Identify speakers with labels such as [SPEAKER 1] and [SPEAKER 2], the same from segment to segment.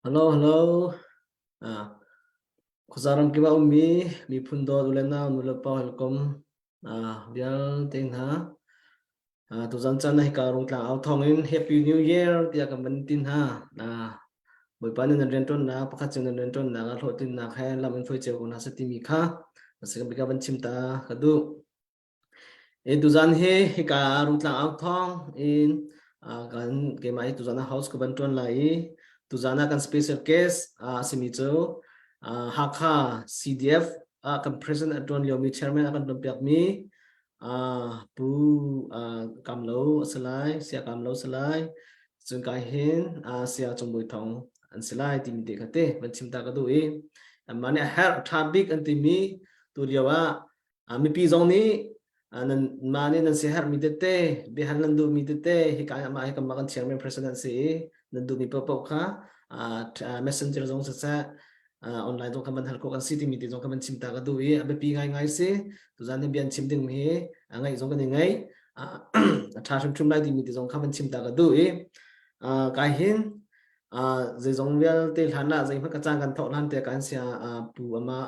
[SPEAKER 1] Hello, hello. À, Kuzaram kiba mi phundo ulena nulapa welcome. Bial tin ha. Tu zan chan hai ka rung tlang au thong in Happy New Year tia ka man tin ha. Boi pa ni ren ton na pakha chen ren ton na ga thot tin na kha lam in phoi che ko na sa ti mi kha. Sa ka ban chim ta ka du. E tu zan he ka rung tlang au thong in kan ke mai tu zan house ko ban ton lai. Tu zan kan special case simi cho Hakha CDF kan present aton yomi chairman akan dompiak mi pu kamlo salai sia kamlo salai chung kai hin sia chongboi thong an salai ti mi de khate ban chimta ka du e mane har thabik an ti mi tu liawa mi pi zong ni nan mane nan se har mi de te be han nan du mi de te hi ka ma hi kam makan chairman president se nan du mi po kha messenger zong sa online zong kaman hal ko kan city meeting zong kaman chimta ka du e abe pi ngai ngai se tu zan ne bian chim ding he ngai zong kan ngai tha thum thum lai di meeting zong kaman chimta ka du e kai hin zai zong vel te thana zai ma ka chang kan thok lan te kan sia pu ama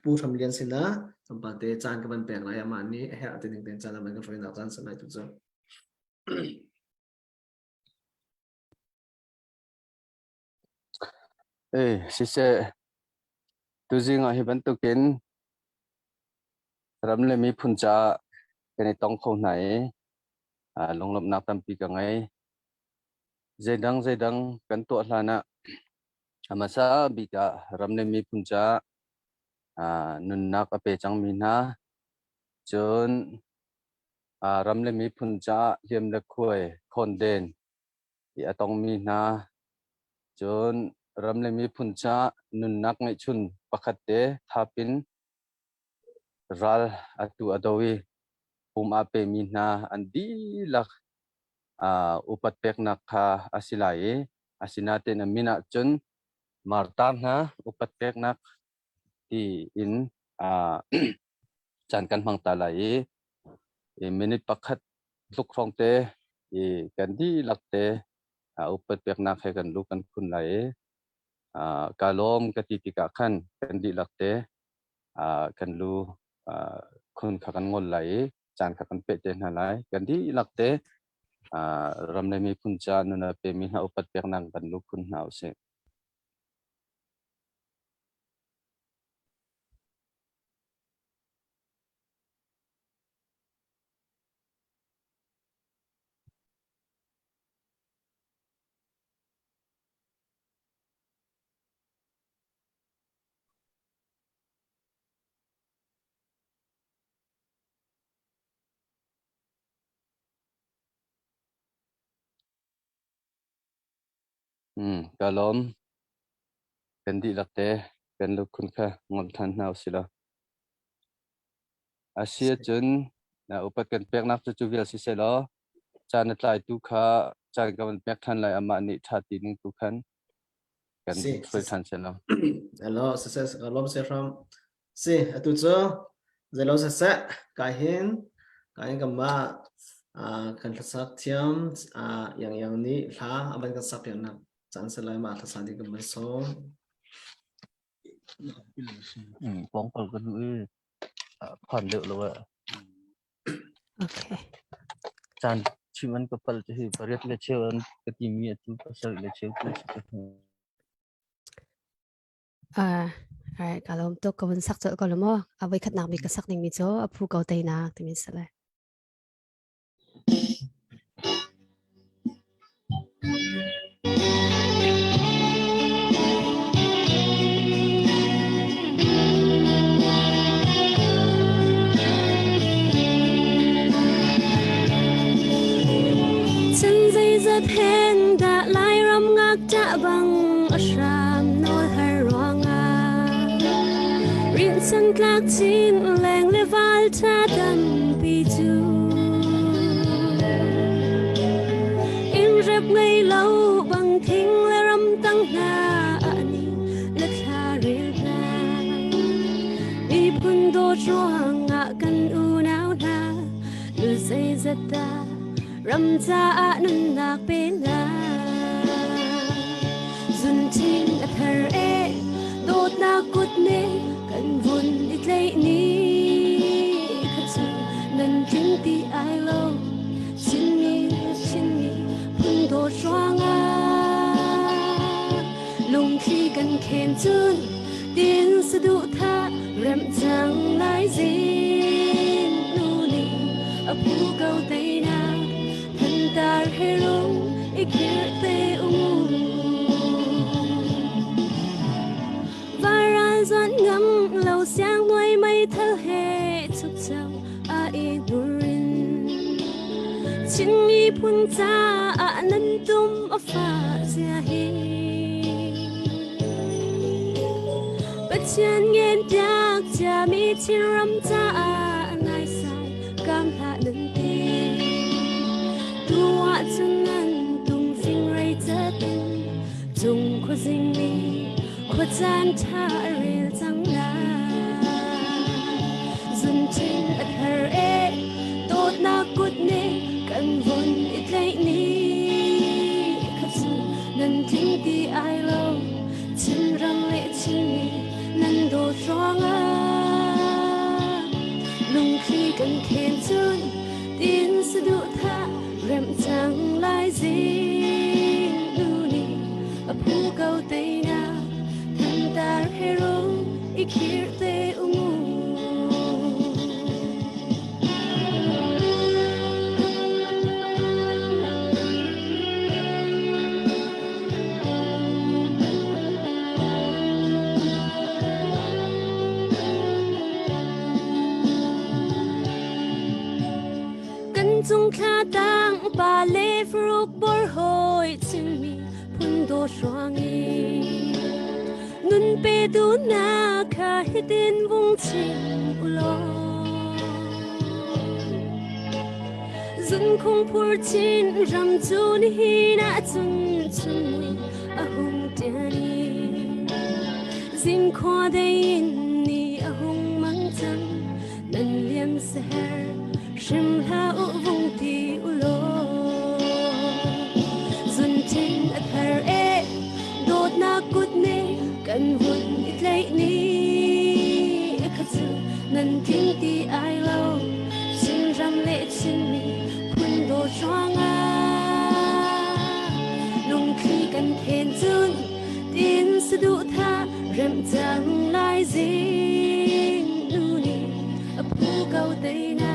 [SPEAKER 1] pu tham lian sin na sampa te chan ka ban pek lai ama ni he ate ding ten chan ma ka friend na chan sanai tu zo
[SPEAKER 2] Sise tuzi nga hiban tukin ramle mi phuncha kene tong kho nai longlop nak tampi ka ngai zedang kan to hlana amasa bika ramle mi phuncha nun nak ape chang mi na chon ramle mi phuncha hiam le khoi khon den i atong mi na chon ramle mi phuncha nun nak ngai chun pakhatte thapin ral atu adawi ape mina andi lak upat pek nakha asilai asinate na mina chun martan na upat pek nak ti in chan kan mang talai minute pakhat luk phong te kan di lakte upat pek nak he kan lukan kun lai kalom katitika khan kan di lakte kan lu kun khakan ngol lai chan khakan pe te na lai kan di lakte ramle mi phuncha nuna pe mi na upat pek nang kan lu kun nau se kalom kan di lakte kan lu kun kha ngol than nau sila asia chun na upat kan pek nak chu vial si se lo chan tlai tu kha chan kan pek than lai ama ni thati ning tu khan kan
[SPEAKER 1] si
[SPEAKER 2] free than se lo
[SPEAKER 1] hello success hello se from si atu cho zelo sa kai hin kama kan thasak thiam yang ni tha aban kan sak yang na chan salai ma thasan di kan so
[SPEAKER 2] pong pol kan phon được rồi
[SPEAKER 3] Okay.
[SPEAKER 2] chan chiman kapal che pariat le chewan katimi atu pasal le chew tu
[SPEAKER 3] Alright, kalau untuk kau sak tu kalau mau, abai kat nak bika sak ning mi jo, apu kau tay nak tu misalnya. Chân dây rất hên đã lai ram ngak cha bang ashram nol har ronga. Rin san tlak chin leng le val cha dan pi chu. In rep ngay lâu bằng thinh le ram tăng na ani le tha ril na. Mi pun do chuang nga kan u nao na lu dây rất ta. Ram cha nun nak pe na zun tin a thar e dot na kut ne kan vun it lei ni khachu nan tin ti ai lo chin mi phun do swanga lung khi kan khen chun tin sa du tha rem chang lai zin nu ni a pu kau tei na than tar he rung ikir te varan zon ngam lâu xiang nuôi mây thơ he chuk chau a e nurin chin mi phun cha a nan tum a fa sia hi bachan ngen dak cha mi chin ram cha a nai sai kam tha nan ti tua chun nan tung phing rai cha tin chung kho jing mi kho chan tha ril chang na zun chin a thar e tot na kut ne kan von it lei ni khasu nan ting ti ai lo chin rang le chin ni nan do swanga lung khi kan khen chun tin sa du tha rem chang lai zin nu ni a pu kau tei na than tar he rung ikir te chung kha tang pa le fruk bor hoi chin mi phun do swangi nun pe du na kha hitin vung chin ulo zun khung phur chin ram chu ni hi na chun chun mi a hung tiani zin khwa dein ni a hung mang chang nan liam seher shim ha u vung ti ulo zun chin a thar e dot na kut ne kan hun it lei ni khachu nan ting ti ai lo chin ram le chin mi phun do swanga lung khi kan khen chun tin sa du tha rem chang lai zin nu ni a pu kau tei na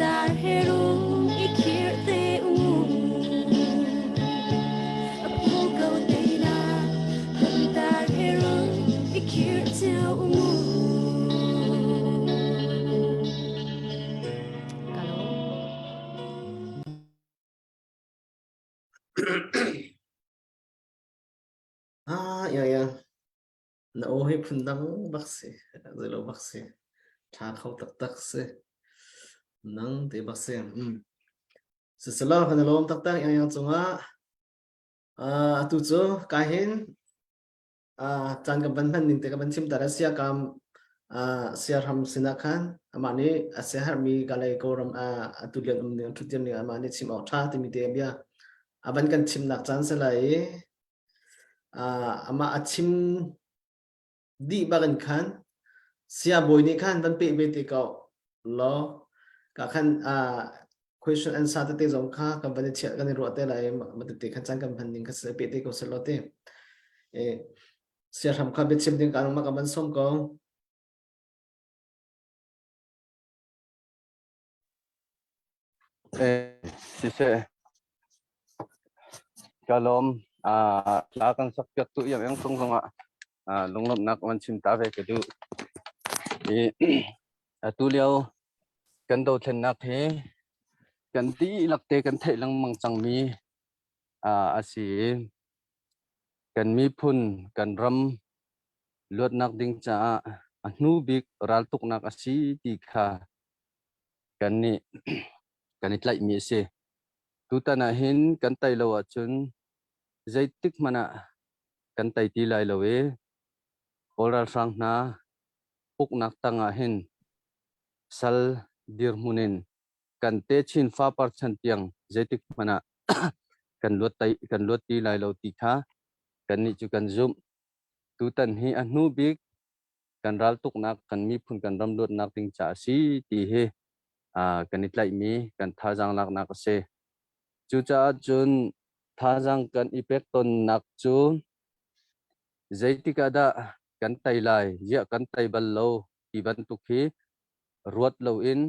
[SPEAKER 3] tar he rung ikir te a pu kau tei na tar he rung ikir te
[SPEAKER 1] ya na ô hay phun đắng bác sĩ rồi lo bác sĩ thà khâu tak se nang te bác sĩ sự sala khana lom tak yang chunga tu chu ka hin chan ka ban ning te ka ban chim tara sia kam sia ram sina khan amani ase har mi galai koram tu lian ni thutiam ni amani chim au tha ti mi te bia aban kan chim nak chan salai ama achim di bagan khan sia boy ni khan ban pe be te ka lo ka khan question answer te jong kha company chat kan ro te lai ma te khan chang company ka se pe te ko se lo te sia ram kha be chim ding ka ma ka ban som ko
[SPEAKER 2] si se kalom la kan sak pyak tu yang song song longlom nak wan chim ta ve ke du tu liao kan do thlen nak he kan ti lak te kan thei lang mang chang mi asi kan mi phun kan ram lot nak ding cha nu bik ral tuk nak asi ti kha kan ni kan itlai mi se tu ta na hin kan tai lo wa chun zaitik mana kan tai ti lai lo we oral sang na puk nak tanga hin sal dir munin kan te chin fa % tiang zaitik mana kan lot ti lai lo ti kha kan ni chu kan zum tu tan hi anu bik kan ral tuk nak kan mi phun kan ram lut nak ting cha si ti he kan ni tlai mi kan tha jang lak nak se chu cha chun tha jang kan ipek ton nak chu zaitika da kan tai lai ya kan tai bal lo ti ban tu khi ruat lo in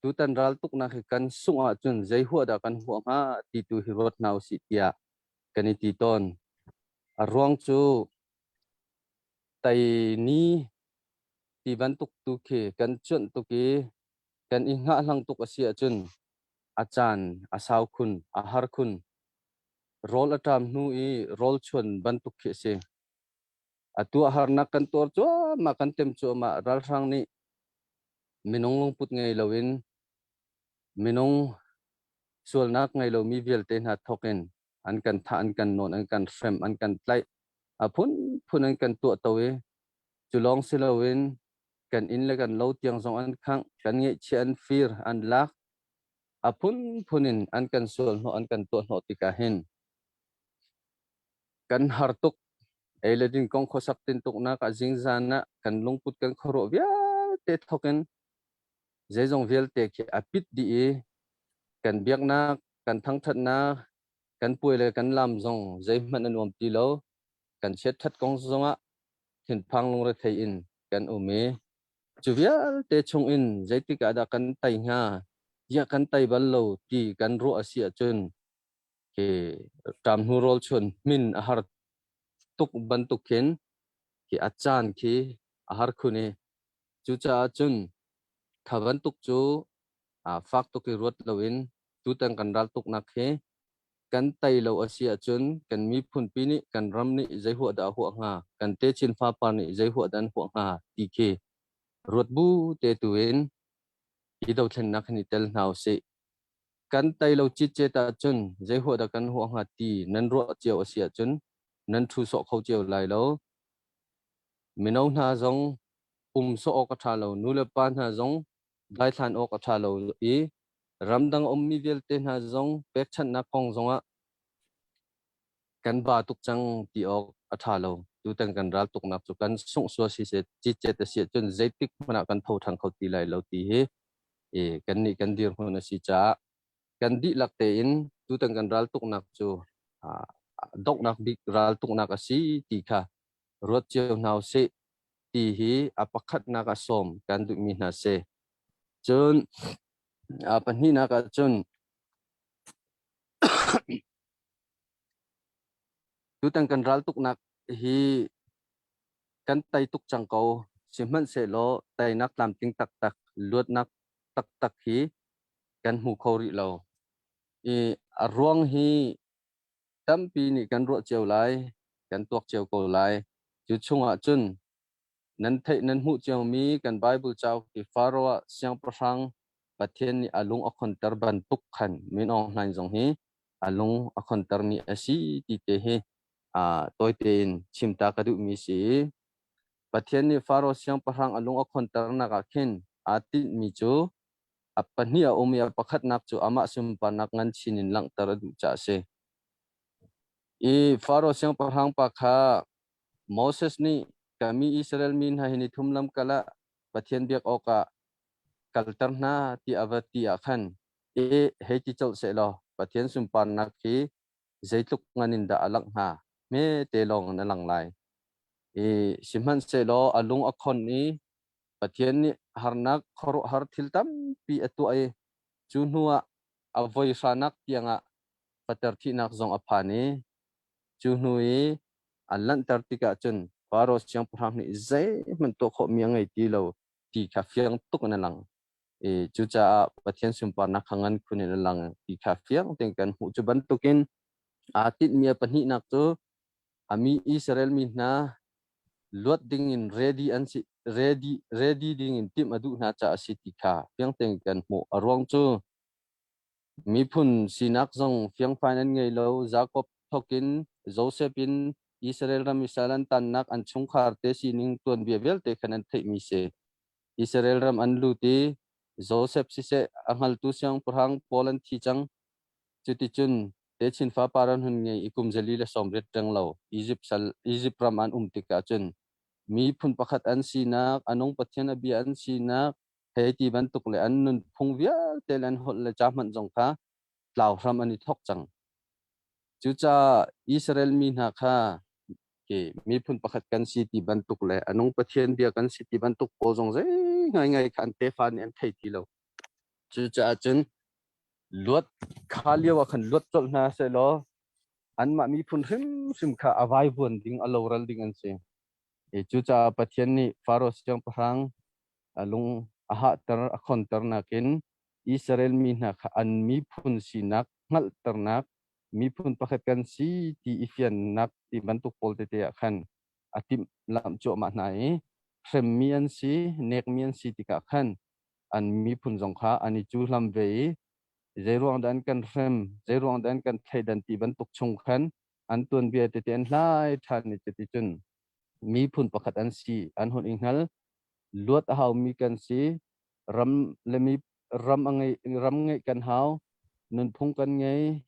[SPEAKER 2] tu tan ral tuk nak kan sunga chun zai hu da kan hu ma ti tu hi ruat nau si tia kan ti ton arwang chu tai ni ti ban tuk tu khi kan chun tu ki kan i nga lang tuk asia chun achan asau khun ahar khun rol atam nu i rol chun ban tuk khi se atu ahar nak kan tor chu ma kan tem chu ma ral rang ni minong long put ngai lowin minong sual nak ngai lo mi vel te na thoken an kan tha an kan non an kan frem an kan tlai phun phun an kan tu tawe chulong silowin kan in le kan lo tiang zong an khang kan nge chen fir an lak phun phunin an kan sual no an kan tu no tika hen kan hartuk eledin kong khosak tin tuk na ka jingzana kan lungput kan khoro via te thoken zezong vel te ki apit di kan biak na kan thang that na kan puile kan lam zong zai man anom ti lo kan chet that kong zonga thin phang lung re thei in kan ume chuvial te chung in zaiti ka da kan tai nga ya kan tai bal lo ti kan ro asia chun ke tam hu rol chun min ahar tuk ban tuk ken ki achan ki ahar khune chu cha chun thaban tuk chu fak tuk ki rot lowin tu tang kan ral tuk nak he kan tai lo asia chun kan mi phun pi ni kan ram ni zai hu da hu nga kan te chin fa pa ni zai hu dan hu nga ti ke rot bu te tuin i do thlen nak ni tel nau se kan tai lo chi che ta chun zai hu da kan hu nga ti nan ro cheu asia chun nan thu so khau cheu lai lo minau na zong so ok tha lo nu le pa na zong dai than ok tha lo i ramdang mi vel te na zong pek chan na kong zonga kan ba tuk chang ti ok atha lo tu tang kan ral tuk nak chu kan sung so si se chi che ta si chun zaitik mana kan tho thang khau ti lai lo ti he kan ni kan dir hona si cha kan di lak te in tu tang kan ral tuk nak chu dok nak big ral tuk nak asi ti kha rot cheu nau se ti hi apakhat nak asom kan du mi na se chun pan hi nak chun tu tang kan ral tuk nak hi kan tai tuk chang ko simhan se lo tai nak lam ting tak tak luat nak tak tak hi kan hu khori lo arwang hi tampi ni kan ro cheu lai kan tuak cheu ko lai chu chunga chun nan thei nan hu cheu mi kan bible chau ki faroa siang prang pathian ni alung akhon tar ban tuk khan min ong nan jong hi alung akhon tar ni asi ti te hi toy ten chimta ka du mi si pathian ni faro siang prang alung akhon tar na ka khin ati mi chu apania umia pakhat nak chu ama sumpa nak ngan chinin lang tar du cha se faro siang prang pakha Moses ni kami Israel min ha hini thumlam kala pathian biak oka kaltarna ti avati akhan he ti chol se lo pathian sumpan nak ki zaitluk nganin da alang ha me te long na lang lai simhan se lo alung akhon ni pathian ni harnak khoro har thiltam pi atu ai chunua avoi sanak tianga patar thi nak zong aphani chunui alan tartika chun paro siang prang ni zai man to kho miang ai ti lo ti kha fiang tuk na lang chu cha pathian sumpa na khangan khuni na lang ti kha fiang teng kan hu chu ban tukin atit mia pani nak tu ami Israel mi na luat ding in ready ding in tim adu na cha asiti kha fiang teng kan mu arwang chu mi phun sinak zong fiang fanan ngei lo Jacob thokin Joseph in Israel ram misalan tan nak an chung khar te sining ton biavel te khanan thei mi se Israel ram an lu ti Joseph si se angal tu siang prang polan thi chang chuti chun te chin fa paran hun nge ikum jali le somret tang lo Egypt ram an tika chun mi phun pakhat an sinak anong pathian abi an sinak he ti ban tuk le an nun phung via te lan hol le cha man jong kha tlaw ram ani thok chang chu cha Israel mi na kha ke mi phun pakhat kan si ti ban tuk le anong pathian bia kan si ti ban tuk po jong zai ngai khan te fan an thei ti lo chu cha chun luat khalia wa khan luat chol na se lo an ma mi phun sim kha avai bun ding aloral ding an se e chu cha pathian ni faros chang phang alung aha tar akhon tar nakin Israel mi na kha an mi phun sinak ngal tarnak mi phun pakhat kan si ti ifian nak ti bantuk pol te khan atim lam cho ma nai sem mi an si nek mi an si ti ka khan an mi phun jong kha ani chu lam ve zeruang dan kan sem zeruang dan kan thaidan ti bantuk chung khan an tun bia te ten lai than ni ti chun mi phun pakhat an si an hon inghal luat hau mi kan si ram le mi ram ngai kan hau nun phung kan ngai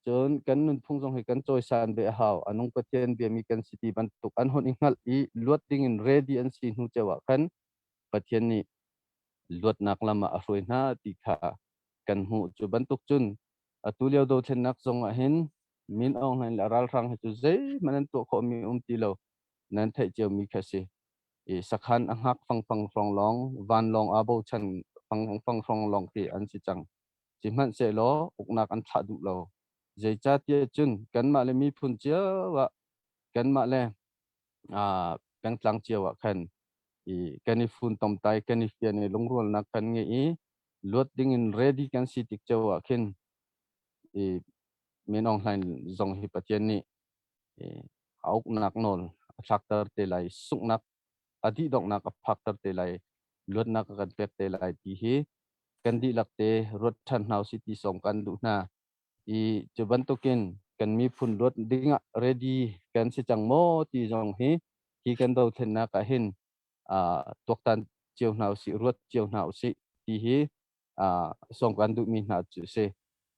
[SPEAKER 2] chon kan nun phung jong he kan choi san be hau anong pathian be mi kan city ban tuk an hon inghal i luat ding in ready an si nu chawa kan pathian ni luat nak lama aroi na ti kha kan hu chu ban tuk chun atuliao do then nak jong a hin min ong han la ral rang chu zai manan to kho mi ti lo nan thai cheu mi kha si e sakhan ang hak phang phong long van long abo chan phang phong long ti an si chang chỉ man se lo uknak an tha du lo zai cha tia chun kan ma le mi phun chia wa kan ma le kan tlang chia wa khan i kan i phun tom tai kan i fian ni longrol nak kan nge i lot ding in ready kan si tik chawa khin i men online zong hi patien ni auk nak nol factor te lai suk nak adi dok nak factor te lai lot nak kan pek te lai ti hi kan di lakte rot than nau city song kan du na i chuban token kan mi phun rot dinga ready kan si chang mo ti jong hi kan do then na ka hin tok tan chieu nau si rot chieu nau si ti hi song kan du mi na chu se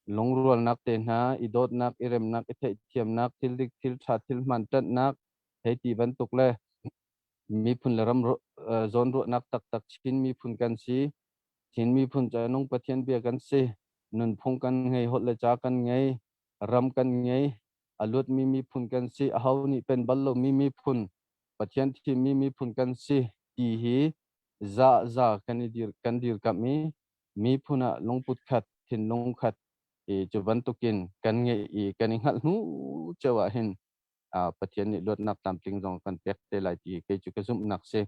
[SPEAKER 2] long rual nak te na i dot nak irem nak i thei thiam nak thil dik thil tha thil man tat nak he ti ban tuk le mi phun le ram zon ro nak tak chin mi phun kan si chin mi phun cha nong pathian bia kan si nun phung kan ngai hot le cha kan ngai ram kan ngai alut mi phun kan si hau ni pen ballo mi phun pathian thi mi phun kan si ti hi za kan dir ka mi phuna longput khat thin long khat e chuban tukin kan nge i kan inghal hu chawa hin pathian ni lot nak tam tling jong kan pek te lai ti ke chu ka zum nak se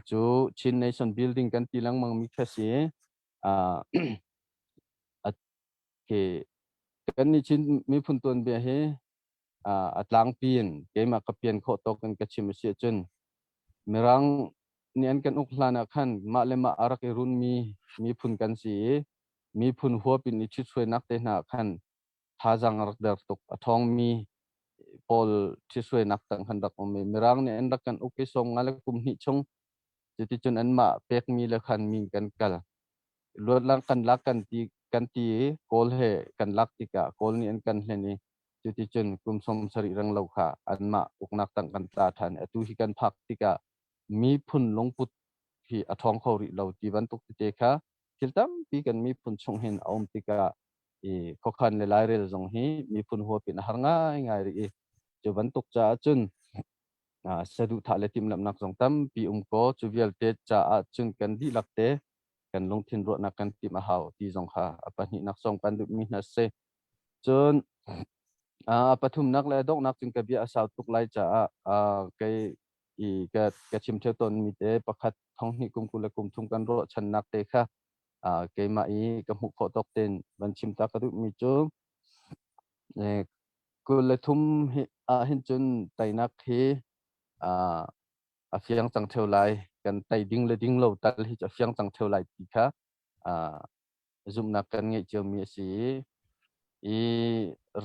[SPEAKER 2] chu chin nation building kan tilang mang mi khasi ke kan ni chin mi phun ton be he atlang pin ke ma ka pian kho to kan ka chim se chun mirang ni an kan uklana khan ma le ma arak e run mi phun kan si mi phun huwa pin ni chi chwe nak te na khan tha jang rak dar tok athong mi pol chi chwe nak tang khan dak me mirang ni an dak kan uke song ngale kum hi chong ti chun an ma pek mi le khan mi kan kal luat lang kan ti kol he kan lak ti ka kol ni an kan hle ni ti chun kum som sari rang lo kha an ma uknak tang kan ta than atu hi kan phak ti ka mi phun longput hi athong khori lo ti ban tuk te kha kiltam pi kan mi phun chung hin om ti ka e kokhan le lai rel jong hi mi phun ho pin har ngai ri chu ban tuk cha chun sadu tha le tim lam nak jong tam pi ko chu vial te cha chun kan di lak te kan long thin ro na kan ti ma hau ti jong kha apa ni nak song kan du mi na se chun pathum nak le dok nak chung ka bia asau tuk lai cha kai i ka chim the ton mi te pakhat thong hi kum kula kum thum kan ro chan nak te kha ke ma i ka mu kho tok ten ban chim ta ka du mi chu kula thum hi hin chun tai nak hi fiang chang theu lai kan tai ding lo tal hi cha fiang chang theu lai ti kha zum nak kan nge cheu mi si i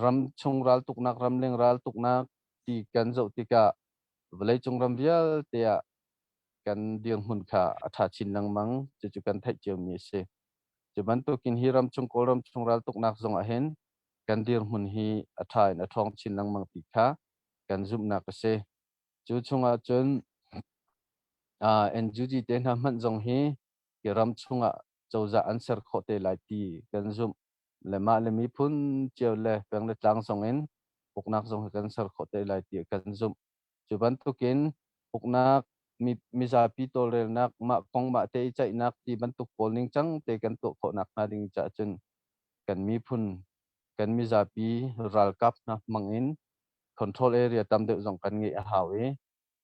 [SPEAKER 2] ram chung ral tuk nak ram leng ral tuk nak ti kan zo ti ka vlei chung ram vial te kan diang hun kha atha chin lang mang chu kan thai cheu mi se chu ban to kin hi ram chung kol ram chung ral tuk nak zong a hen kan dir mun hi athai na thong chin lang mang ti kha kan zum na ka se chu chunga chun NGG te na man jong hi ki ram chunga chawza answer khote lai ti kan zum lema lemi phun cheu le peng le tlang song in puknak jong kan sar khote lai ti kan zum chuban tukin puknak mi za pi tol re nak ma kong ma te chai nak ti ban tuk pol ning chang te kan to kho nak na ding cha chun kan mi phun kan mi za pi ral kap na mangin control area tam de jong kan ngi a hawi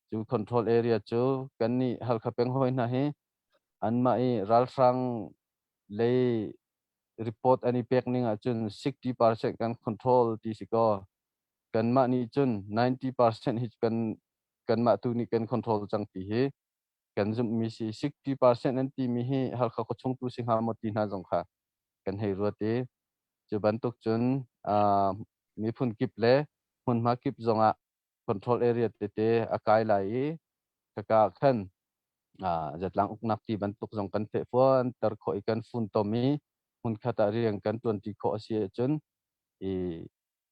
[SPEAKER 2] chu control area chu kan ni hal khapeng hoi na he an mai ral frang le report ani pek ninga chun 60% kan control ti siko kan ma ni chun 90% hi kan ma tu ni kan control chang ti he kan zum mi si 60% an ti mi hi hal kha ko chung tu sing ha mo ti na jong kha kan hei ro te chu ban tuk chun mi phun kip le phun ma kip zonga control area te te akai lai ka khan zatlang uknak ti ban tuk jong kan te phon tar khoi kan phun to mi phun khata riang kan 20 kho si chun i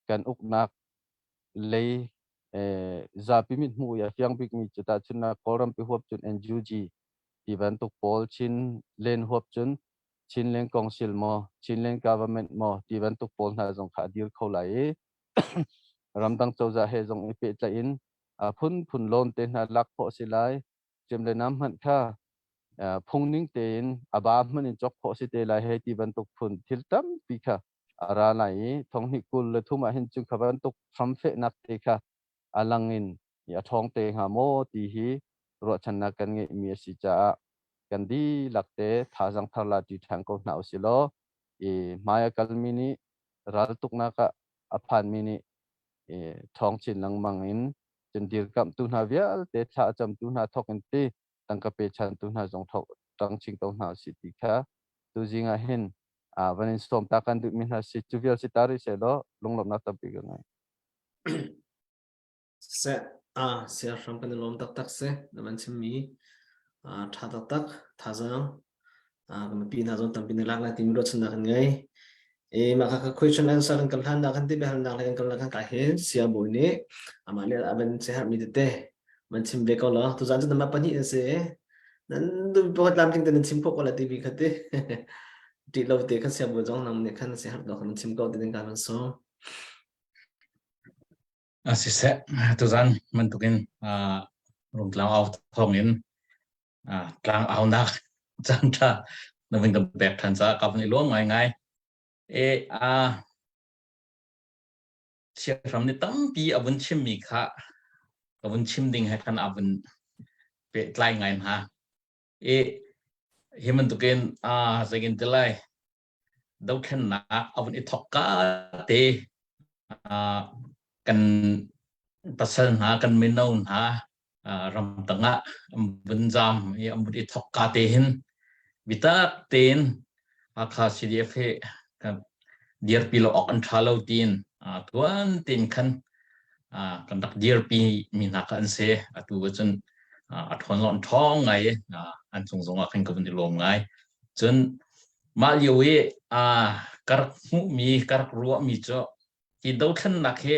[SPEAKER 2] kan uknak le za pi mit mu ya fyang big mi chuta chuna koram pi hop chun NGG ti ban tuk pol chin len hop chun chin len council mo chin len government mo ti ban tuk pol na jong kha dir kho lai ramdang chawza he jong ipe tla in phun lon te na lak pho si lai chem le nam han kha phung ning te in aba man in chok pho si te lai he ti ban tuk phun thil tam pi kha ara lai thong hi kul le thuma hin chu kha ban tuk from fe nak te kha alangin ya thong te ha mo ti hi ro chan na kan nge mi si cha kan di lakte thajang tharla ti thang ko na usilo maya kalmini ral tuk na ka aphan mini thong chin lang mangin chen dir kam tu na vial te tha cham tu na thokin te tang ka pe chan tu na jong thok tang ching to na si ti kha tu jinga hen vanin stom ta kan du min ha si tu vial si tari se lo longlom na tam pi ga ngai
[SPEAKER 1] se se from kan lom tak tak se na man chim mi tha tak tak tha jang kan pi na jong tam pi na lak na tim ro chun na kan ngai mà các question answer kan than na kan ti behal na kan kan ka he sia bo ni amale aben se har mi te man chim be ko lo tu jan jan ma pani se nan du bo lam ting ten chim ko la tv khate ti lo te kan sia bo jong nam ne kan se har do kan chim ko te den kan so
[SPEAKER 4] si se tu jan man tukin rum tlang au thongin tlang au na chang tha na ving dam bek than cha ka ni lo ngai ngai chia from ni tam pi abun chim mi kha abun chim ding ha kan abun pe tlai ngai ha himan tukin zagin tilai dau khen na abun i thokka te kan pasal na kan minau na ram tanga bun jam abun i thokka te hin vitak ten akha CDF he kan dear pilo ok an thalo tin tuan tin kan kan dak dear pi mi na kan se atu chun athon lon thong ngai an chung zong a khan ka bun lom ngai chun ma liwe kar mu mi kar ruwa mi cho ki do khan na khe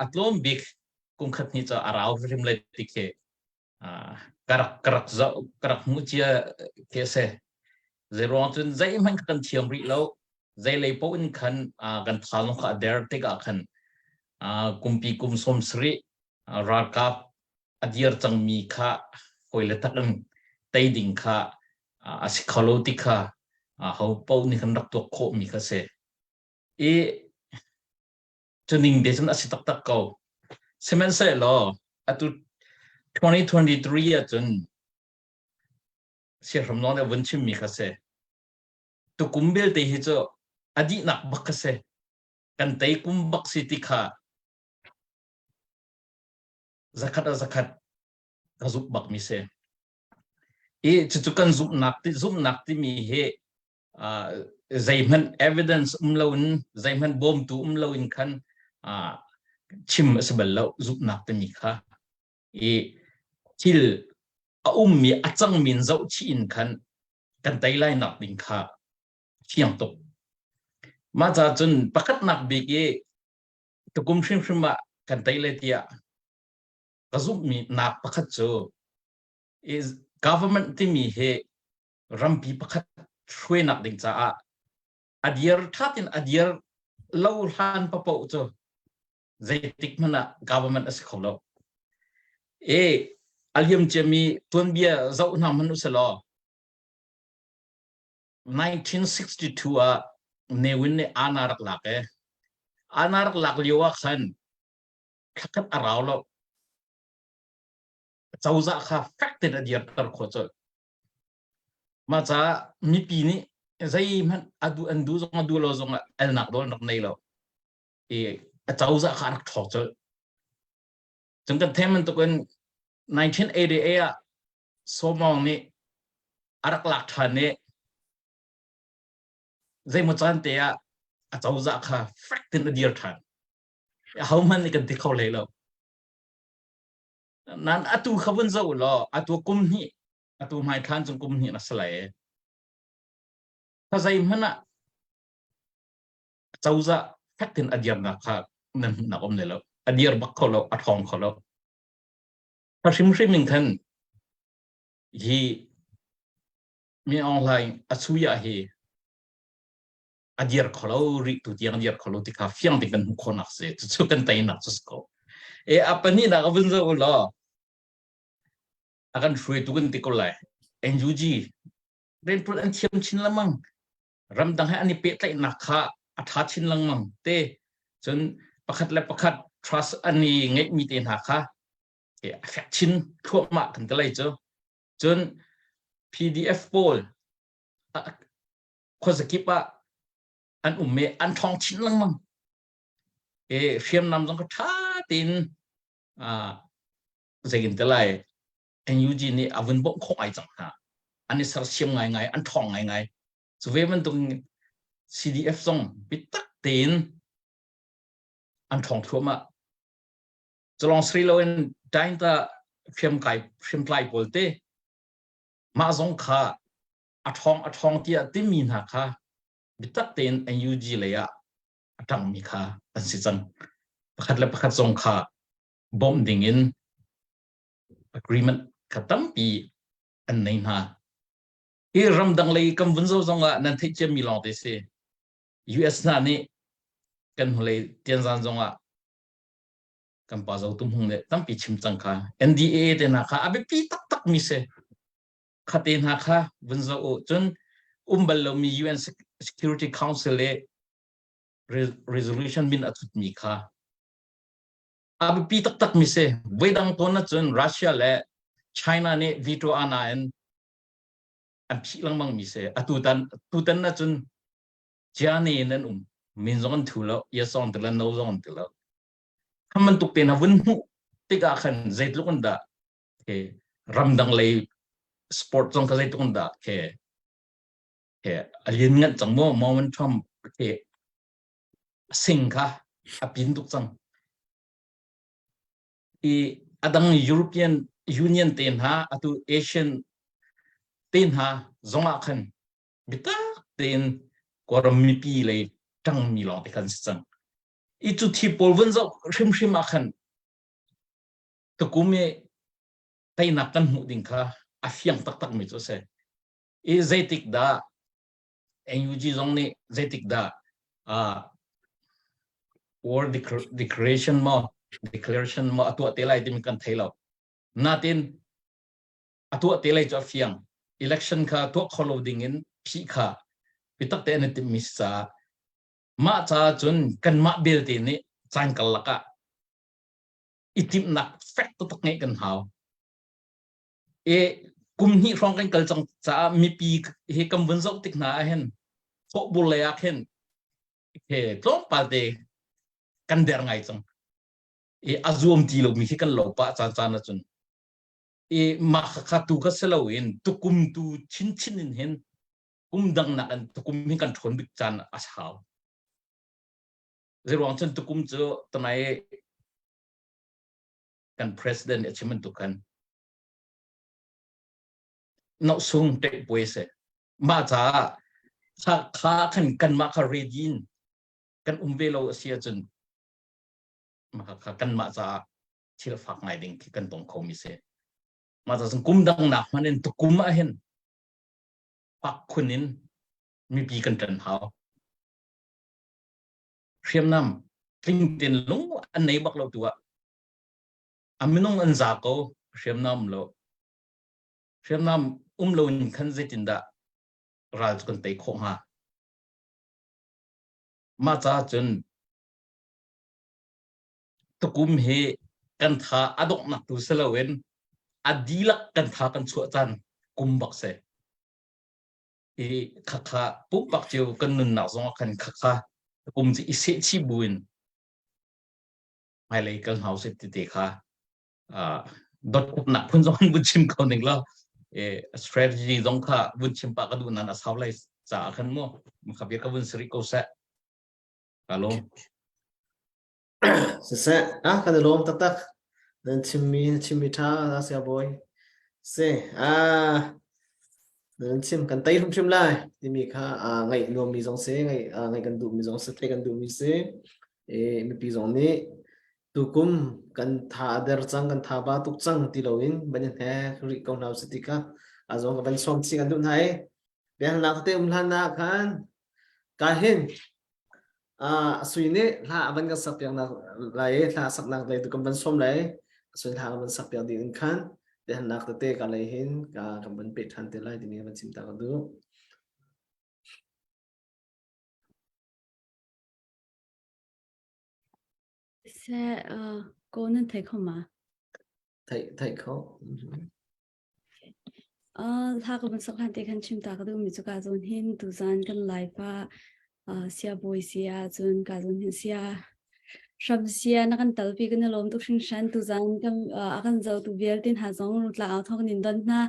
[SPEAKER 4] atlom big kum khat ni cho arau rim le tikhe karak mu chia ke se zero chun zai man kan thiam ri lo zai lei po in khan kan thal no kha der te ka khan kumpi kum som sri rakap adir chang mi kha koile takan tai ding kha asikhalo tikha ho po ni kan rak to kho mi kha se chuning de chun asitak tak ko semen se lo atu 2023 a chun se from non a vun chim mi kha se tu kumbel te hi cho adi nak bak se kan tai kumbak city kha zakat kazup bak mi se chu kan zup nak ti mi he zaiman evidence umloin zaiman bom tu umloin khan chim asbal lo zup nak ti mi kha til mi achang min zau chi in khan kan tai lai nak ding kha chiang tok มาจากจนประคัดนักบิกตุกุมชิมชิมะกันไตเลตียกระซุบมีนักประคัดโจ is government ที่มีเหรัมปีประคัดช่วยนักดิ่งจ้าอดียร์ทัดอินอดียร์เล่าหันปะปะโจใจติกมันอะ government อสิขอเราอัลยมจะมีตัวเบียเจ้าหน้ามันอุสลอ1962เนวินเนอานารักหลักอานารักหลักเลียวขันขัดอาราวเราเจ้าจะข้าแฟกต์เดียร์ตระโคจมาจากมีปีนี้ใจมันอันดูจงดูเราจงเอลนักโดนนักในเราเจ้าจะข้ารักถอดจนกันเทมันตัวกัน1988สมองนี้อารักหลักฐานนี้ใจมันจันเตียเจ้าจะข้าแฟกต์เดียร์ทันเขามันนี่กันที่เขาเลยเรานั่นตัวขบวนเจ้าล่ะตัวกุมนี้ตัวไม่ทันจงกุมนี้นัสไลถ้าใจมันน่ะเจ้าจะแฟกต์เดียร์นะครับนั่นนักอมเลยแล้วเดียร์บักเขาแล้วทองเขาแล้วถ้าชิมมิงทันฮีมีออนไลน์สุยาฮีเดียร์เขาแล้วริตุที่เดียร์เขาแล้วที่ข้าฟิ่งที่กันคนนักเสียจุดกันแต่นักสุดก็apa ni nak kau benzo lah akanช่วยตุกันที่คนเลยNUGเรียนพูดอันเทียมชินละมั้งรำดังให้อันนี้เป๊ะเลยนักข่าอัฐาชินละมั้งเต้จนประคัดและประคัด trust อันนี้เงี้ยมีเต็นหักค่ะแฟกชินทั่วมากันก็เลยเจ้าจน PDF poll คนสกิปว่าอันเมอันทองชินละมั้งเฟียมนำตรงกระท้าตินจะกินแต่ไรNUGนี่อาวุธบ่งคงไอจังฮะอันนี้สักเชียงไงอันทองไงสุเวมันตรง CDF ส่งปิดตักตินอันทองทั่วมาจะลองสรีโลนได้แต่เฟียมไกลโพลเตมาส่งค่ะอันทองที่มีนะค่ะปิดตักตินNUGเลยอะดังมีค่ะอันสิจังประคัดและประคัดส่งค่ะบอมดิ่งอิน agreement ขัดตั้มปีอันไหนนะรำดังเลยคำวันเจ้าจงอ่ะนั่นที่จะมีลองที่สิ US นั่นนี่กันเลยเตียนซันจงอ่ะกันป้าเจ้าตุ้มหงเนี่ยตั้มปีชิมจังค่ะ NDA เดนะค่ะอาเบปีตักมีเสขัดเดนะค่ะวันเจ้าจนบัลลมี UN Security Council เลย resolution บินอัตุมีค่ะอาเบปีตักมีเสเวดังตัวนั้นจนรัสเซียและไชน่าเนี่ยวีโตอานาอันพี่ลังมังมีเสตุตันนั้นจนจานี่นั่นมินซอนถูแล้วยาซอนถูแล้วโนซอนถูแล้วถ้ามันตุกเตนะวันหูติกาขันใจตุกันดารำดังเลยสปอร์ตจงก็ใจตุกันดาอันยินงัดจังโมมันทำสิงค่ะอภินตุกจังอดังยุโรเปียนยูเนียนเต็นหาอตุเอเชียนเต็นหาจงอาขันบิตาเต็นกว่ามีปีเลยจังมีลองที่ขันสังจุดที่พอลวันจะชิมอาขันตะกุมเตยนักกันหูดิ่งค่ะอาฟิยังตักไม่ตัวเสใจติกดาNUGจงนี่ใจติกดาwar declaration มาตัวเตลัยที่มีกันเทลล์นาตินตัวเตลัยจะฟิยัง election ค่ะตัว following in พี่ค่ะพิทักษ์เตนติมิสามาจ้าจนกันมาเบลตีนี่จังกันละกะอิติมนักแฟกต์ตักเงกันหาวกุมนี้ร้องกันกันจังจ้ามีปีเฮกัมวันเจ้าติกนาเห็นโคบุเลยเห็นตัวปาเตกันเดร์ไงจังอาซูมตีโลมีกันหลบปะจ้านะจนมาขัดตูก็เสลาเห็นตุกุมตูชินเห็นกุมดังนักตุกุมมีกันทนบิกจานอาชาวเรื่องของฉันตุกุมเจอตอนไหนกัน president เอชมันตุกันนกซุงเตะป่วยเสมาจ้าถ้าขันกันมาคารีดิน kan umvelo asia chun ma kan ma cha thil fak ngai ding ki kan tong khomi se ma cha chung kum dang na manin tu kum a hen pak khunin mi pi kan tan hao khiam nam tling tin lung an nei bak lo tua aminong an za ko khiam nam lo in khan zitin da raj kan tei kho ha ma cha chun tukum he kan tha adok nak tu selawen adilak kan tha kan chu chan kum bak se e khakha pu bak chiu kan nun na zong kan khakha kum ji ise chi buin mai lei kan house ti te kha dot kup nak phun zong bun chim ko ning la e strategy zong kha bun chim pa ka du na saw lai cha khan mo khabir ka bun sri ko sa alo
[SPEAKER 1] se kan lom tak tak dan chimmi tha sia boy se dan chim kan tai hum chim lai ti mi kha ngai no mi zong se ngai kan du mi zong se kan du mi se e mi pi zong ni tukum kan tha der chang kan tha ba tuk chang ti loin banin he ri ko naw sitika azong kan som chi kan du nai ben la te na kan ka hin suine la aban ka sak yang na lai la sak nak lai tu kan ban som lai suin la ban sak yang din khan ben nak te ka lai hin ka kan ban pe than te lai din ban sim ta ka du
[SPEAKER 3] sẽ cô nên thấy không mà
[SPEAKER 1] thai kho
[SPEAKER 3] tha ko ban sakhan te khan chim ta ka du mi chu ka zon hin tu zan kan lai pa sia boy sia zon ka zon hin sia shab sia na kan tal pi kan lom tu shin shan tu zan kan akan zau tu vial tin ha zong ru tla au thok nin don na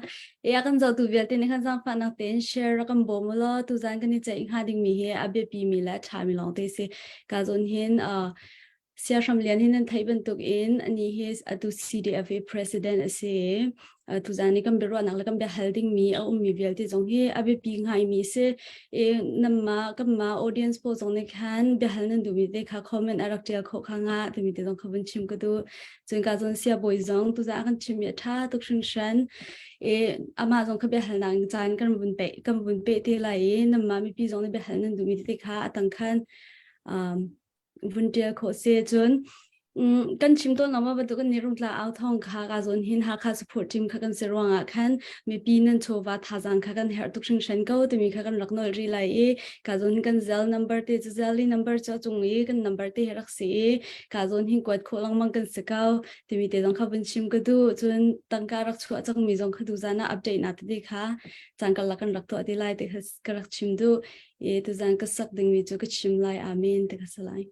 [SPEAKER 3] e akan zau tu vial tin khan jang fa na ten share kan bom lo tu zan kan ni chai ha ding mi he abe pi mi la tha mi long te se ka zon hin sia sham lian hin thai ban tuk in ani he atu CDFA president ase tu zani kam beru anak lakam be holding mi mi velti jong he abe pi ngai mi se e namma kamma audience po jong ne khan be halnan du mi de kha comment arak tel kho khanga tu mi te jong khabun chim ko du chen ka jon sia boy jong tu za kan chim ya tha tuk shin shan e ama jong kha be halnang chan kan bun pe te lai namma mi pi jong ne be halnan du mi te kha atang khan volunteer ko se chun kan chim to lama ba to kan nirung tla au thong kha ga zon hin ha kha support team kha kan serwanga khan me pinan chowa thajang kha kan her tuk sing shan ko to mi kha kan raknol ri lai e ka zon kan zel number te zeli number cha chung e kan number te herak se ka zon hin kwat kholang mang kan sekau te mi te jong kha bun chim ka du chun tangka rak chu achang mi jong kha du jana update na te kha changkal la kan rak to ati lai te khas karak chim du e tu jang ka sak ding mi chu ka chim lai amen te kha salai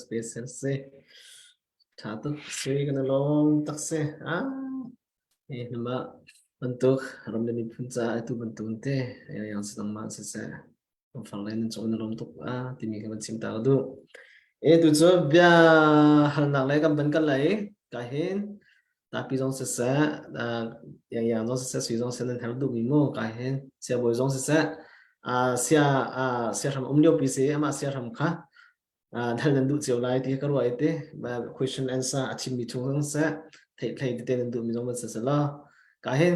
[SPEAKER 1] special se thatu sui kana long tak se nama bentuk ram demi punca itu bentuknya yang sedang masih saya lain trong na long tuk timi ka cinta tu itu coba hal nak lagi kan benkan lagi kahin tapi trong sesa yang trong sesa sui trong senen hal tu mimo kahin sia boy trong sesa sia ram umlio pise ama sia ram kha dal nan du chiu lai ti ka ruai te ba question answer achim mi chung sa thei thei te nan du mi jong sa sa la ka hen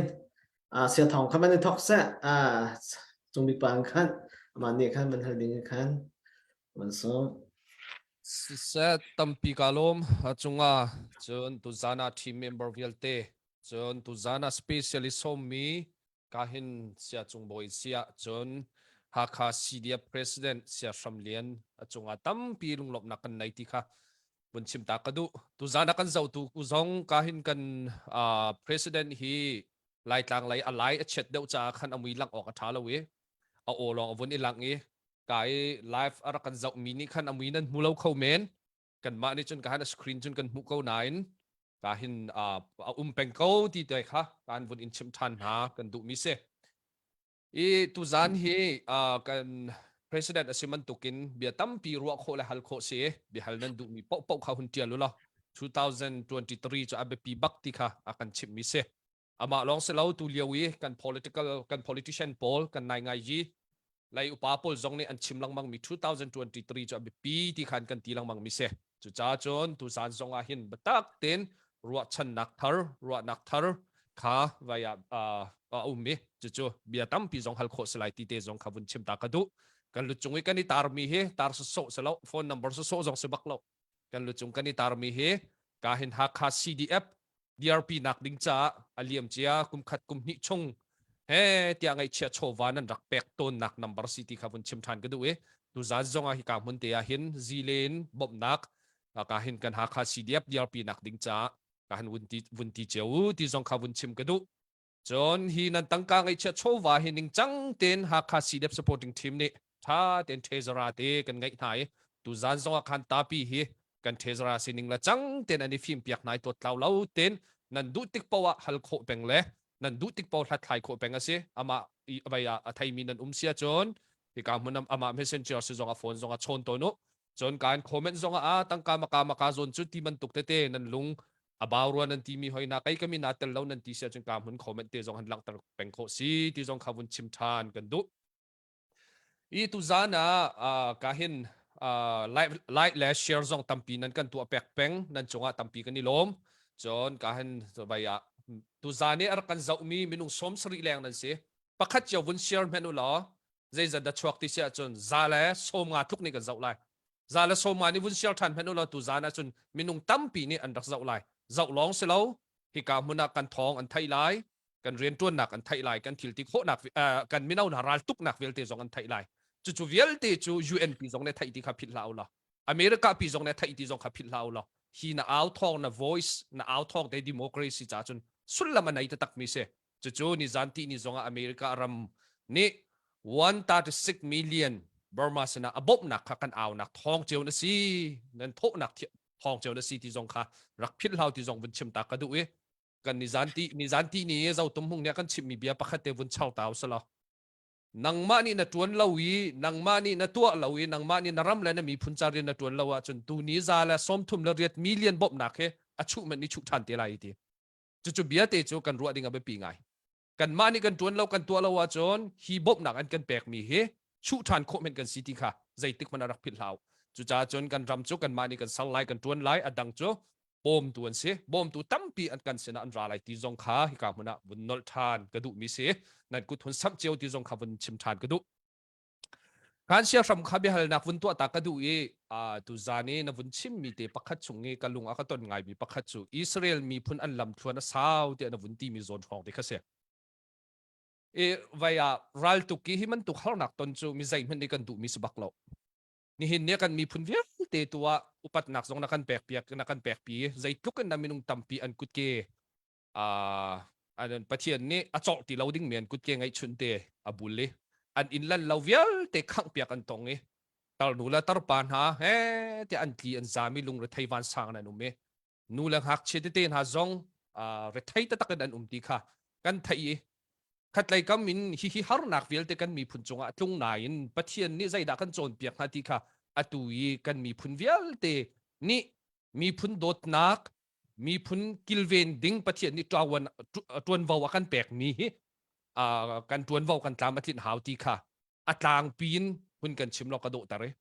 [SPEAKER 1] sia thong kha man thok sa chung bi pang khan ma ne khan man hal ding khan man so
[SPEAKER 5] se tampi kalom achunga chon tu zana team member vialte chon tu zana specialist hom mi kahin sia chung boy sia chon Hakha CDF President sia Shamlian achunga tampi lunglop na kan naiti kha bunchim ta kadu tu zana kan zau tu uzong kahin kan President hi lai tlang lai alai a chet deuh cha khan amui lang ok athalawe a olong avun ilang e kai live ara kan zau mini khan amui nan mulo kho men kan ma ni chun kahan screen chun kan mu ko nain kahin peng ko ti te kha kan vun in chim than ha kan du mi se tu zan hi kan president asiman tukin bia tampi ruwa kho la hal kho se bi hal nan du mi pau kha hun tia lula 2023 cho abe pi bakti kha akan chim mi se ama long se lau tu liawi kan politician poll kan nai ngai ji lai upa pol zong ni an chim lang mang mi 2023 cho abe pi ti khan kan ti lang mang mi se chu cha chon tu zan zong a hin batak ten ruwa chan nak thar kha vaya ummi chu bia tampi zong hal kho selai ti te zong khavun chim ta kadu kan lu chungi kan ni tar mi he tar so selo phone number so zong se baklo kan lu chung kan ni tar mi he ka hin Hakha CDF DRP nak ding cha aliam chia kum khat kum ni chung he tia ngai chia chowan an rak pek ton nak number city khavun chim than kadu e tu za zong a hi ka mun te a hin zilen bob nak ka hin kan Hakha CDF DRP nak ding cha ka hin wun ti cheu ti zong khavun chim kadu John hi nan tangka ngai chia chowa hi ning chang ten Hakha CDF supporting team ni tha ten thezara te kan ngai nai tu zan zong khan tapi hi kan thezara sining la chang ten ani phim piak nai to tlau lau ten nan du tik pawa hal kho peng le nan du tik paw hlat thai kho peng ase ama abaya athai min nan sia chon hi ka munam ama messenger se zonga phone zonga chon to no chon kan comment zonga tangka maka zon chu ti man tuk te nan lung abawruan nan ti mi hoina kai kami natel law nan ti sia chung kam hun comment te zong han lang tar peng kho si ti zong khavun chim than kan du I tu zana kahin like la share zong tampi nan kan tu apek peng nan chunga tampi kan ni lom chon kahin baya tu zani ar kan zau mi minung som sri leng nan se pakhat chaw vun share menu la zai za da chuak ti sia chon zala som nga thuk ni kan zau lai zala som ma ni vun share than menu la tu zana chun minung tampi ni an rak zau lai zau long se lo hi ka muna kan thong an thai lai กันเรียนตัวหนักกันไทยไลกันทิลติโคหนักกันไม่เอาหนารัลตุกหนักเวลเตจงกันไทยไลจู่เวลเตจู UN ปีจงในไทยที่ขับผิดลาวละอเมริกาปีจงในไทยที่จงขับผิดลาวละฮีน่าเอาทองน่า voice น่าเอาทองใน democracy จ้าจนสุดละมันไหนจะตักมิเสจู่นี่จันทีนี่จงอเมริการำนี่136 million บาร์มาสนะอบนักกันเอานักทองเจ้าหน้าซีนั่นโทนักทองเจ้าหน้าซีที่จงค่ะรักผิดลาวที่จงเป็นชิมตากระดูเอกันนิจันทีนี่เจ้าตุ้มหงเนี่ยกันชิมมีเบียปะคัดเตวันเช่าเต้าสละนังมานี่นัดวนลาวีนังมานี่นัดตัวลาวีนังมานี่นารำเลยนะมีพุนจารีนัดวนลาวจนตูนี้ซาละสมทุมละเรียดมิลเลียนบบนักเฮอชุมันนี่ชุทันเตลัยทีจู่เบียเตจูกันรัวดิ่งกับปีไงกันมานี่กันจวนเรากันตัวเราว่าจนฮีบบนักอันกันแปลกมีเฮชุทันโคเมนกันสิติค่ะใจติกมันรักผิดลาวจู่จ้าจนกันรำจูกันมานี่กันสลายกันจวนไล่อดังจูบอมตัวเสียบอมตัวตั้มปีอันกันเสนาอันราไลที่จงขาฮิกามุนะบุญนอลทานกระดูมีเสียนั่นกุทุนซับเจียวที่จงขาบุญชิมทานกระดูการเชียร์สำคัญเป็นนักบุญตัวตากระดูตุจานีนักบุญชิมมีเตปักขัดชงเงกันลุงอาคตนไงมีปักขัดจูอิสราเอลมีพุนอันลำทวนสาวเตนักบุญที่มีโซนของเด็กเสียvia ral tu ki himan tu khar nak ton chu mi zai man ni kan du mi subak lo ni hin ne kan mi phun viak te tua upat nak zong nakan pek piak nakan pek pi zai tu kan naminung tampi an kut ke anan pathian ni achok ti loading men kut ke ngai chun te abulle an inlan lovial te khang piak an tong e tal nu la tar pan ha he te an ti an zami lung re thaiwan sang na nu me nu lang hak che te ten ha zong re thai ta takan an umti kha kan thaiขัดไล่ก็มินฮิฮาร์นักเวลแต่กันมีพุนจงอาตรงไหนประเทศนี้ใจดักกันโจนเปียกนาทีค่ะอาตุยกันมีพุนเวลแต่นี่มีพุนโดดนักมีพุนกิลเวนดิ้งประเทศนี้จวนวาวกันแปลกมีกันจวนวาวกันตามประเทศหาวทีค่ะอัตลางปีนพุนกันชิมลอกระโดดแต่เลย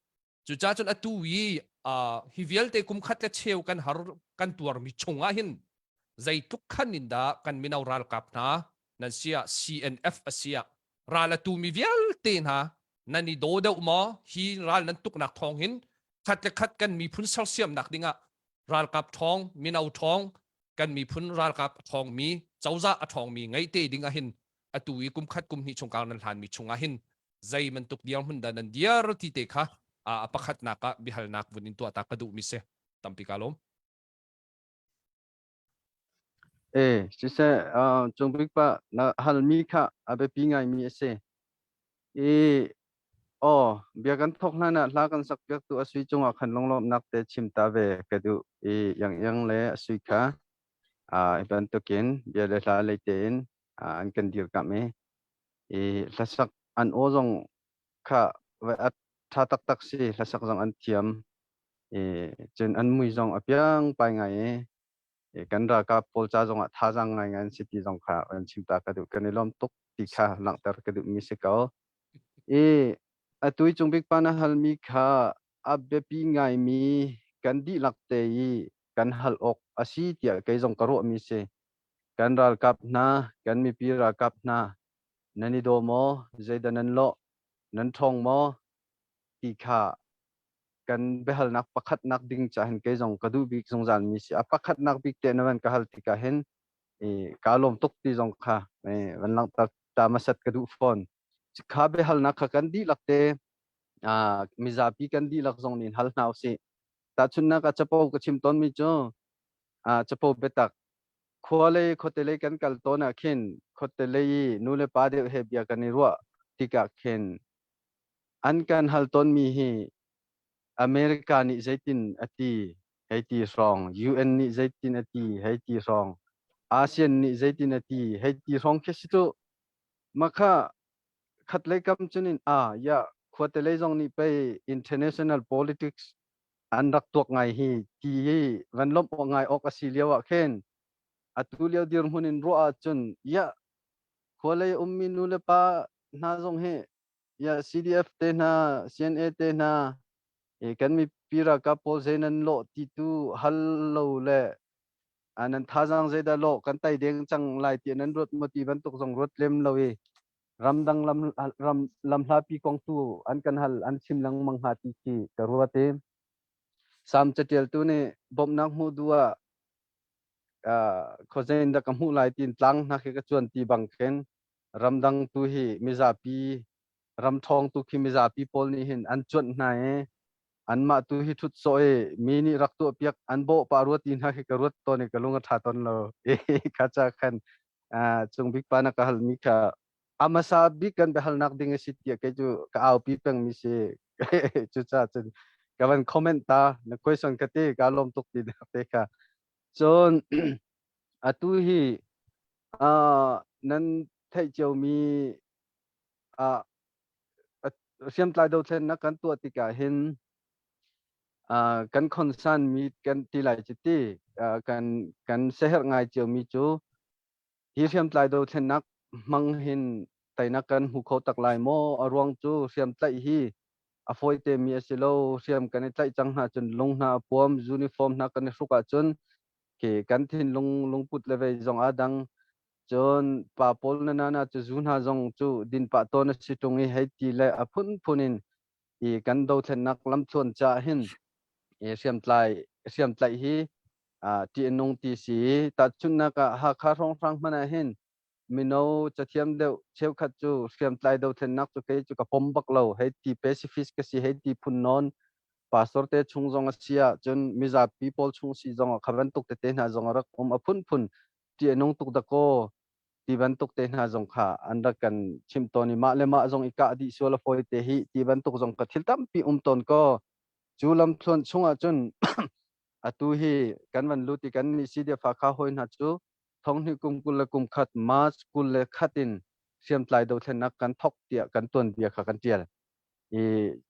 [SPEAKER 5] จุจ้าจนอาตุยฮิเวลแต่กุมขัดและเชลกันฮาร์กันตัวมีชงอาหินใจทุกขันนินดากันมีนาวรัลกับนะนั่นเสีย CNF เสียราลตูมีเวลเต็นฮะนั่นนี่โดดเอามาฮีราลนั้นตุกหนักทองหินขัดจะขัดกันมีพุนเซลเซียมหนักดิ่งะราลกับทองมีเอาทองกันมีพุนราลกับทองมีเจ้าจ้าทองมีไงเตดิ่งะหินอตุยกุมขัดกุมหิชงกลางนันทานมีชงะหินใจมันตุกเดียวมันดันเดียร์ที่เตะค่ะปะขัดนักบิฮัลนักวันนี้ตัวตากระดูมิเสตัมปิกาลม
[SPEAKER 2] สิเสจงบิกปะนะฮัลมีค่ะอาเบปีไงมีเสเบียกันทกนั่นน่ะลากันสักเบียกตัวสุยจงอ่ะขันลงลมนักเตชิมตาเวกระดูยังเลยสุยค่ะเป็นตัวกินเบียเลยลาเลยเตนอันกันเดียวกับเมละสักอันโอจงค่ะเวอัตท่าตักสิละสักจงอันเทียมจนอันมุยจงอเปียงไปไงกันรากับโพลจ้าจงท่าจังไงงั้นสิที่จงค่ะอันชิมตากระดูกันในลมตุกติค่ะหลังแต่กระดูมีสิเกาตุยจงบิกปานะฮัลมีค่ะอับเบปีไงมีกันดีหลักเตยกันฮัลอกอาศัยเตียกจงกระโรมีเสกันรากับนากันมีปีรากับนานันนี่โดโมใจดันนันโลนันทองโมติค่ะกันเบฮัลนักปักขัดนักดิ่งจ่าเห็นเกยจงกระดูบิกจงจานมีเสียปักขัดนักบิกเตนวันกะฮัลติกะเห็นกาลมตุกตีจงค่ะวันหลังตามาสัตกระดูฟอนข้าเบฮัลนักกันดีหลักเตมิซาปีกันดีหลักจงนินฮัลนาวสิแต่ชุนนักจะพบกับชิมต้นมิจ่อจะพบเบตักขวาเลยขดเตเลยกันกัลต้นเข็นขดเตเลยนูเลปาเดเฮบียกันนิรัวติกะเข็นอันกันฮัลต้นมีเฮอเมริกานี่ใจตินอติให้ตีสอง UN นี่ใจตินอติให้ตีสองอาเซียนนี่ใจตินอติให้ตีสองแค่สิตัวมาค่ะขัดเลยกำจุนินอย่าขวดเลยจงนี่ไป international politics อันรักตัวไงฮีที่วันลบไงออกอาศิเลียวะเข็นอัตุเลียวดิรมุนินรัวจุนอย่าขวดเลยมินูเลปานาจงเฮอย่า CDF เตนะ CNA เตนะกันมีปีรักกับโพลเซนันโลติตูฮัลโลเล่อันนั้นท่าจังเจดาโลกันไตเด้งจังไลตีนั้นรถมติบันตุกจงรถเล่มเลยรำดังลำลาปีกองตูอันกันฮัลอันชิมลังมังหาติกีกรัวเตสามเจเทียลตูเนี่ยบ่มนักมูดัว khó dành đã cầm hũ lại tin tlang na khi cái chuẩn ti bằng khen ram dang tu hi mizapi ram thong tu khi mizapi pol ni hin an chuẩn này an ma tu hi thut soe mini rak tu piak an bo parut tin ha khi karut to ni kalunga tha ton lo e khacha khan chung big pa na kahal mi kha amasa big kan behal nak ding sitia ke ju ka au pi peng mi se chu cha chen kawan comment ta na question kate kalom tuk ti te kha chon atu hi nan thai chiu mi siam tlai do thlen na kan tu ti ka hin kan concern mi kan ti lai chi ti kan seher ngai chiu mi chu hi siam tlai do thlen nak mang hin tai na kan hu kho tak lai mo arwang chu siam tlai hi a foi te mi asilo siam kan tlai chang na chun lung na pom uniform na kan suka chun ke kan thin lung put le ve zong adang chon pa pol na na chu zun ha zong chu din pa to na si tung hi hai ti le a phun phunin i kan do thlen nak lam chon cha hin e siam tlai hi ti nong ti si ta chun na ka ha kha rong rang mana hin mino cha thiam deu cheu khat chu siam tlai do thlen nak chu ke chu ka pom bak lo hai ti pacifist ka si hai ti phun non pastor te chung zong asia chun miza people chung si zong khaban tuk te na zong rak phun ti nong tuk da ko ti ban tuk te na zong kha anda kan chim toni ma le ma zong ika di sola foi te hi ti ban tuk zong ka thil tam pi ton ko chulam thon chunga chun atu hi kan van luti kan ni si de fa kha hoi na chu thong ni kum kul kum khat mas kul le khatin siam tlai do thlen nak kan thok tia kan ton bia kha kan tial e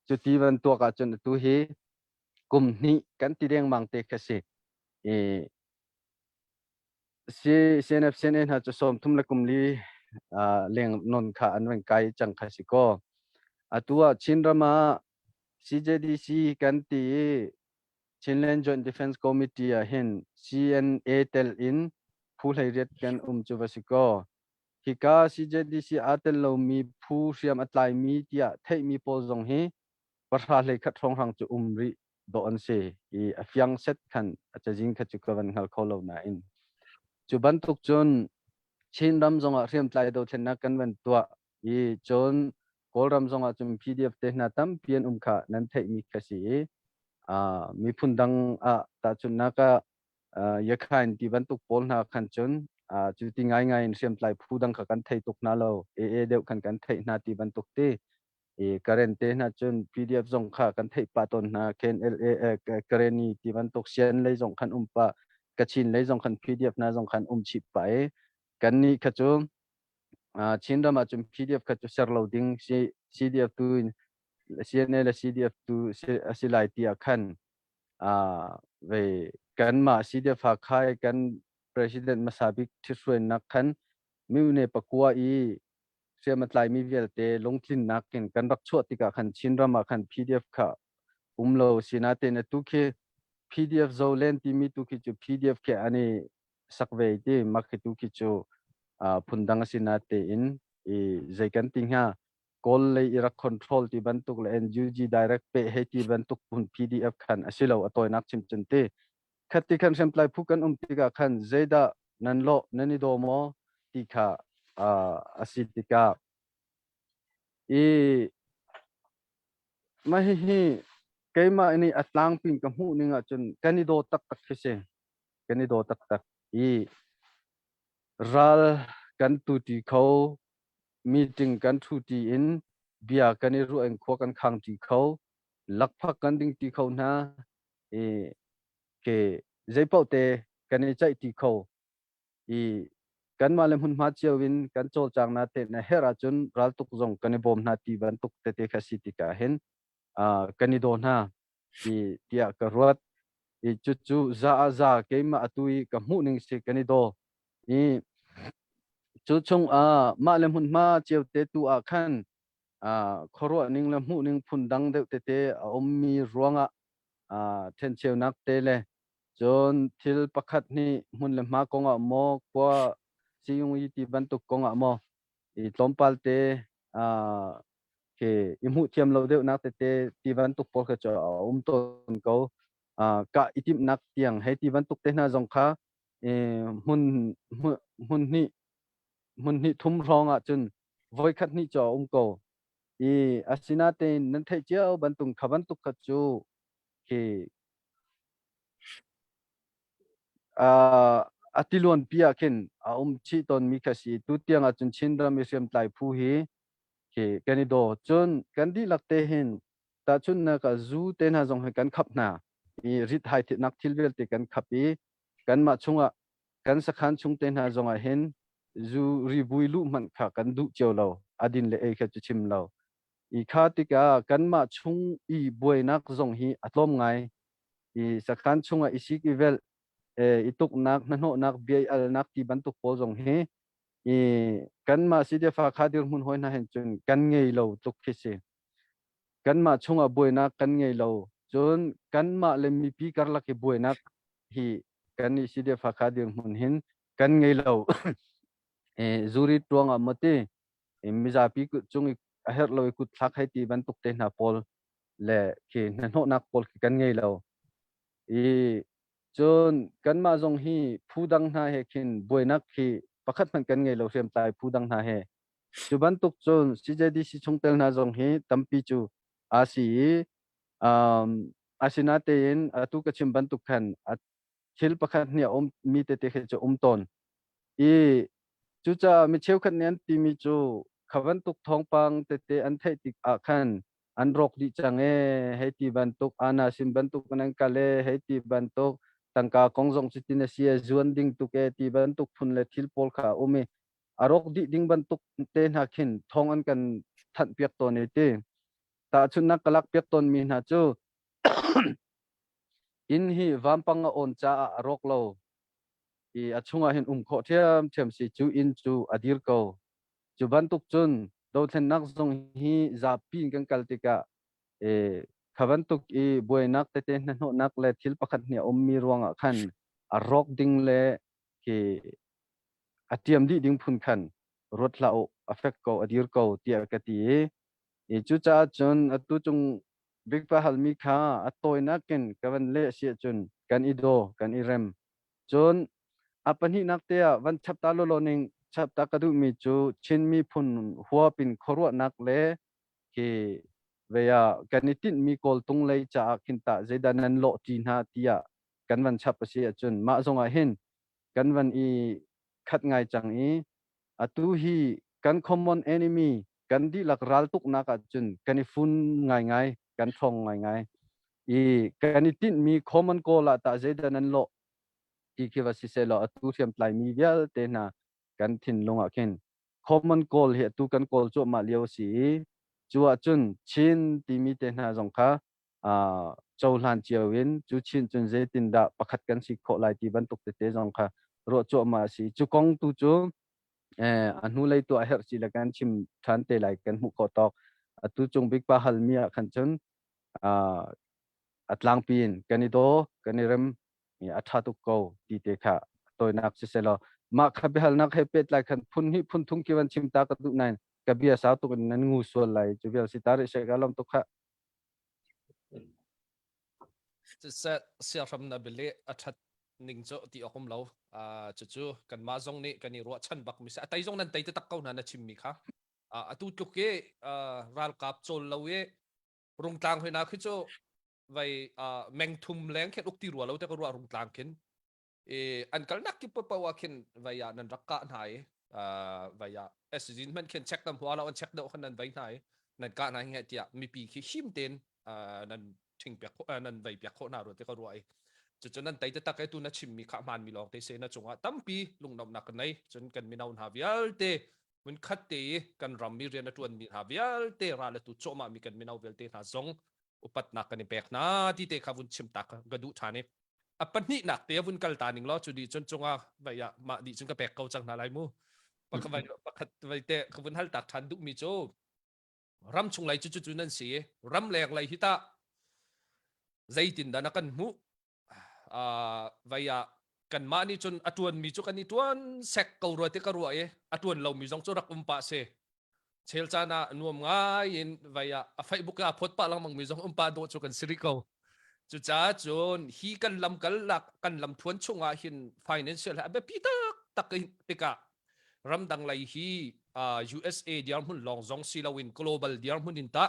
[SPEAKER 2] chu ti van to ka chun tu hi kum ni kan ti reng mang te khase e senap senen ha chu som thum la kum li leng non kha an wen kai chang khasi ko atua chinrama CJDC kan ti Chinland Joint Defense Committee hin CNA tel in phu lai riat kan chu vasiko hika CJDC atel lo mi phu siam atlai mi tia thei mi pol zong hi parha le khat thong hang chu ri do an se I afyang set khan acha jing kha chu kawan hal kholo na in chu ban tuk chun chin ram zong a riam tlai do thena kan wen tua I chon kol ram zong a chum PDF te na tam pian kha nan thei mi khasi mi phundang ta chun na ka yakhain ti ban tuk pol na khan chun chu ti ngai in siam tlai phudang kha kan thei tuk na lo e deu kan thei na ti ban tuk te e current te na chun PDF zong kha kan thei pa ton na ken LA current ti ban tuk sian le zong khan pa kachin le zong khan PDF na zong khan chip pa e kan ni kha chu chin da ma chum PDF kha chu ser loading CDF tu CNA la CDF tu asilai ti khan về kan ma CDF ha khai kan president masabik thisuen nak khan miune pakua I siamatlai mi velte longthin nakin kan rak chhuat tika khan chinrama khan PDF kha umlo sinate na tukhe PDF zolen ti mi tukhi chu PDF ke ani sakve ti makhi tukhi chu phundang sinate in e zaikan tingha call le ira control ti bantuk le NUG direct pe he ti bantuk pun PDF khan asilo atoy nak chim chente khati khan semplai phukan tika khan zeda nanlo nani do mo tika asitika e mahi keima ini atlang ping kamu ninga chun kanido tak khise kanido tak I ral kan tu ti kho meeting kan thu ti in bia kani ru en kho kan khang ti kho lakpha kan ding ti kho na e ke zaipau te kani chai ti kho I kan malem hun ma chiawin kan chol chang na te na hera chun ral tuk zong kani bom na ti ban tuk te khasi ti ka hen kani do na I tia ka ruat I chu za keima atui ka mu ning se kani do I chu chung malem hun ma chiaw te tu khan khoro ning la mu ning phun dang de te ommi ruanga then cheu nak te le chon thil pakhat ni mun le ma konga mo kwa siung I ti ban tu konga mo I tompal te ke imu thiam lo deu nak te ti ban tu por kha cho ton ko ka itim nak tiang he ti ban tu te na jong kha hun hun ni thum rong a chun voi khat ni cho ko asina te nan thai chiao bantung khaban tuk khat chu ki atilon pia ken chi ton mi khasi tu tiang a chun chinra mi sem tlai phu hi ki kani do chun kan di lakte hin ta chun na ka zu ten ha jong kan khap na rit hai thi nak thil vel te kan khapi kan ma chunga kan sakhan chung ten ha jong a hen zu ri bui lu man kha kan du cheu lo adin le e kha chu chim lo kha tika kan ma chung boi nak jong hi atlom ngai sakhan chunga isik vel ituk nak na no nak bi al nak ti ban tuk pol jong he kan ma si de fa kha dir mun hoi na hen chun kan ngei lo tuk khi se kan ma chunga boi nak kan ngei lo chun kan ma le mi pi kar la ke boi nak hi kan ni si de fa kha dir mun hin kan ngei lo zuri tuang amate mi za pi ku chung a her lo ku thak hai ti ban tuk te na pol le ke na no nak pol ki kan ngei lo chun kan ma jong hi phudang na he khin boi nak khi pakhat man kan ngei lo sem tai phudang na he chu ban tuk chun CJDC chungtel na jong hi tampi chu asi asina te in atu ka chim ban tuk khan thil pakhat nia mi te khe chu ton chu cha mi cheu khat nian ti mi chu khawan tuk thong pang te an thai tik a khan an rok di change he ti ban tuk ana sim ban tuk nan ka le he ti ban tuk tangka kongjong chitin sia zuan ding tu ke ti ban tuk phun le thil pol kha umi arok di ding ban tuk te na khin thong an kan than piak to ne te ta chun na kalak piak ton mi na chu in hi vampang on cha arok lo achunga hin kho thiam si chu in chu adir ko chu ban tuk chun do then nak zong hi za pi kan kaltika khaban tuk boi nak te na no nak le thil pakhat ni mi ruanga khan arok ding le ki atiam di ding phun khan rot lao affect ko adir ko tia ka ti chu cha chun atu chung big pa halmi kha atoi na ken kawan le sia chun kan ido kan irem chun apan hi nak te van chap ta lo ning chap ta ka du mi chu chin mi phun huwa pin khorwa nak le ki veya kanitin mi kol tung lei cha kinta zedanan lo tin ha tia kan van chap sia chun ma zonga hin kan van khat ngai chang atu hi kan common enemy kan di lak ral tuk na ka chun kani fun ngai kan thong ngai kanitin mi common ko la ta zedanan lo ki va si se lo atu thiam tlai mi vial te na kan thin longa khen common call he tu kan call cho ma leo si chua chun chin ti mi te na jong kha chau hlan chiawin chu chin chun je tin da pakhat kan si kho lai ti ban tuk te jong kha ro cho ma si chu kong tu chu anu lai tu a her si la kan chim than te lai kan mu ko tok atu chung big pa hal mi a khan chun atlang pin kanido kanirem atha tu ko ti te kha toy nak si selo ma kha behal nak he pet lai khan phun hi phun thung ki wan chim ta ka du nine ka bia sa tu kan nan ngu so lai chu bel si tare se galam tu kha
[SPEAKER 5] se sia ram na bele athat ning cho ti akom lo chu kan ma zong ni kan ni ro chan bak mi sa tai zong nan tai te tak kau na chim mi kha atu tluk ke ral kap chol lo ye rung tang hoi na khu cho vai meng thum leng khet ukti ro lo te ko ro rung tang kin an kal nak ki pa wa kin vai ya nan rakka nai vai ya SG man ken check tam hwa lo an check do khan nan vai nai nan ka na nge tia mi pi ki him ten nan thing pek nan vai pek kho na ro te ko ro ai chu nan tai te tak tu na chim mi kha man mi long te se na chunga tampi lungnam nak nai chun kan mi naun ha vial te mun khat te kan ram mi rian tuan mi ha vial te ra la tu choma mi kan mi nau vel te na zong upat nak kan pek na ti te khavun chim tak gadu thane apan ni nak te vun kal taning lo chu di chun chunga vai ya ma di chun ka pek kau chang na lai mu pakhat vai te khavun hal tak than du mi chu ram chung lai chu nan si ram lek lai hita zaitin da na kan mu vai ya kan ma ni chun atuan mi chu kan ni tuan sek kau ro te ka ro atuan lo mi jong chu rak umpa se chel chana nuam nga in vai ya a Facebook a phot pa lang mang mi jong umpa do chu kan siri kau chú cha chun hi kan lam thuan chunga hin financial ha be pitak tak tika ram dang lai hi USA diar mun long zong silawin global diar mun in ta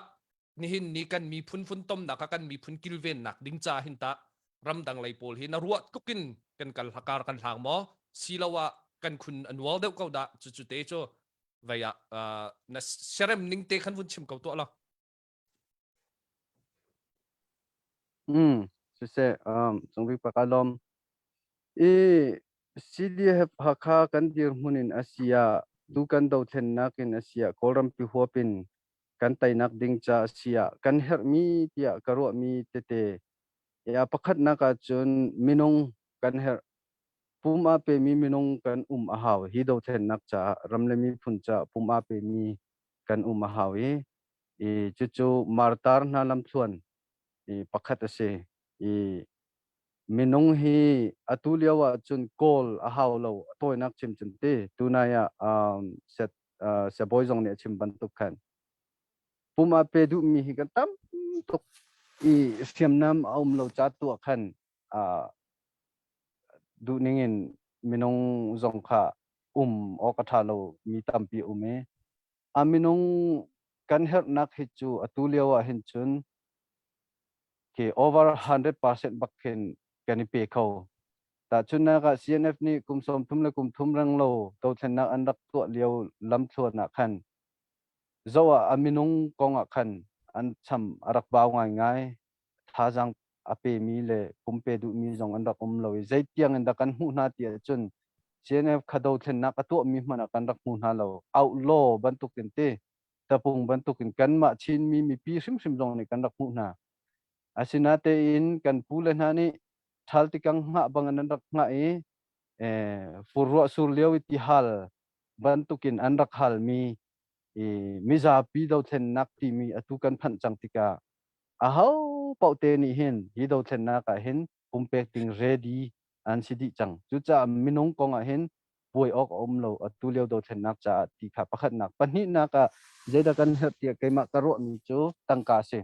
[SPEAKER 5] ni hin ni kan mi phun tom na ka kan mi phun kilven nak ding cha hin ta ram dang lai pol hi na ruat tukin kan kal hakar kan hang mo silawa kan khun anwal deuh kau da chu chu te cho vaya na serem ning te khan vun chim kau to la
[SPEAKER 2] Sise songbi pakalom e CDF hakha kan dir munin Asia tu kan do then nakin Asia koram pi huapin kan tai nak ding cha Asia kan her mi tia karo mi tete ya pakhat na ka chun minung kan her puma pe mi minung kan ahaw hi do then nak cha ramle mi phun cha puma pe mi kan ahaw e chu martar na lam thuan e pakhat ase e minung hi atuliawa chun kol ahaw lo toy nak chim chun te tunaya set se boyjong ne chim ban tuk khan puma pe du mi hi kan tam tuk i siamnam lo cha tu khan du ningin minung zong kha okatha lo mi tampi ume minung kan her nak hi chu atuliawa hin chun ke over 100% bakhen kani pe kho ta chunna ka CNF ni kumsom thumle kum thumrang lo to thenna andak to leo lam thlo na khan zowa aminung konga khan an cham arak baw ngai ngai thajang ape mi le kumpe du mi jong andak lo zai tiang andak kan hu na tia chun CNF khado thenna ka to mi mana kan rak hu na lo outlaw bantuk te tapung bantukin kan ma chin mi pi sim jong ni kan rak hu na asinate in kan pule na ni thal tikang nga bangan rak nga furwa surleo iti hal bantukin anrak hal mi za pi do then nak ti mi atukan phan chang tika ahaw paute ni hin hi do then na ka hin pumpecting ready an sidi chang chu cha minung konga hin pui ok lo atuleo do then nak cha ti kha pakhat nak pani na ka jeda kan her tia keima karo mi chu tangka se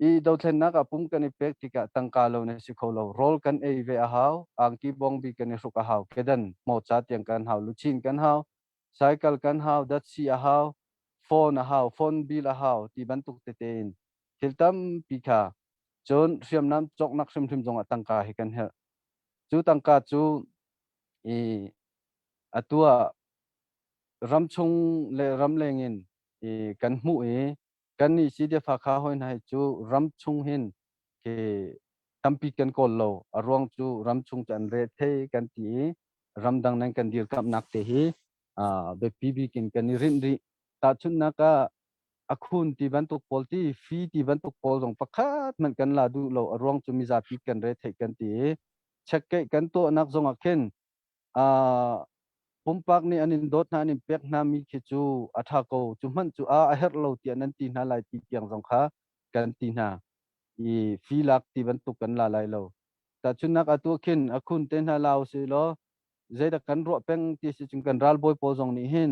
[SPEAKER 2] I do then na ka pum kan ipek tika tangka lo na sikholo rol kan e ve a haw ang ki bong bi kan ru ka haw kedan mo cha tiang kan haw luchin kan haw cycle kan haw dat si a haw phone a haw phone bill a haw ti ban tuk te ten tiltam pika chon siam nam chok nak sim thim jong tangka hi kan he chu tangka chu I atua ramchung le ramlengin kan mu kan ni si de pha kha hoi nai chu ramchung hin ke tampi kan kol lo arwang chu ramchung chan re the kan ti ramdang nang kan dir kap nak te hi be pb kin kan rin ri ta chun na ka akhun ti ban tuk pol ti fi ti ban tuk pol jong pakhat man kan la du lo arwang chu mi za pi kan re the kan ti check ke kan to nak jong akhen pumpak ni anin dot na anin pek na mi khi chu atha ko chu man chu a her lo ti anan ti na lai ti tiang jong kha kan ti na I fi lak ti ban tu kan la lai lo ta chun nak atu khin akhun te na lao si lo zaida kan ro peng ti si chung kan ral boy po jong ni hin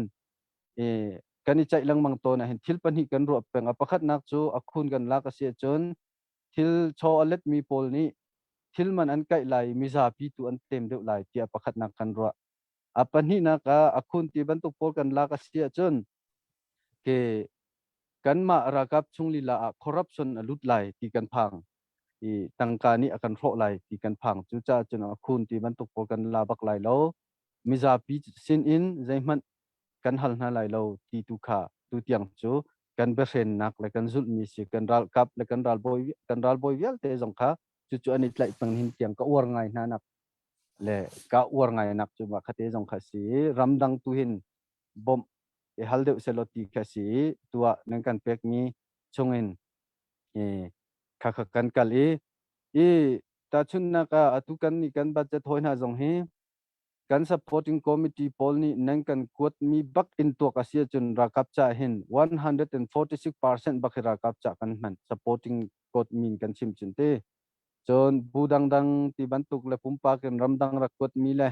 [SPEAKER 2] kan ni chai lang mang to na hin thil pan hi kan ro peng apakhat nak chu akhun kan la ka se chon thil cho alet mi pol ni thil man an kai lai mi za pi tu an tem deuh lai ti apakhat nak kan ro apan hi na ka akhun ti ban tu pol kan la ka sia chun ke kan ma rakap chungli la corruption alut lai ti kan phang I tangka ni akan ro lai ti kan phang chu cha chun akhun ti ban tu pol kan la bak lai lo miza pi sin in zaiman kan hal na lai lo ti tu kha tu tiang chu kan be ren nak la kan zul mi si kan ral kap la kan ral boy vial te jong kha chu chu ani tlai pang hin tiang ka war ngai na nak le ka war ngai nak chu ma khate jong kha si ramdang tu hin bom halde seloti kha si tua nang kan pek mi chungin kha kan kal ta chun na ka atu kan ni kan budget hoi na jong hi kan supporting committee pol ni nang kan kuat mi bak in to ka sia chun ra kap cha hin 146% bak ra kap cha kan man supporting kot min kan chim chun te chon budang dang ti bantuk le pumpa kan ramdang rakot mi le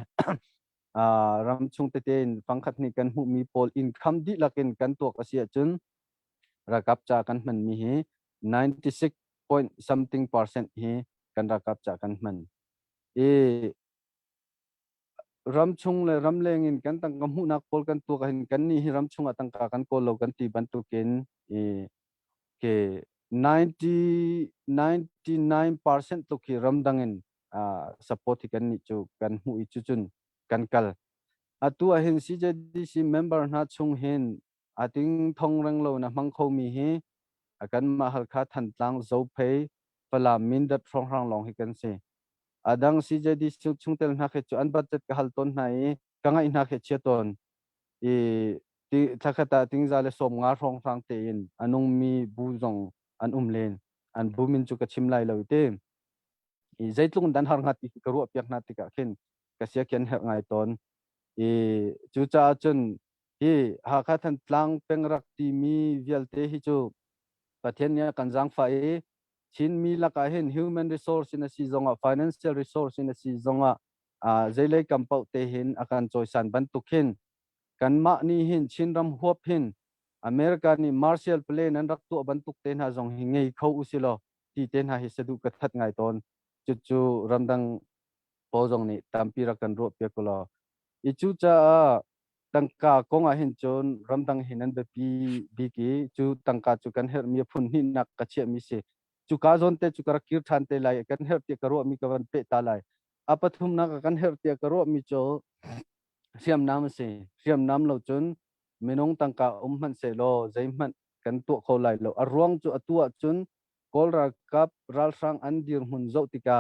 [SPEAKER 2] ram chung te ten pangkhat ni kan hu mi pol income di lakin kan to ka sia chun ra kap cha kan man mi hi point something percent hi kan rakap cha kan man ram chung le ram leng in kan tang kam hu nak pol kan tu kan ni hi ram chung atang ka kan ko lo kan ti ban tu ken ke 99% to ki ram dangin support kan ni chu kan hu I chu chun kan kal atu a hin CJDC member na chung hin ating thong rang lo na mang kho mi hi akan ma hal kha than tlang zo phei pala min dat thong rang long hi kan se adang CJDC chung tel na khe chu an budget ka hal ton nai ka ngai na khe che ton ti thakata ting za le som nga rong rang te in anung mi bu zong an len an bu min chu ka chim lai lo te zaitlung dan har ngati ka ru piak na ti ka khen ka sia ken her ngai ton chu cha chun hi ha kha than tlang pengrak ti mi vial te hi chu pathen ya kanjang fa chin mi la ka hen human resource in a si zonga financial resource in a si zonga zailai kampau te hin akan choisan ban tukhin kan ma ni hin chin ram huap hin America ni Marshall Plan an rak tu ban tuk te na zong hi ngei kho usilo ti te na hi sadu ka that ngai ton chu chu ramdang po zong ni tampi ra kan ro pe ko lo I chu cha tangka konga hin chon ramdang hinan be pi ki chu tangka chu kan her mi phun ni nak ka che mi se chu ka zon te chu kar kir than te lai kan her te karo mi ka ban pe ta lai apathum na kan her te karo mi cho siam nam lo chun minong tangka man se lo zaiman kan tu kho lai lo arwang chu atua chun kolra kap ral sang an dir hun zo tika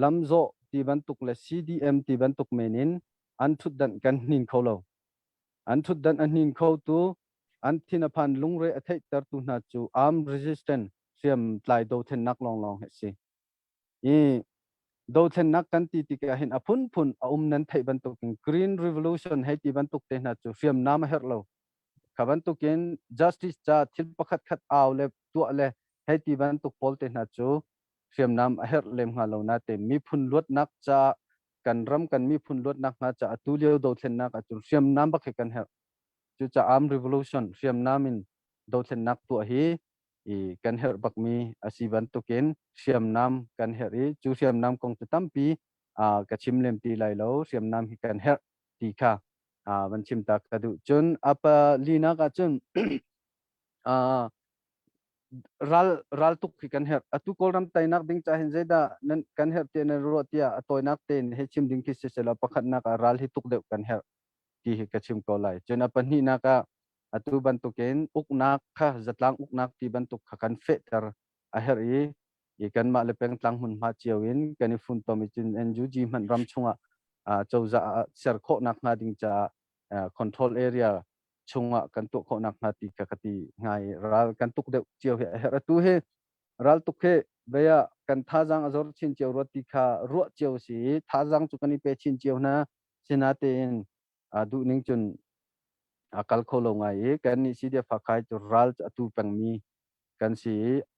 [SPEAKER 2] lamzo ti ban tuk le CDM ti ban tuk menin an thut dan kan nin kho lo an thut dan an nin kho tu an thina phan lungre athai tar tu na chu arm resistant siam tlai do then nak long long he si do then nak kan ti ka hin apun phun nan thai ban tuk green revolution hai ti ban tuk te na chu siam nam her lo khaban tukin justice cha thil pakhat khat aw le tu le hai ti ban tuk pol te na chu siam nam her lem nga lo na te mi phun lot nak cha kan ram kan mi phun lot nak na cha atulio do then nak chu siam nam ba khe kan her chu cha arm revolution siam namin do then nak tu hi kan her bak mi asiban tukin siam nam kan her chu siam nam kong tampi ka chim lem ti lai lo siam nam hi kan her ti kha ban chim tak kadu chun apa lina ka chun ral tuk ki kan her atu kolram tainak ding cha hin zeda nan kan her te na ro tia atoinak ten he chim ding ki se sela pakhat na ka ral hi tuk de kan her ti hi ka chim ko lai chun apa ni na ka atu ban tuken uknak kha zatlang uknak ti ban tuk kha kan fe tar a her I kan ma le peng tlang hun ma chiawin kan I fun to mi chin enju ji man ram chunga chawza ser kho nak na ding cha control area chunga kan tu kho nak na ti ka kati ngai ral kan tuk de chiaw he tu he ral tuk he beya kan thajang azor chin chiaw ro ti kha ro chiaw si thajang chu kan I pe chin chiaw na sinaten du ning chun akal kho lo ngai kan ni si de phakai chu ral atu pang mi kan si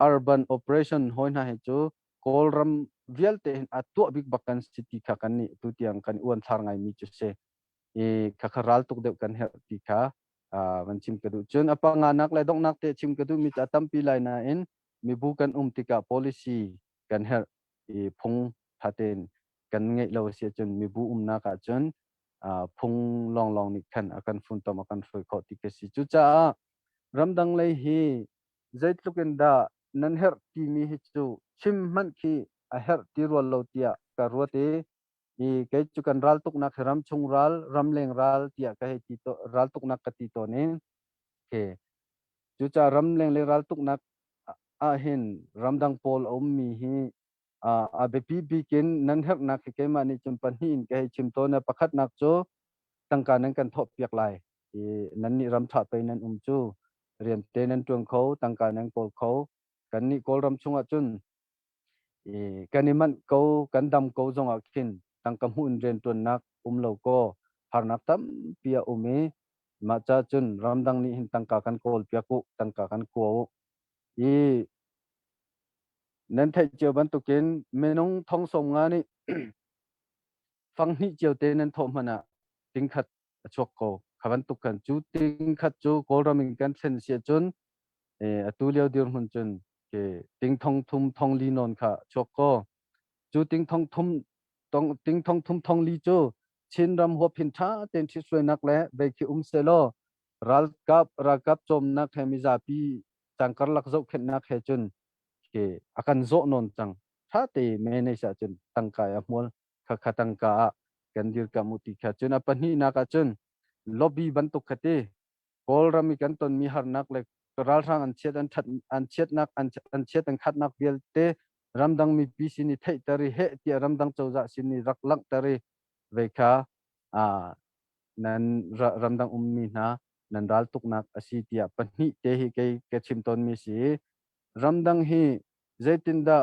[SPEAKER 2] urban operation hoina he chu kolram vialte atu big bakan city kha kan ni tu tiang kan uan thar ngai mi chu se khakharal tuk de kan her ti kha man chim kadu chun apa nga nak lai dong nak te chim kadu mi cha tampi lai na in mi bu kan tika policy kan her phung thaten kan ngei lo se chun mi bu na ka chun phung long long ni khan akan fun tom akan foi kho ti ke si chu cha ramdang lai hi zaitlukin da nan her ti mi hi chu chim man ki a her ti rol lo tia ka ruate cái chu kan ral tuk nak ram chung ral ram leng ral tia ka he ti to ral tuk nak ka ti to ne ke chu cha ram leng le ral tuk nak a hin ramdang pol om mi hi a be pi kin nan her nak ke ma ni chum pan hin ke chim to na pakhat nak cho tangka nan kan thop piak lai nan ni ram tha pe nan chu rian te nan tuang kho tangka nan pol kho kan ni kol ram chunga chun kan ni man ko kan dam ko zonga kin tang kam hun ren tuan nak lo ko har nak tam pia umi ma cha chun ramdang ni hin tangka kan kol pia ku tangka kan ko nan thai chiao ban tukin menong thong som nga ni phang ni chiao te nan thom hana ting khat chok ko khaban tukan chu ting khat chu kol ramin kan sen sia chun atu leo dir hun chun ke ting thong thum thong li non kha choko chu ting thong thum thong li chu chin ram ho phin tha ten thi soi nak le be ki selo ra kap chom nak he mi za pi tangkar lak zo khet nak he chun ke akan zo non chang tha te me ne sa chun tangka ya mol kha tangka kan dir ka muti kha chun apani na ka chun lobby ban tu khate kol rami kan ton mi har nak le ral rang an chet nak an chet an khat nak bial te ramdang mi pi sini thei tari he ti ramdang chawza sini rak lak tari vekha a nan ramdang ummi na nan ral tuk nak asi tia pani te hi ke chim ton mi si ramdang hi zaitinda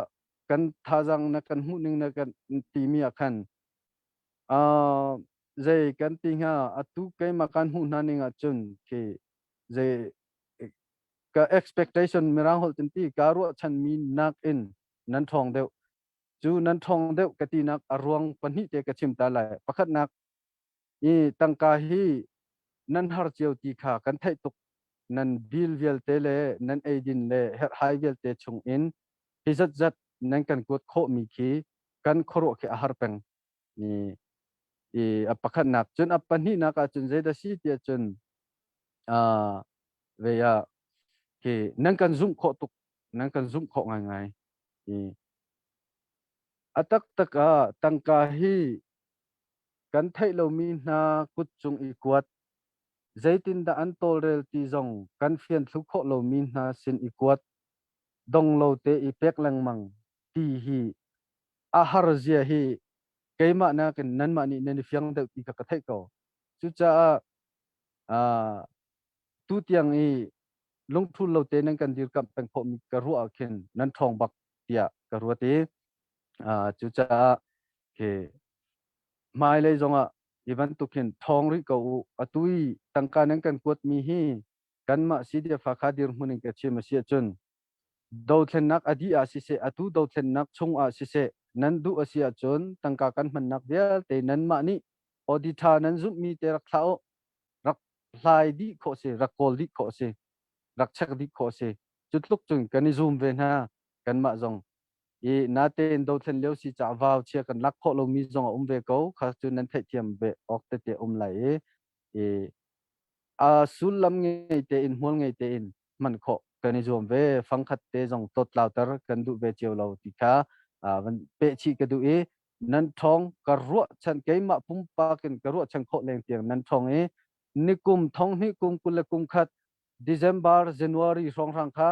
[SPEAKER 2] kan thajang na kan hu ning na kan ti mi akhan zai kan ti nga atu kai makan hu na ning a chun ke zai ka expectation mirang hol tin ka ru chan mi nak in nan thong deu chu nan thong deu ka ti nak arwang pani te ka chim ta lai pakhat nak i tangka hi nan har chiu ti kha kan thai tuk nan bil vel te le nan aidin le hai vel te chung in hi zat nan kan kot kho mi khi kan khoro ke har peng ni i apakhat nak chun apani nak a chun zai da si ti chun ve ya ke nan kan zum kho tuk nan kan zum kho ngai i atak taka tangka hi kan thai lo mi na kut chung i kwat zaitin da an tol rel ti zong kan fian thu kho lo mi na sin i kwat dong lo te i pek lang mang ti hi a har zia hi keima na kan nan ma ni nen fiang de ti ka thai ko chu cha tu tiang i lung thu lo te nan kan dir kam peng pho mi ka ru a khen nan thong bak tia ka ru te chu cha ke mai le zonga iban tukin thong ri ko atui tangka nang kan kot mi hi kan ma sidia fa khadir huning ka chima sia chun do thlen nak adi a si se atu do thlen nak chung a si se nan du asia chun tangka kan man nak dia te nan ma ni oditha nan zu mi te rak thao rak hlai di kho se rak kol di kho se rak chak di kho se chutluk chung kan zoom ve na kan ma zong i na te do thlen leo si cha vào chia kan lak kho lo mi zong ve ko kha chu nan thai thiam ve ok te lai e a sulam nge te in hol nge te in man kho kan zoom ve phang khat te zong tot lau tar kan du ve chiu lo ti kha van pe chi ka du e nan thong ka ro chan ke ma pum pa ken ka ro chan kho leng tiang nan thong e nikum thong ni kum kul kum khat December January rong rang kha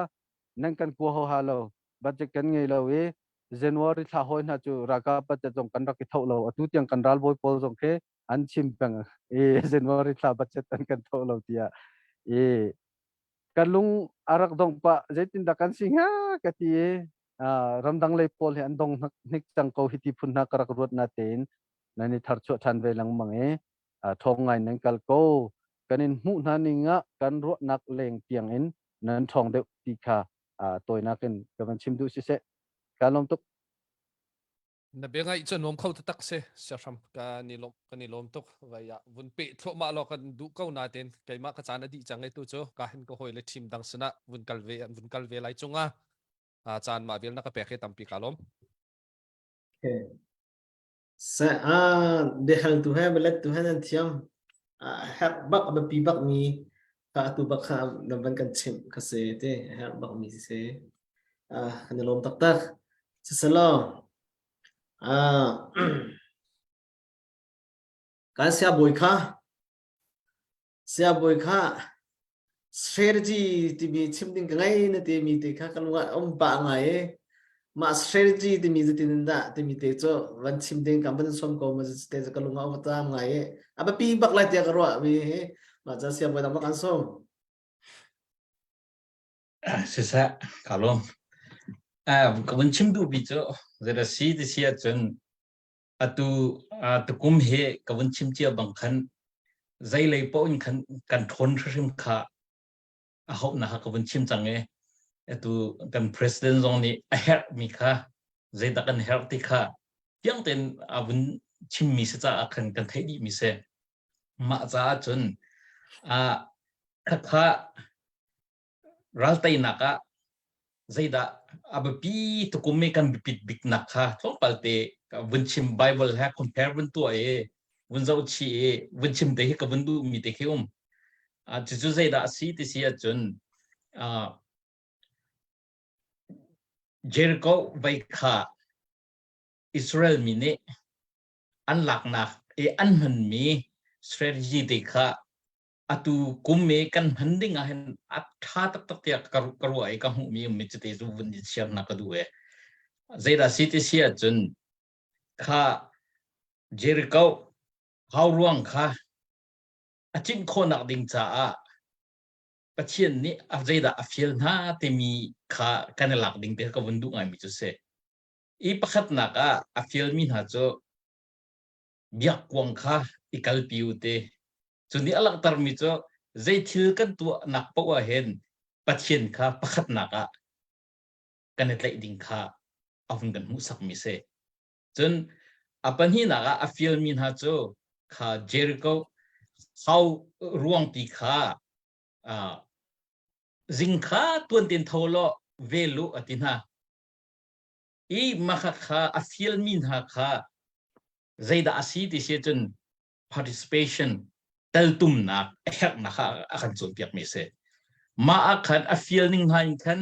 [SPEAKER 2] nan kan ko ho ha lo budget kan nge lo e January tha hoi na chu raka pa cha jong kan rak ki thau lo atu tiang kan ral boy pol jong ke an chim pang e January tha budget kan thau lo tia e kalung arak dong pa jaitin da kan singa ka ti e ramdang le pol he an dong nik chang ko hiti phun na karak rot na ten nani thar chu than ve lang mang e thong ngai nang kal ko kanin mu na ninga kan ro nak leng tiang in nan thong de ti kha toy na ken kavan chim du si se kalom tuk
[SPEAKER 5] na be ngai chen nom khau tak se sham ka ni lom tok wa ya vun pe tho ma lo kan du ko na ten kai ma ka chana di changai tu cho ka hin ko hoi le thim dang sana vun kal ve lai chunga chan ma vel na ka pe khe tampi kalom
[SPEAKER 1] sa de hal tu ha belat tu han thiam hak bak ba pi bak mi ka tu bak kha nam ban kan chim ka se te hak bak mi se kan lom tak tak selo kan sia boy kha strategy ti bi chim ding ngai na te mi te kha kan wa ba ngai ma strategy ti mi tin da ti mi te cho wan chim ding kam ban som ko ma te ka lunga wa ta ngai aba pi bak la te ka ro mi ma cha sia boy da ma kan som
[SPEAKER 4] sisa kalom kawan chim du bi cho zera si di sia chun atu kum he kawan chim chia bang khan zai lei po in khan kan thon shim kha a hop na ha kawan chim change atu kan president zong ni a her mi kha zai da kan her ti kha yang ten avun chim mi se cha khan kan thai di mi se ma cha chun kha ral tai na ka zai da abapi to kume kan bipit big nakha thong palte winchim bible ha compare win to e win zau chi e winchim de ka windu mi te khium a chu zai da si ti si a chun a Jericho vai kha Israel mi ne an lak nak e an man mi strategy te kha atu kumme kan handing ahen at tha tak tak ya karu ai ka hu mi mi te zu win siam na ka du e zai da si ti si a chun kha Jericho how ruang kha achin kho nak ding cha a pathian ni a zai da afiel na te mi kha kan lak ding te ka wundu ngai mi chu se I pakhat na ka afiel min ha cho biak kwang kha ikal piu te chuni alak tar mi cho zai thil kan tu nak pa wa hen pathian kha pakhat na ka kan tlai ding kha avun kan mu sak mi se chun apan hi na ka afiel min ha cho kha Jericho how ruang pi kha zing kha tuan tin tholo velu atina I makha kha afiel min ha kha zaida asi ti se chun participation taltum na hek na kha akan chul piak mi se ma akhan afiel ning ha in khan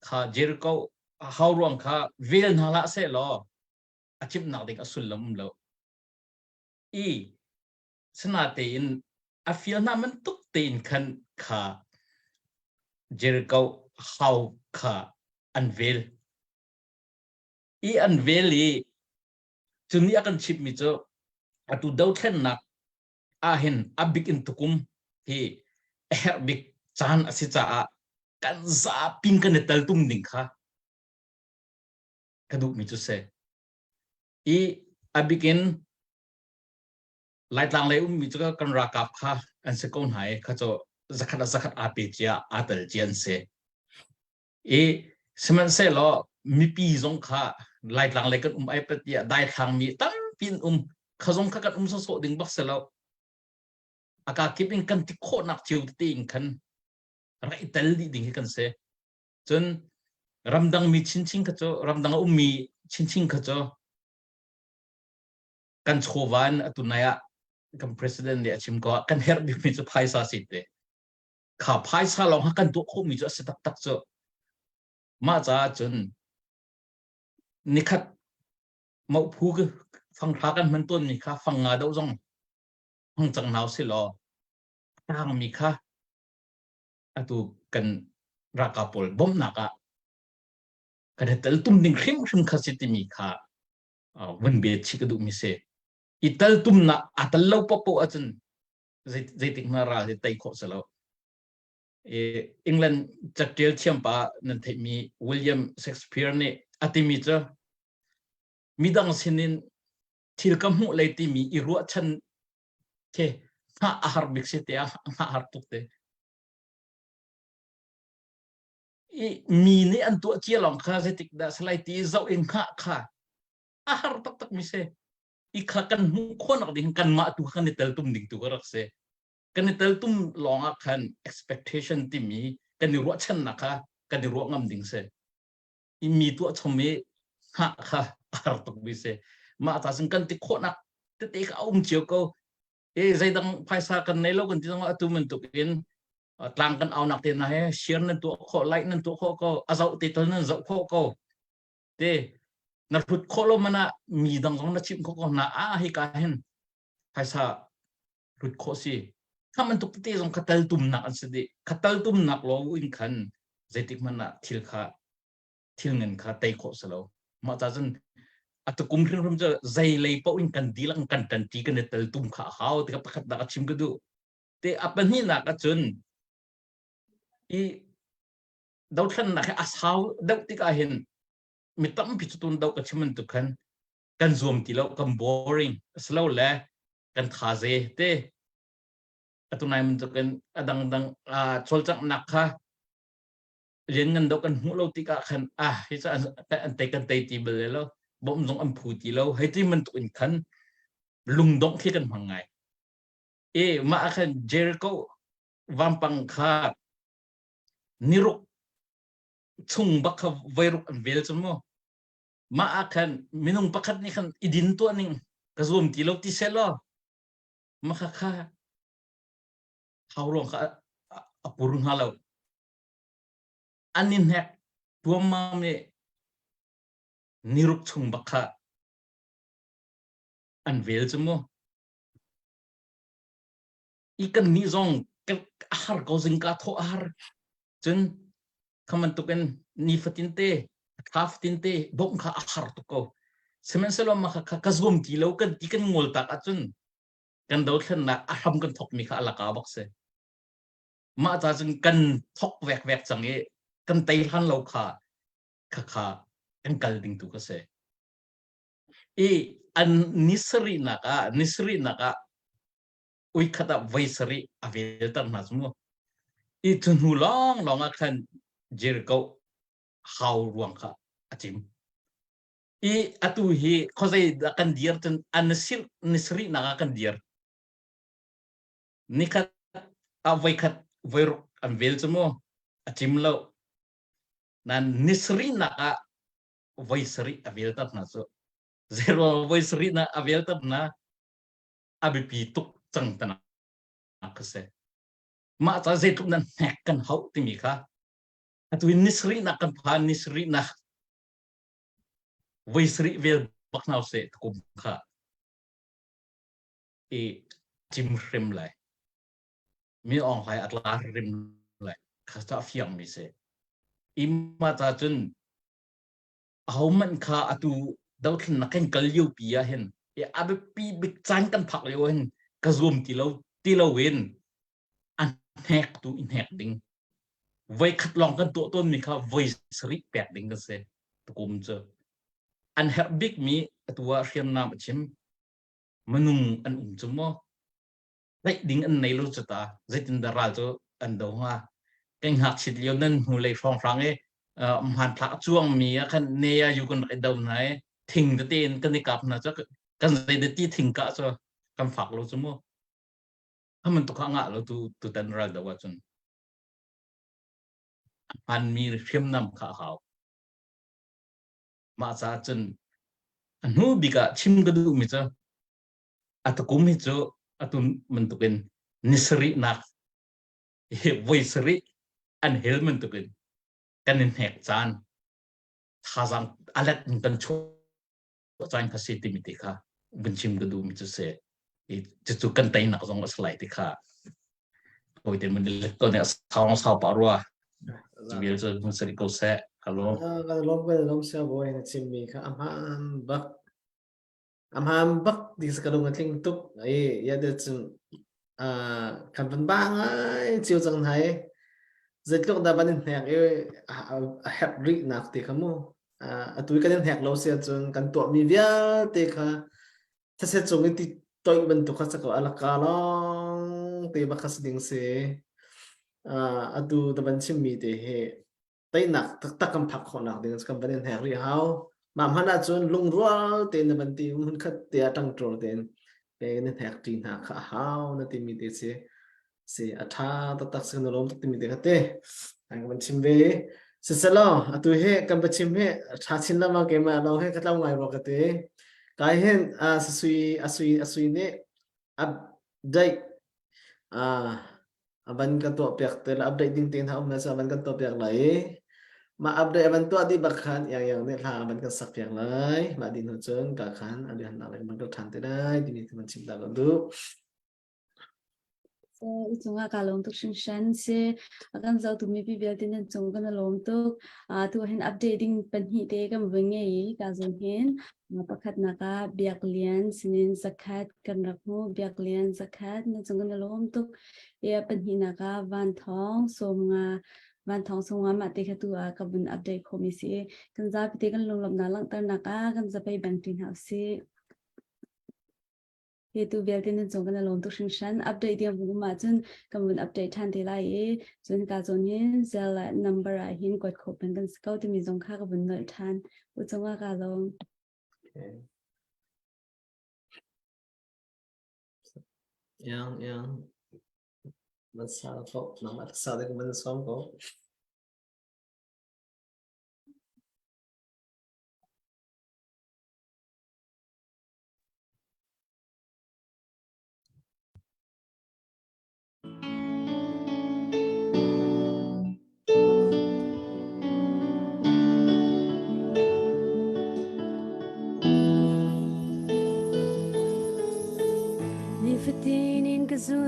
[SPEAKER 4] kha Jericho how ruang kha vel na la se lo achip na ding asul lam lo I sana te in afiel na man tuk te in khan kha Jericho how kha unveil I unveil I chuni akan chip mi cho atu dau thlen nak ahen abik in tukum hi big chan asicha a kan za ping kan tal tum ding kha kadu mi chu se I abikin lai tang lai mi chu kan ra kap kha an se kon hai kha cho zakhat ape chia atal chian se I seman se lo mi pi zong kha lai tang lai kan ai pet ya dai thang mi tam pin khazong kha kan so ding bak se lo aka keeping kan ti kho nak chiu ting kan rai tel di ding kan se chun ramdang mi chin kha cho ramdang mi chin kha cho kan chowan atunaya kan president le achim ko kan her bi mi chu phaisa site kha phaisa lo ha kan to kho mi chu se tak cho ma cha chun nikhat mau phu ge phang tha kan man ton mi kha phang nga dau jong phang chang nau se lo tang mi kha atu kan rakapol bom naka kan tel tum ding khim kha siti mi kha wen be chi ka du mi se ital tum na atal lo popo achun zai tik na ra tai kho salo England chaktel chiampa nan thai mi William Shakespeare ne atimi cha midang sinin thil kam hu leiti mi iru chan ke ha ahar bikse te ha har tuk te mi ni an tu chia long kha se tik da slai ti zau in kha kha ahar tak mi se I kha kan hu khon ak ding kan ma tu khan tel tum ding tu rak se kan tel tum long ak khan expectation ti mi kan ni ro chan na kha kan ni ro ngam ding se I mi tu chomi ha kha ahar tak mi se ma ta sing kan ti khon nak te ka chiu ko zai dang phaisa kan nei lo kan ti dang atu man tu in tlang kan au nak te na he share nan tu kho like nan tu kho ko azau te tel nan zau kho ko te na phut kho lo mana mi dang jong na chim kho ko na a hi ka hen phaisa phut kho si khaman tu te jong khatal tum na an se de khatal tum nak lo in khan zaitik mana thil ngen kha tai kho salo ma ta jan atu kum khrim rum ja zai lei po in kan dilang kan tan ti kan tel tum kha hau te ka pakhat da chim ka du te apan hi na ka chun I dau than na asau dau ti ka hin mitam pi chutun dau ka chiman tu kan zoom ti lo kan boring slow le kan khaze te atunai mun tu kan adang chol chak nakha len ngan dau kan hu lo ti ka khan hi cha an te kan te ti bel lo bom jong am phu ti lo hai ti man tu in khan lung dong khi kan mangai ma khan Jericho wampang kha niruk chung bakha virus an vel chumo ma akan minung pakhat ni khan idin to ning kazum ti lo ti selo ma kha kha hawrong kha apurung halo anin hek tuama me nirup chung bakha an vel chumo ikan ni zong ahar ko zingka tho ahar chun kaman tuken ni fatinte khaf tinte bom kha ahar to ko semen selo ma kha kazum ti lo kan ti kan ngol tak achun kan do khan na aham kan thok mi kha ala ka bak se ma ta chun kan thok vek vek change kan tai han lo kha kha kha kan kal ding tu ka se e an nisri naka ui khata vaisari avel tar na chumo i thun hu long long a khan jer ko haw ruang kha achim i atu hi khozai da kan dier ten anasir nisri naka kan dier nikhat a vai khat vai an vel chumo achim lo nan nisri naka vaisari avel tar na so zero vaisari na avel tar na abipi tuk chang tana kase ma ta zai tuk nan nek kan hau ti mi kha atu nisri na kan pha nisri na vaisri vel baknau se kum kha e chim rim lai mi ong hai atla rim lai kha ta fiang mi se imma ta chun hau man kha atu dau thun na kan kal yu pi a hen e abe pi big chan kan phak le hen ka zoom ti lo wen an hek tu in hek ding vai khat long kan to ton mi kha vaisri pek ding ka se kum cho an hek big mi atua khiam nam chim manung an chumo lai ding an nei lo chata zaitin da ral cho an do ha keng hak chit leo nan hu lei phong rang e man thak chuang mi a khan ne ya yu kan dau nai thing de ten kan ni kap na cho kan zai de ti thing ka cho kan phak lo chumo haman to kha nga lo tu tan ral da wa chun an mi khiam nam kha haw ma cha chun an hu bi ka chim ga du mi cho atakum hi cho atun man to ken nisri nak voicery an helmet to ken kan in hek chan thazang alat kan cho chan ka city mi kha bunchim ga du mi chu se e chu kan tai nak zong slide ti kha hoi ten mun le ko ne sao pa ro bil cho mun sari ko se hello
[SPEAKER 1] cái lom sa boy na chim mi kha am ham bak di sa kadung atling tuk ai ya de chun kan ban bang ai chiu chang hai zai tlok da ban hek e hep ri nak ti khamu atui kan hek lo se chun kan to mi via te kha ta se chung ti toy ban tu kha sa ko ala ka long te ba khas ding se atu da ban chim mi te he tay nak tak kam phak kho nak ding kan ban hek ri hau mam hana chun lung rual te na ban ti mun khat te atang trol ten pe ne hek tin ha kha hau na ti mi te se atha ta tak se no lom ti mi te khate ang ban chim ve se selo atu he kan ba chim he tha chin lama ke ma lo he khatlaw ngai ro ka te kai hen asui ne ab dai aban ka to pek te update ding tin ha na sa aban ka to pek lai ma update aban to di bakhan yang ne tha aban ka sak pek lai ma din ho chung ka khan adi han na lai man ka than te dai di ni man chim da lo du
[SPEAKER 3] Ichunga kalong tuk shan se akan zau tu mi pi bel tin chung kan lom tuk tu hen updating panhi te kam wenge yi ka zon hen pakhat na ka biak lian sinin zakat kan rakmu biak lian zakat na chung kan lom tuk ya panhi na ka van thong songa ma te khatu a kabun update khomisi kan za pi te kan lom na lang tar na ka kan za pai bank tin house he tu bel tin chung kan lom tuk shan update dia bu ma chun kamun update than te lai e chun ka zon yin zel number a hin kot kho pen kan scout mi zong kha ka bun nol than u chunga ka long
[SPEAKER 1] yang man sa ko na ma sa de man som ko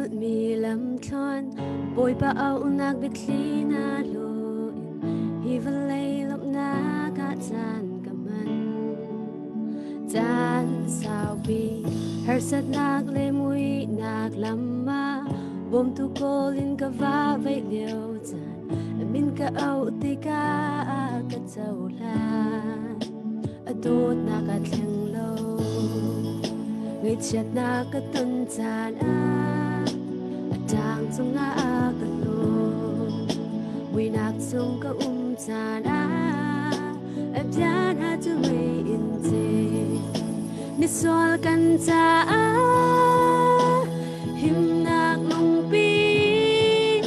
[SPEAKER 3] ดมีลำคอนป่วยปะเอานักบิดลีนาโลฮิวเลยลบนากะจานกับมันจานสาวปีเฮอร์สัดนักเลยมุยนักลำมาบ่มตุโกลินกะว่าไว้เดียวจานมินกะเอาติกากะเจ้าลาอดูดนักะแทงโลngười chết na cái tuần tràn trang trong ngã cái lô vì nạc trong cái tràn em giá na cho mày in thế nít xoa căn cha him nạc lòng pi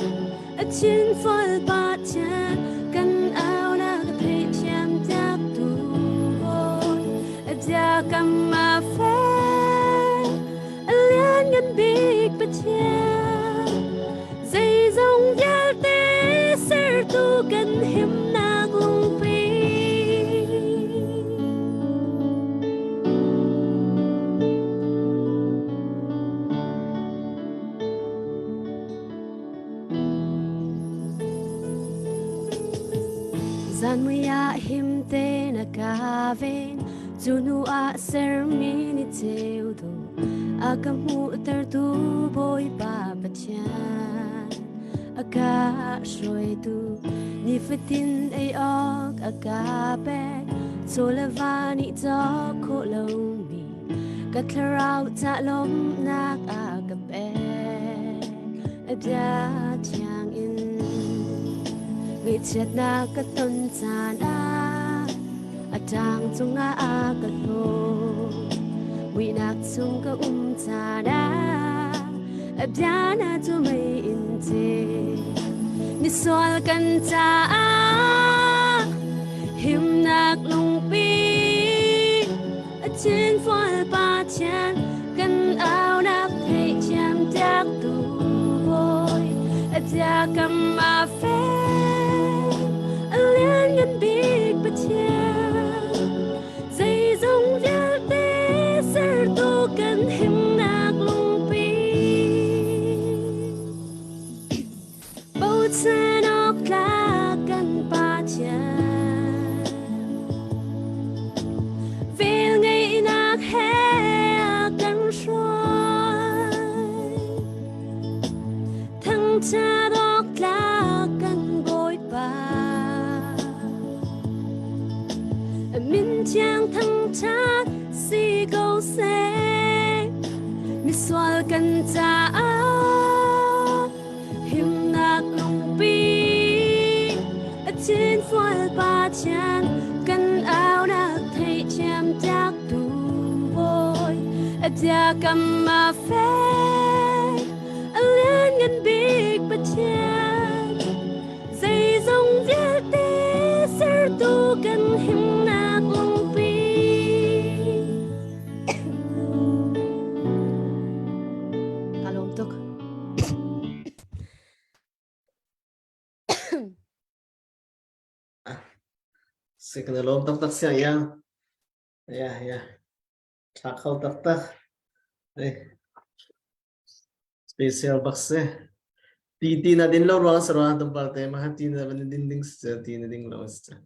[SPEAKER 3] trên phơi bát cha căn áo na cái thấy chém chắc tu em giá cầm mà phê ngân big bát cha dây dòng giá té ser tu cần hiểm na cùng pi gian muya hiểm te na ka ven junu a ser mini teu do akamu tertu boy pa pachan aka shoi tu ni fitin ai ok aka pe solavani to ko lo mi katlarau ta lom nak aka pe abya chang in ngi chet na ka ton chan atang chunga aka lo vì nạc chung có cha đá ấp giá na cho mày in thế ni xoa căn cha hiểm nạc lòng pi trên phơi ba chan căn áo nạc thấy chạm chắc tu vội ấp giá cầm mà phê liên ngân big bát cha dây dòng giá ser tu cần hiểm nạc lòng pi bầu trời nóc lá cần ba cha vì ngày nạc hè cần xoay thằng cha nóc lá cần bồi ba min chàng thằng cha si câu xe mi xoa căn cha hiểm nạc lòng pi trên phơi ba chan căn áo nạc thấy chém chắc tu vội gia cầm mà phê liên ngân big bát cha dây dòng giá té ser tu cần hiểm nạc lòng pi
[SPEAKER 1] Second lom tak tak siya ya thakau tak tak special box ti na din lo ro sa tung parte mahati na din ding sa ti na ding lo sa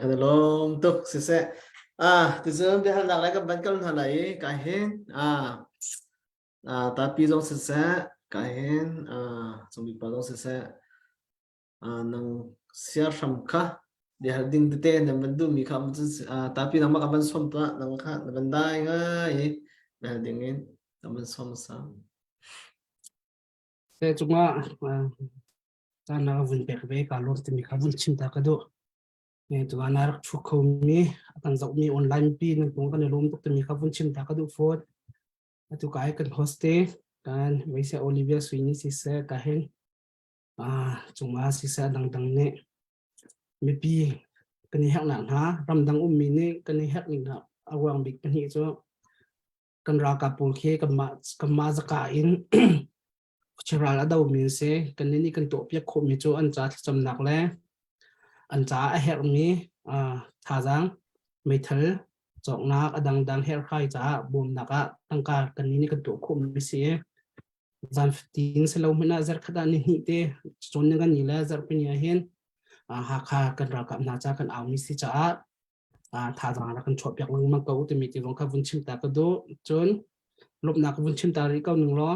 [SPEAKER 1] kan lom tok se ti zum de hal nak lai ka ban kal na lai ka hen tapi jong se ka hen zum bi pa jong se nang sia sham kha de harding te na mandu mi kham tapi nang makaban som ta nang kha na bandai ngai na dingin naman som sa
[SPEAKER 6] te chunga ta na vun pek be ka lor te mi kha vun chim ta ka do ne tu na rak chu kho mi kan zau mi online pi na tung kan lom tok te mi kha vun chim ta ka do fort tu kai kan hoste kan mai se Olivia Sweeney si se ka hen chunga si sa dang dang ne mi pi kan hak na ha ram dang mi ne kan hak ni na awang big kan hi cho kan ra ka pul khe kan ma zaka in chiral adaw min se kan ni kan to pia kho mi cho an cha cham nak le an cha a her mi tha jang mai thal chok nak adang dang her khai cha bom naka tangka kan ni kan to kho mi se zan 15 se lo mina zar khada ni hi te chon nga ni la zar pe nia hen ha kha kan ra kap na cha kan aw mi si cha tha jang ra kan chop yak lung ma ko te mi ti rong kha vun chim ta ka do chon lop na ka vun chim ta ri ka ning lo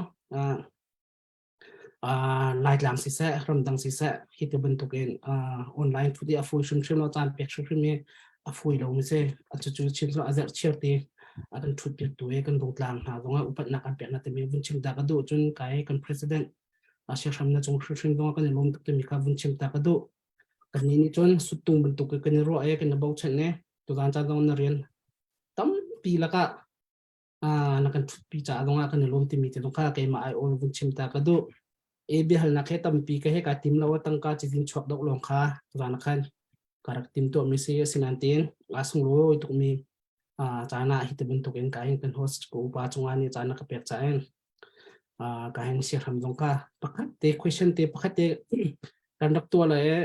[SPEAKER 6] lai lang si se ram dang si se hi te ben to ken online thu di a fu shun shim lo chan pek shun shim me a fu lo mi se a chu chu chim so a zar cher te akan thut pek tu e kan dong tlang ha zonga upat na kan pek na te mi vun chim ta ka do chun kai kan president a she sham na chung shun dong kan lom te mi ka vun chim ta ka do kan ni chon sutung ben to ke kan ro e kan bau chen ne to dan cha dong na rian tam pi la ka na kan thut pi cha donga kan lom te mi te dong kha ke ma ai on vun chim ta ka do e bi hal na khe tam pi ka he ka tim lawa tang ka chi jin chok dok long kha ran khan karak tim to mi se sinantin asung lo tu mi chana hi te bun to ken ka hin kan host ko pa chunga ni chana ka pek cha en ka hin se ram dong ka pakhat te question te pakhat te kan dak to la e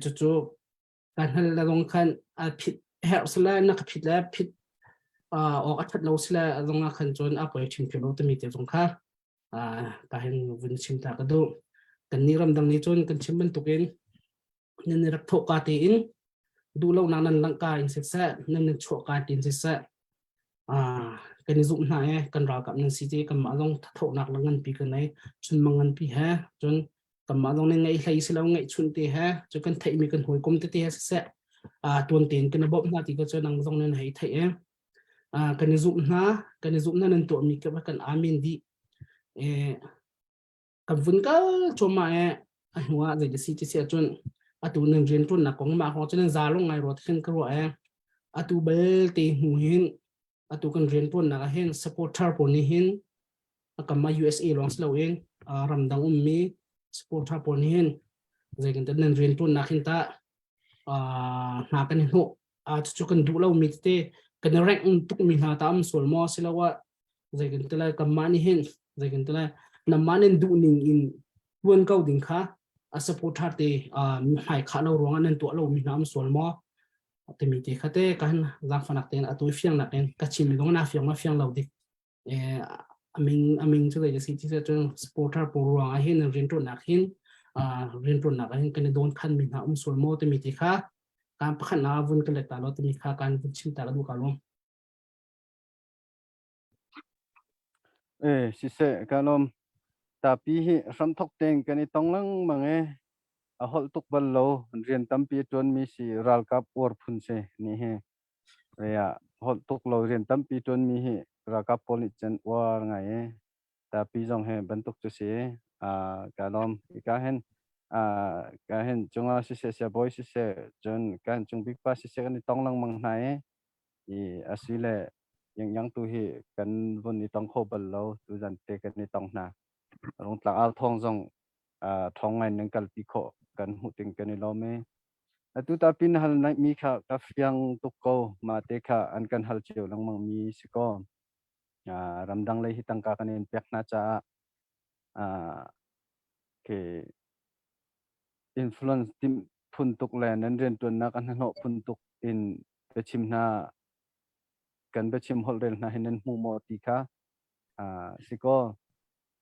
[SPEAKER 6] chu chu kan hal la dong khan a phit her sala na ka phit la phit ok athat lo sila dong khan chon a poi chim philo te mi te dong kha kahin vun chim ta ka do kan ni ram dang ni chon kan chim ban tukin nen rak tho ka te in du lo na nan lang ka in se sa nen chho ka tin se sa kan zum na e kan ra kap nan si te kan ma long tho nak langan pi kan nai chun mangan pi ha chon kan ma long ngai hlai se lo ngai chun te ha chu kan thai mi kan hoi kom te ha sa tuan ten kan bob na ti ka chon nang zong nen hai thai e kan zum na nan to mi ka kan amin di cầm vốn cả cho mà hoa rồi cái gì chọn tu nên riêng tuần là có mà họ cho nên giá lúc ngày rồi thì cái rồi tu bel thì huhin tu cần riêng tuần là hen supporter của ni hen cầm mà USA long slow in ram dang mi supporter của ni hen rồi cái nên riêng tuần là hen ta na cái hộ chú cần đủ lâu mi te cần rank untuk mi ha tam sol mo silawa rồi cái là cầm mà ni hen rồi cái là namanin du ning in tuan kau ding kha a supporter te hai kha lo ronga nan to lo mi nam sol mo te mi te khate kan zang fanak ten atu fiang na ten ka chim dong na fiang lo dik aming chu le si ti chu supporter po ronga hin rin to nak hin hin kan don khan mi na sol mo te mi te kha kan pakhan na vun ka le ta lo te mi kha kan vun chim ta lo ka lo
[SPEAKER 2] si se kalom tapi hi ram thok teng kan i tong lang mange a hol tuk bal lo rian tampi ton mi si ral kap or phun se ni he ya hol tuk lo rian tampi ton mi hi ral kap poli chen war ngai tapi jong he bentuk tu se kalom ka hen ka hen chunga si se boy si se jon kan chung big pa si se kan i tong lang mang nai i asile yang tu hi kan vun i tong kho bal lo tu jan te kan i tong na rong tlang al thong jong thong ngai nang kal pi kho kan hu ting kan i lo me tu ta pin hal nai mi kha ka fyang tu ko ma te kha an kan hal chiu lang mang mi si ko ramdang le hi tang ka kan in pek na cha ke influence tim phun tuk le nan ren tun na kan no phun tuk in pe chim na kan be chim hol rel na hin mu mo ti kha si ko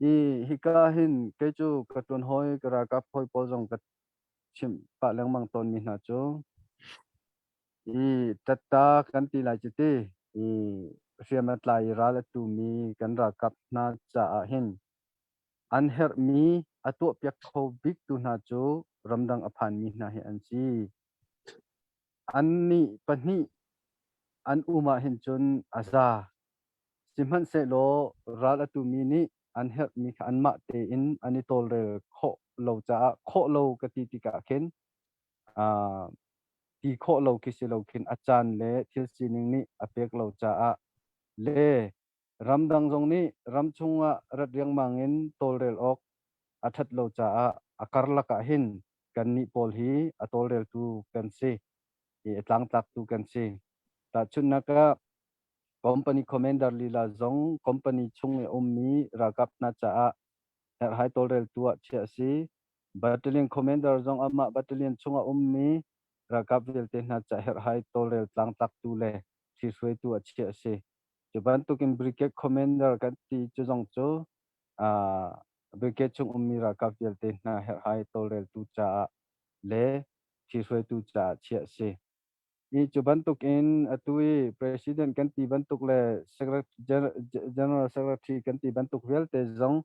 [SPEAKER 2] hi ka hin ke chu ka ton hoi ka ra ka phoi po jong ka chim pa lang mang ton mi na chu tata kan ti la chi ti riamat lai ra la tu mi kan ra kap na cha hin an her mi atu pyak kho big tu na chu ramdang aphan mi na hi an chi an ni pani an uma hin chun aza simhan se lo ra la tu mi ni an her mi an ma te in ani tol re kho lo cha kho lo ka ti ti ka khen ti kho lo ki se lo khin achan le thil chining ni apek lo cha le ramdang jong ni ramchunga rat riang mangin tol rel ok athat lo cha akar la ka hin kan ni pol hi atol rel tu kan se tlang tak tu kan se ta chun na ka company commander lila zong company chung e ommi rakap na cha her hai tol rel tu chia si battalion commander zong ama battalion chunga ommi rakap vel te na cha her hai tol rel tlang tak tu le thi sui tu chia si chuban tu kin brigade commander kan ti chu zong chu beke chung umira kapjel te na her hai tolrel tu cha le chiswe tu cha chia se I chu bantuk in atui president kan ti bantuk le general secretary kan ti bantuk vel te zong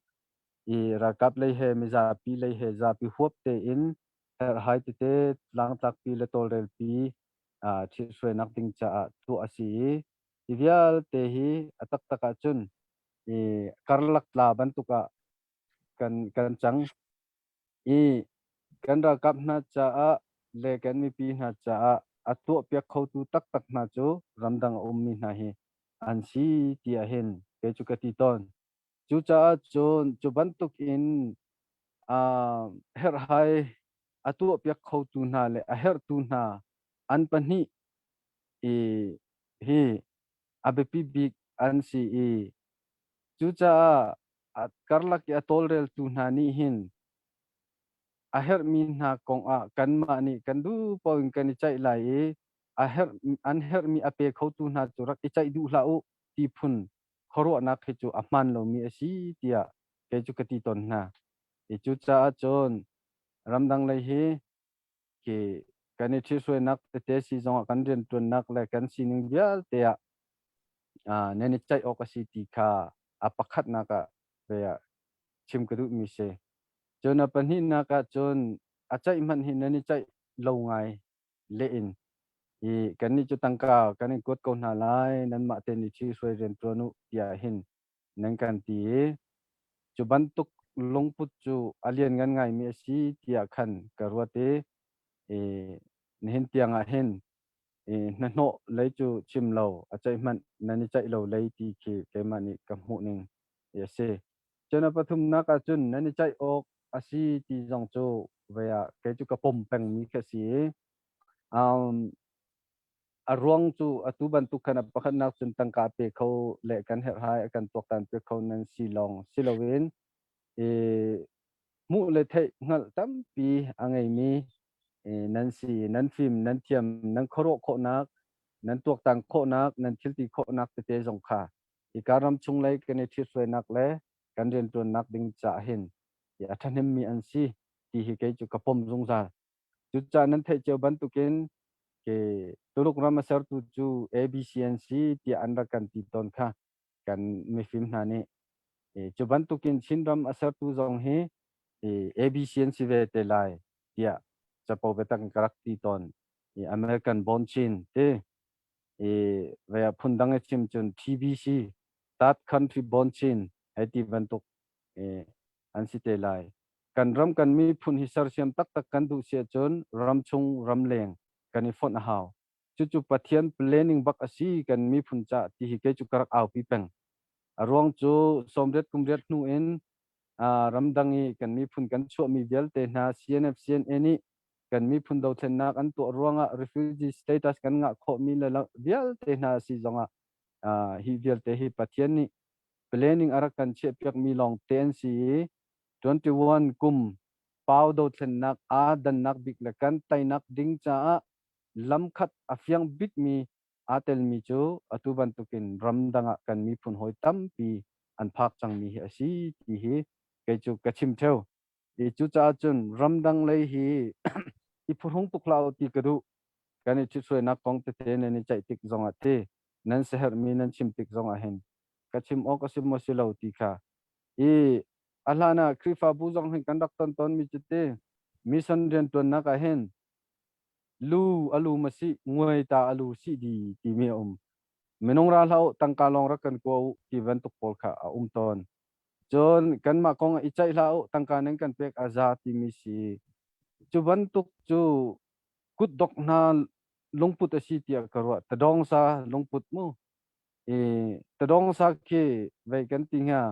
[SPEAKER 2] I rakap le he miza pi le he za pi huap te in her hai te lang tak pi le tolrel pi chiswe nak ting cha tu asi ideal te hi atak taka chun karlak la bantuka kan chang I kan ra kap na cha le kan mi pi na cha atu pek khau tu tak tak na chu ramdang ummi na hi an si ti a hin ke chu ka ti ton chu cha chon chu bantuk in her hai atu pek khau tu na le a her tu na an pani hi abepi big an si chu cha karlak ya tolrel tu na ni hin aher min na kong kan ma ni kan du point kan chai lai aher an her mi ape khau tu na churak i chai du la u ti phun khoro na khe chu aman lo mi asi tia ke chu kati ton na e chu cha chon ramdang lai hi ke kan i thiswe nak te si zong kan ren tun nak le kan sining bial te ne ni chai okasi ti kha apakhat na ka be chim kadu mi se chon apan hi na ka chon achai man hi nani chai lo ngai le in kan ni chu tangka kan ni kot ko na lai nan ma te ni chi soi ren tronu ya hin nan kan ti chu bantuk longput chu alien ngan ngai mi si tia khan karwate nen tianga hin na no lấy chu chim lo achai man nani chai lo lấy ti ki ke mani kam hu ning ye se chona pathum na ka chun nani chai ok asi ti jong chu veya ke chu kapom peng mi kha si arwang chu atuban tu kana pakhat nak chun tangka pe kho le kan her hai kan tok tan pe kho nan silowin mu le thei ngal tam pi angai mi nan si nan phim nan thiam nan khoro kho nak nan tok tang kho nak nan thilti kho nak te jong kha ikaram chung lai kan thi soi nak le kan ren tun nak ding cha hin ya thanem mi an si ti hi ke chu kapom jong za chu cha nan thei che ban tu ken ke tuluk ram ser tu chu abcnc ti andra kan ti ton kha kan mi film na ni chu ban tu ken chinram asar tu jong he abcnc ve te lai tia chapo betang karak ti ton american bon chin te ve phundang chim chun tbc that country bon chin heti ban tu an si te lai kan ram kan mi phun hi sar siam tak tak kan du sia chon ram chung ram leng kan i phon haw chu pathian planning bak asi kan mi phun cha ti hi ke chu karak aw pi peng arwang chu somret kumret nu en ramdangi kan mi phun kan chu mi bel te na cnf cn ni kan mi phun do then nak an to ruanga refugee status kan nga kho mi la bel te na si zonga hi bel te hi pathian ni planning ara kan che pyak mi long ten si 21 kum pau do then nak dan nak bik la kan tai nak ding cha lam khat afyang bit mi atel mi chu atuban tukin ramdanga kan mi phun hoi tam pi an phak chang mi hi asi ti hi ke chu kachim theo e chu cha chun ramdang lei hi i phurhung tuklau ti kadu kan chi soi nak kong te ne ni chai tik zonga te nan seher mi nan chim tik zonga hen kachim o kasim mo silo ti kha alana krifa bu zong hen kandak ton mi chute mission ren ton na ka hen lu alu masi ngoi ta alu si di ti mi menong ra lau tangka long ra kan ko ti ven tuk pol kha ton chon kan ma kong i chai lau tangka neng kan pek aza ti mi si chu ban tuk chu kut dok na longput asi tia karwa tadong sa longput mu tadong sa ke vai kan tinga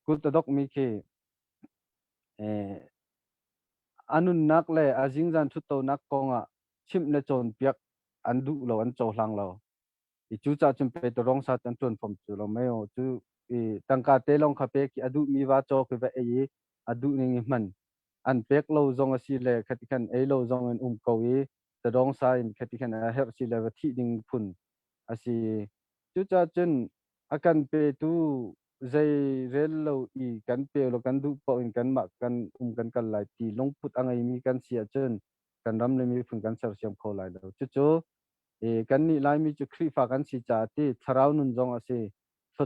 [SPEAKER 2] kut tadok mi ke anun nak le ajing jan thu to nak konga chim na chon piak andu lo an cho hlang lo i chu cha chum pe to rong sa tan chon phom chu lo meo chu tangka te long kha pe ki adu mi wa cho ke ba adu ning man an pek lo zong a si le khati khan e lo zong an ko to rong sa in khati khan a her si le thi ding phun asi chu cha chen akan pe tu zai rel lo I kan pe lo kan du po in kan ma kan kan kal lai ti long put angai mi kan sia chen kan ram le mi phun kan sar siam kho lai lo chu chu e kan ni lai mi chu khri fa kan si cha ti tharau nun jong ase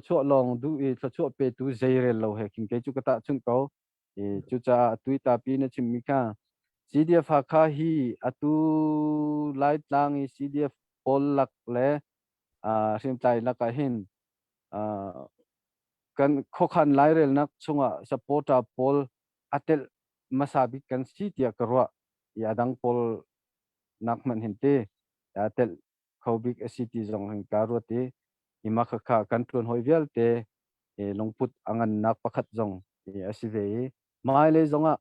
[SPEAKER 2] cho long du e cho pe tu zai rel lo he kin ke chu ka ta chung ko e chu cha tui ta pi na chim mi kha CDF ha kha hi atu lai tlang I CDF pol lak le sim tai la ka hin kan khokhan lai rel nak chunga supporter pol atel masabi kan si tia karwa ya dang pol nak man hinte atel khobik city jong hang karwa te ima kha kan tun hoi vial te e longput angan nak pakhat jong e asive mai le zonga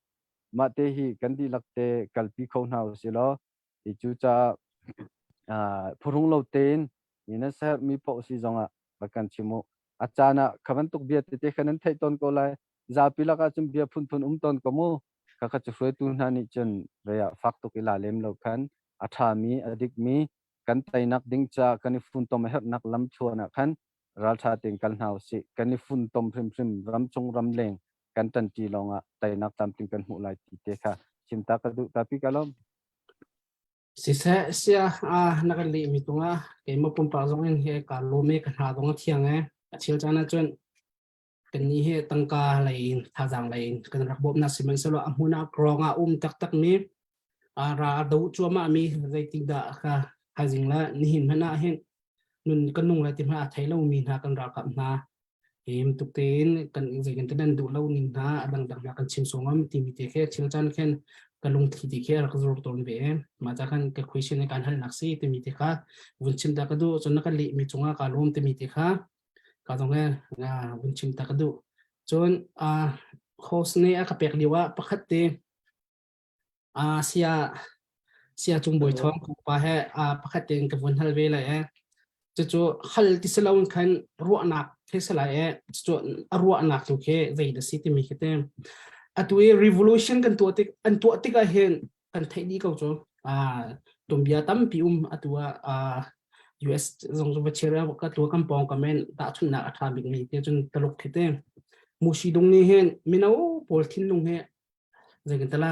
[SPEAKER 2] ma te hi kan di lakte kalpi kho nau silo e chu cha phurung lo ten ina sa mi po si zonga bakan chimu achana khaban tuk bia te khanan thai ton ko lai za pila ka chum bia phun ton ko mu ka kha chu hroi tu na ni chen reya fak tuk ila lem lo khan atha mi adik mi kan tai nak ding cha kan phun tom her nak lam chuana khan ral tha ting kal nau si kan phun tom phrim ram chung ram leng kan tan ti longa tai nak tam ting kan mu lai ti te kha chimta ka du tapi kalom
[SPEAKER 6] sisa sia nakali mitunga ke mapun pa zong en he ka lome ka na dong thiang chil chana chon kan ni he tangka lain thajang lain kan rakbop na simen selo amuna kronga tak mi ra do chuama mi rating da ka hajing la ni hin hana hen nun kanung la ti ma thailo mi na kan ra kap na em tuk ten kan je kan tan du lo ning na adang dang kan chim songam ti mi te khe chil chan khen kalung thi ti khe rak zur ton be ma ta kan ka question kan hal naksi ti mi te kha vun chim da ka du chon na kan li mi chunga ka lom ti mi te kha ka dong nga vun chim ta ka du chon host ne a ka pek liwa pakhat te sia chung boi thong ku pa he pakhat te ka vun hal ve la chu hal ti selawun khan ruwa nak thesala chu ruwa nak tu khe zai da city mi khete atui revolution kan tu tik a hen kan thai di ko chu tumbia tam pi atua US zong zo bachera ka tu kam pong kamen ta chun na atha big mi te chun talok khete mushi dong ni hen minau pol thin lung he zai kan tala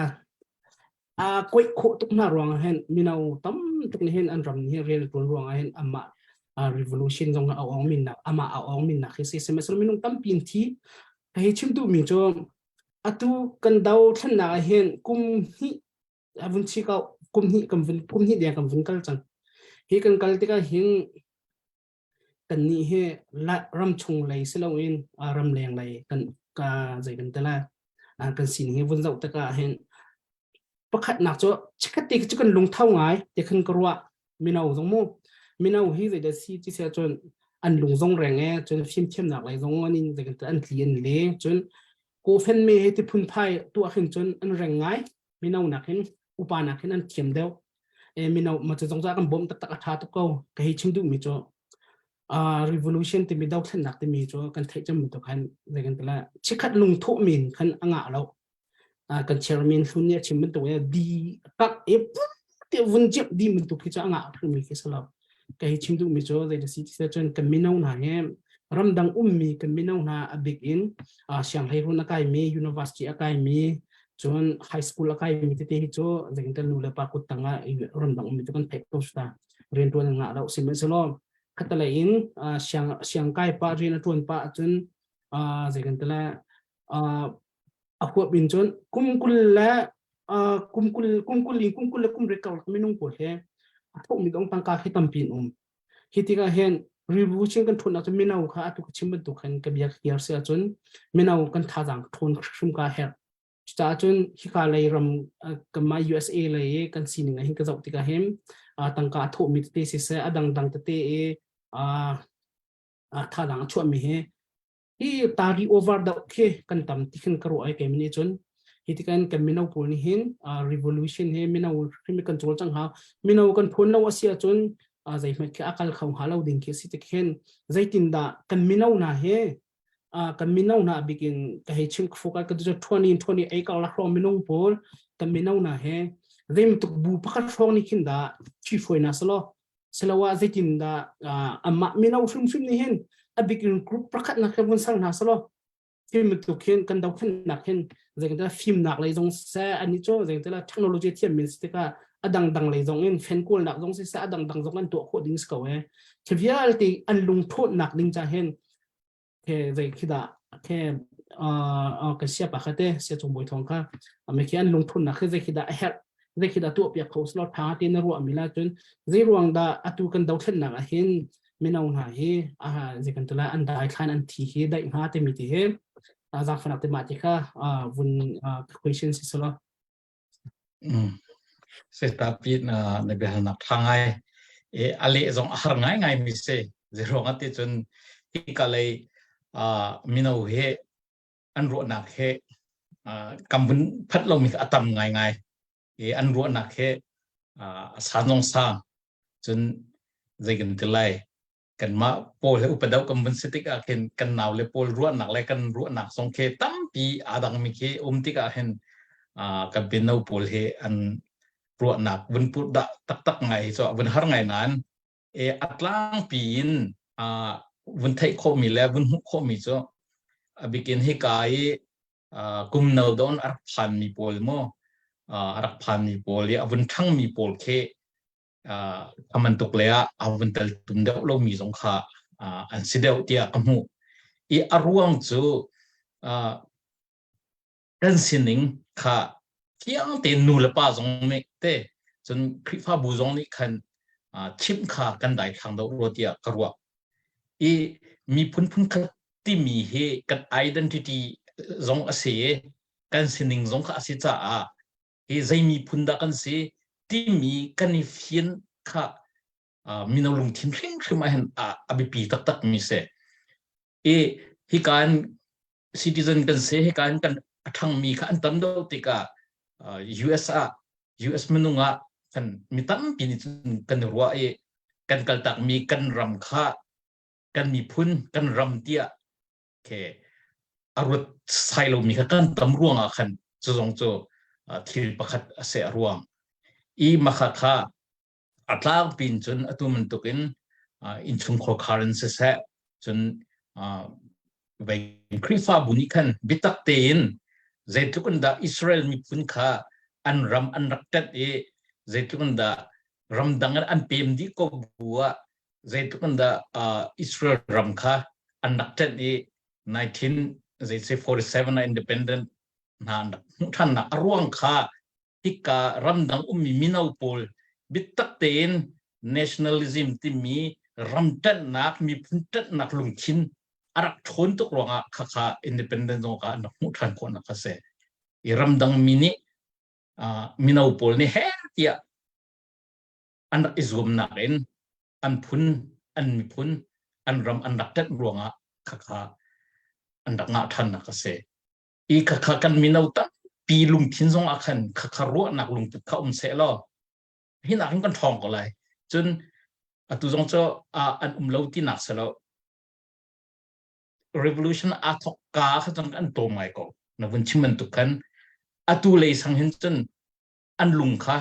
[SPEAKER 6] koi kho tuk na ruang hen minau tam tuk ni hen an ram ni rel tu ruang hen amma revolution jong awong min na ama awong min na khisi semester minung tam pin thi kai chim tu mi cho atu kan dau than na hen kum hi avun chi ka kum hi dia kam vun kal chang hi kan kal te ka hing kan ni he la ram chung lai selo in ram leng lai kan ka zai kan tala kan sin he vun zau ta ka hen pakhat nak cho chikati chu kan lung thau ngai te khan karwa minau jong mo minau hi zai da si chi se chon an lung zong reng chon phim chem nak lai zong anin zai kan an tlian le chon ko fen me he ti phun phai tu a khin chon an reng ngai minau nak hin upa nak hin an thiam deu minau ma chong za kan bom tak atha to ko ka hi chim du mi cho revolution ti mi dau thlan nak ti mi cho kan thai cham to khan zai kan tala chikhat lung tho min khan anga lo kan chairman hunya chim to di tak te vun jep di min to ki cha anga mi ki sala kai chim du mi cho dai si se chen kan minau na he ram dang mi kan minau na a big in shanghai hu na kai mi university akai mi chon high school akai mi te hi cho jeng tan nu la pa ku tanga ram dang mi to kan pek to sta ren to nga lo sim se lo khatala in shang kai pa ren ton pa chun jeng tan la akwa bin chon kumkul rekal minung ko he athok mi dong tangka khitam pin hitika hen revolution kan thona to minau kha atu chim tu khan ka biak hiar se chon minau kan thajang thon khum ka he sta chon hika lai ram kama USA lai kan sininga hin ka zau tika hem tangka thok mi te se adang dang te thadang chwa mi he hi tari over da ke kan tam tikhin karo ai ke mini chon hitikan kan minau pol ni hin revolution he minau khimi kan chol chang ha minau kan phon lo asia chon zai met ke akal khau halau ding ke sitik hen zaitin da kan minau na he kan minau na begin ka he chim foka ka 2028 ka la khom minau pol kan minau na he rem tuk bu pakhat khong ni khin da chi foi na salo selawa zaitin da amma minau shum ni hen bikin group prakat nak kan sang na salo film tu ken kan dau kan nak ken zeng ta film nak lai jong sa ani cho zeng ta technology thiam min stika adang dang lai jong in fan kul nak jong sa adang dang jong an to kho ding sko e trivial ti an lung thot nak ding cha hen ke zeng khida ke ka sia pa khate sia chung boi thong ka ame ki an lung thot nak ke zeng khida her zeng khida tu pia kho slot pha ti na ru amila chun zeng ruang da atu kan dau thlen nak a hen minau na hi zeng kan tula an dai khan an thi hi dai ha te mi ti he Azam matematika question si solo.
[SPEAKER 4] Tapi na nabihan nak tangay ali zong harangay ngay mise zero ngati chun ikalay minaw he anro nak he kambun patlo mi atam ngay ngay anro nak he sanong sa chun zaigan tilay kan ma pol he upadaw kambun sitik akin kan naw le pol ruan nak le kan ruan nak song ke tampi adang mi ke tik ahin kabinaw pol he an ruan nak bun put da tak ngai so bun har ngai nan atlang pin bun thai kho mi le bun hu kho mi so bikin he kai kum naw don ar phan mi pol mo ar phan mi pol ya bun thang mi pol ke kaman tuklea avental tundau lo mi zong kha an sideu tia kamu aruang chu kan sining kha kiang te nu la pa zong me te chun khrifa bu zong ni khan chim kha kan dai thang do ro tia karwa mi phun kha ti mi he kan identity zong ase kan sining zong kha ase cha zai mi phun da kan se ti mi kan ni fian kha minau lung thim thrim ma hen abipi tak mi se hi kan citizen kan se hi kan athang mi kha an tam do tika US menunga kan mitam pin kan ruwa kan kaltak mi kan ram kha kan mi phun kan ram tia ke arut sailo mi kha kan tam ruanga khan chong cho thil pakhat ase ruang makha kha atlang pin chun atuman tukin inchung kho currency se chun vai krifa buni khan bitak tein zaitukun da Israel mi pun kha an ram an raktat zaitukun da ram dangan an pemdi ko buwa zaitukun da Israel ram kha an raktat 1947 independent na than na arwang kha tika ram dang minau pol bitak ten nationalism ti mi ramtat nak mi puntat nak lungchin arak thon tok ronga kha independent zong ka nak mu than ko na ka se ram dang mini minau pol ni he tia anak izum na ren an phun an mi phun an ram an raktat ronga kha andak nga than na ka se kha kan minau ta pi lungchin zong akhan kha ro nak lung ka se lo hina kan thong ko lai chun atu jong cho an lo ti nak salo revolution athok ka khatang an to mai ko na bun chiman tu kan atu lei sang hin chun an lung kha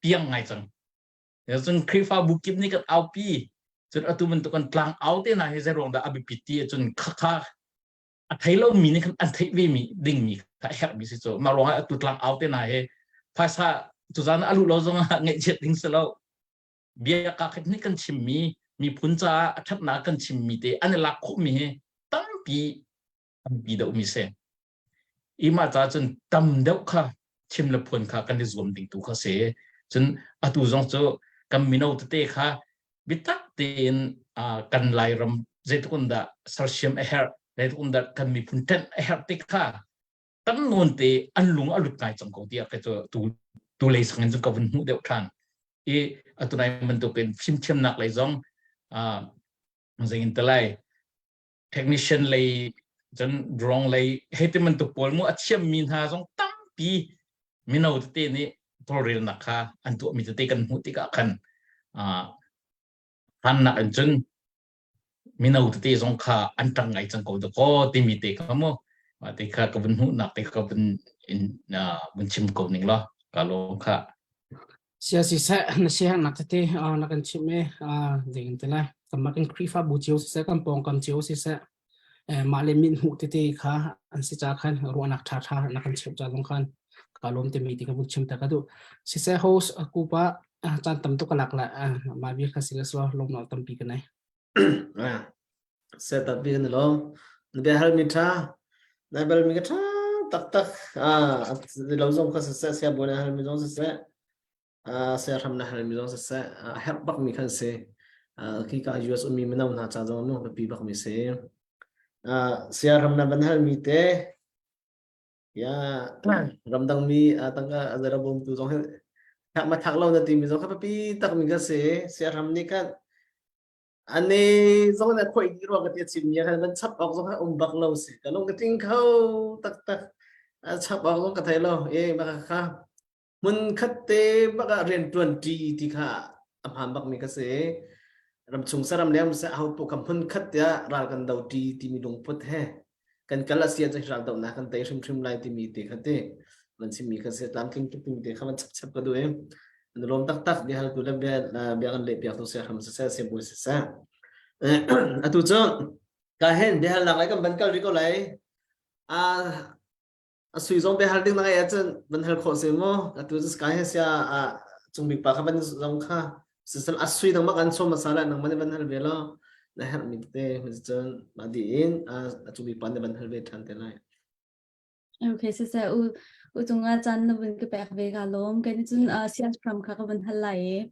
[SPEAKER 4] piang ngai chang ya chun krifa bukip ni kan au pi chun atu man tu kan tlang au te na he zerong da abipiti chun kha a thailo mi ni kan an thai we mi ding mi kha hek mi si cho ma ronga atu tlang au te na he phasa tu zan alu lo zong ngai chet ding selo bia ka khat ni kan chimmi mi puncha athat na kan chimmi te an la khu mi he tampi ampi do mi se ima cha chun tam deuh kha chim la phun kha kan ni zum ding tu kha se chun atu zong cho kam minau te kha bitak ten kan lai ram zetukunda sarsiam her zetukunda kan mi punten her te kha tam non te an lung alut kai chang ko dia ka tu lei sang chu ka bun hu deuh than atunai man to pen chim nak lai zong zengin talai technician lei jan drong lei hete man to pol mu achiam min ha zong tampi minau te ni toril nakha antu mi te kan hu ti ka khan han na an chun minau te zong kha antang ngai chang ko do ko ti mi te ka mo te kha ka bun hu nak te ka bun in bun chim ko ning lo ka lo kha
[SPEAKER 6] sia si sa na sia nak te na kan chim me ding te la kam ma kan krifa bu chiu se kam pong kam chiu si sa ma le min hu te kha an si cha khan ro nak tha tha na kan chim cha long khan kalom te mi ti ka bu chim ta ka du si sa host aku pa chan tam tu kalak la ma bi kha silas lo lom na tam pi ka nai
[SPEAKER 1] sẽ tập viên lo bây giờ mình tra này bây giờ mình tra tắc tắc lâu xong có sẽ buồn này mình giống sẽ làm này mình giống sẽ help bắt mình khăn sẽ khi cả US mình nào na cha giống nó bị bắt mình sẽ làm này bên help mình thế ya làm đăng mi tăng cái giờ bom tu giống thắc mà thắc lâu là tìm mình giống cái bị tắc mình cái sẽ làm này cái anh ấy giống như khôi đi rồi cái chuyện như thế mình chấp vào giống cái bạc lâu xí cái lúc cái tiếng khâu tắc tắc chấp vào giống cái thấy lâu bác khá mình khát tế bác riêng tuần trì thì khá hàm bác mình cái gì làm chung sa làm liam sẽ hậu bộ cầm mình khát tế ra gần đầu trì thì mình đúng phật hè cần cái là xia cho ra đầu na cần tế xung lại thì mình tế khát tế mình xin mình cái gì làm kinh tế mình tế khá mình chấp cái đuôi rom tak tak dia hal tu le be kan le pia tu se ham se bu se atu cho ka hen dia hal lai kan ban kal ri ko lai sui zong be hal ding na ya chen ban hal kho se mo atu ka hen sia chung bi pa kha ban zong kha sisal asui dang ma kan so masala nang man ban hal be lo na hal mi te mi chen ma di in chung bi pa ne ban hal be than te lai
[SPEAKER 7] Okay, so u tunga chan na bun ke pek ve ga lom kan chun sias from kha ka ban halai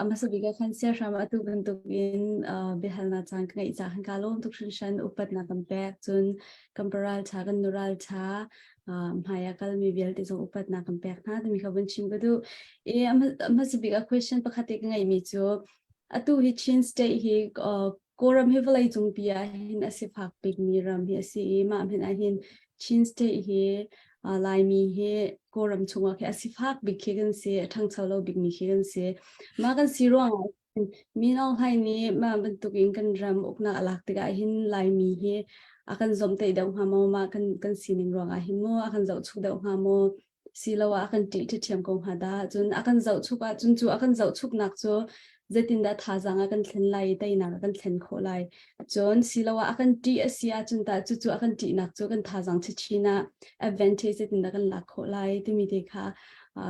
[SPEAKER 7] amasabi ka khan sia shama atu bun tu in behal na chan ka i cha khan ka lom tu shan upat na kam pek chun comparal cha kan nural cha maya kal mi bel ti so upat na kam pek na mi kha bun chim ga du amasabi ka question pa khate ka ngai mi chu atu hi chin stay hi koram he valai chung pia hin asifak pik mi ram hi asi ma hin a hin chin stay hi lai mi hi koram chunga ke asifak big khigan se thang chalo big mi khigan se ma kan sirong mi nong hai ni ma bentuk in kan ram ukna alak tiga hin lai mi hi akan zom te dau ha mo ma kan sining rong a hin mo akan zau chu dau ha mo silawa akan ti ti thiam kong ha da chun akan zau chu ka chun chu akan zau chuk nak chu zetin da tha janga kan thlen lai tai na kan thlen kho lai chon silawa akan ti asia chun ta chu chu akan ti nak chu kan tha jang chi china advantage zetin da kan la kho lai ti mi te kha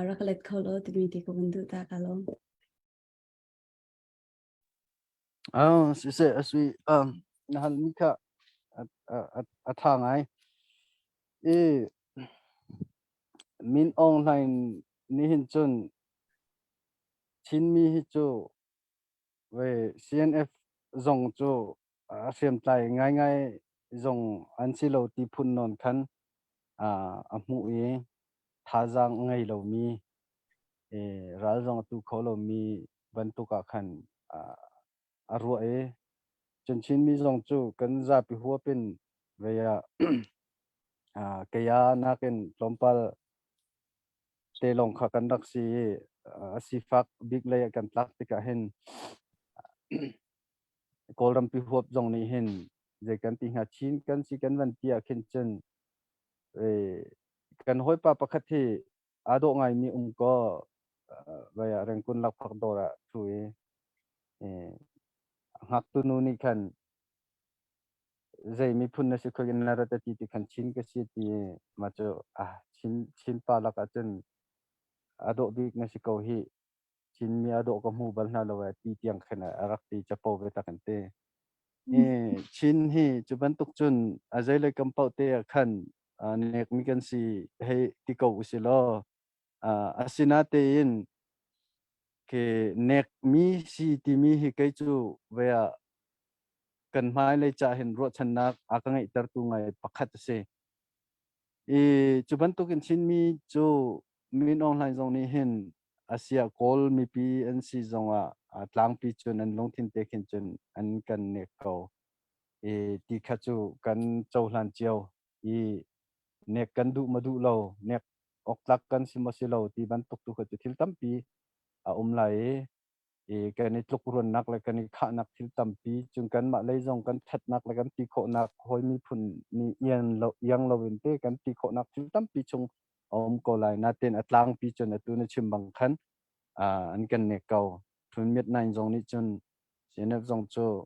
[SPEAKER 7] rakalet kho lo ti mi te ko bundu ta ka lo
[SPEAKER 2] se asui nahal mika athang ai min online ni hin chun chin mi hi chu ve CNF zong chu siam tlai ngai zong an si lo ti phun non khan mu e tha jang ngai lo mi ral zong tu kho lo mi ban tu ka khan ru chen chin mi zong chu kan za pi huwa pin ve ya kaya na ken lompal te long kha kan dak si asifak big lay kan tlak ti ka hen kolam pi huap zong ni hen je kan ti nga chin kan si kan van tia khin chen kan hoi pa pakhat thi ado ngai mi ko vaya reng kun lak phak dora thu hak tu nu ni khan zai mi phun na si khogin na rata ti khan chin ka si ti ma cho chin pa la ka chen ado big na si ko hi chin mi ado ko mu bal na lo wa ti tiang khana arak ti chapo ve ta kan te chin hi chuban tuk chun azai le kampau te khan nek mi kan si he ti ko usilo asina te in ke nek mi si ti mi hi kai chu vea kan mai le cha hin ro chan nak akangai tar tu ngai pakhat se chuban tukin chin mi chu min online zong ni hin asia call mi pi an si zonga tlang pi chun an long thin te khin chun an kan ne ko ti kha chu kan chauhlan chiao ne kan du madu lo nek oklak kan si mo si lo ti ban tuk tu kha chu thil tam pi lai kan ni tluk run nak la kan ni kha nak thil tam pi chung kan ma lei zong kan that nak la kan ti kho nak hoi mi phun ni yang lo win te kan ti kho nak thil tam pi chung ko lai na ten atlang pi chun atu na chim bang khan an kan ne kau thun mit nine zong ni chun sinep zong chu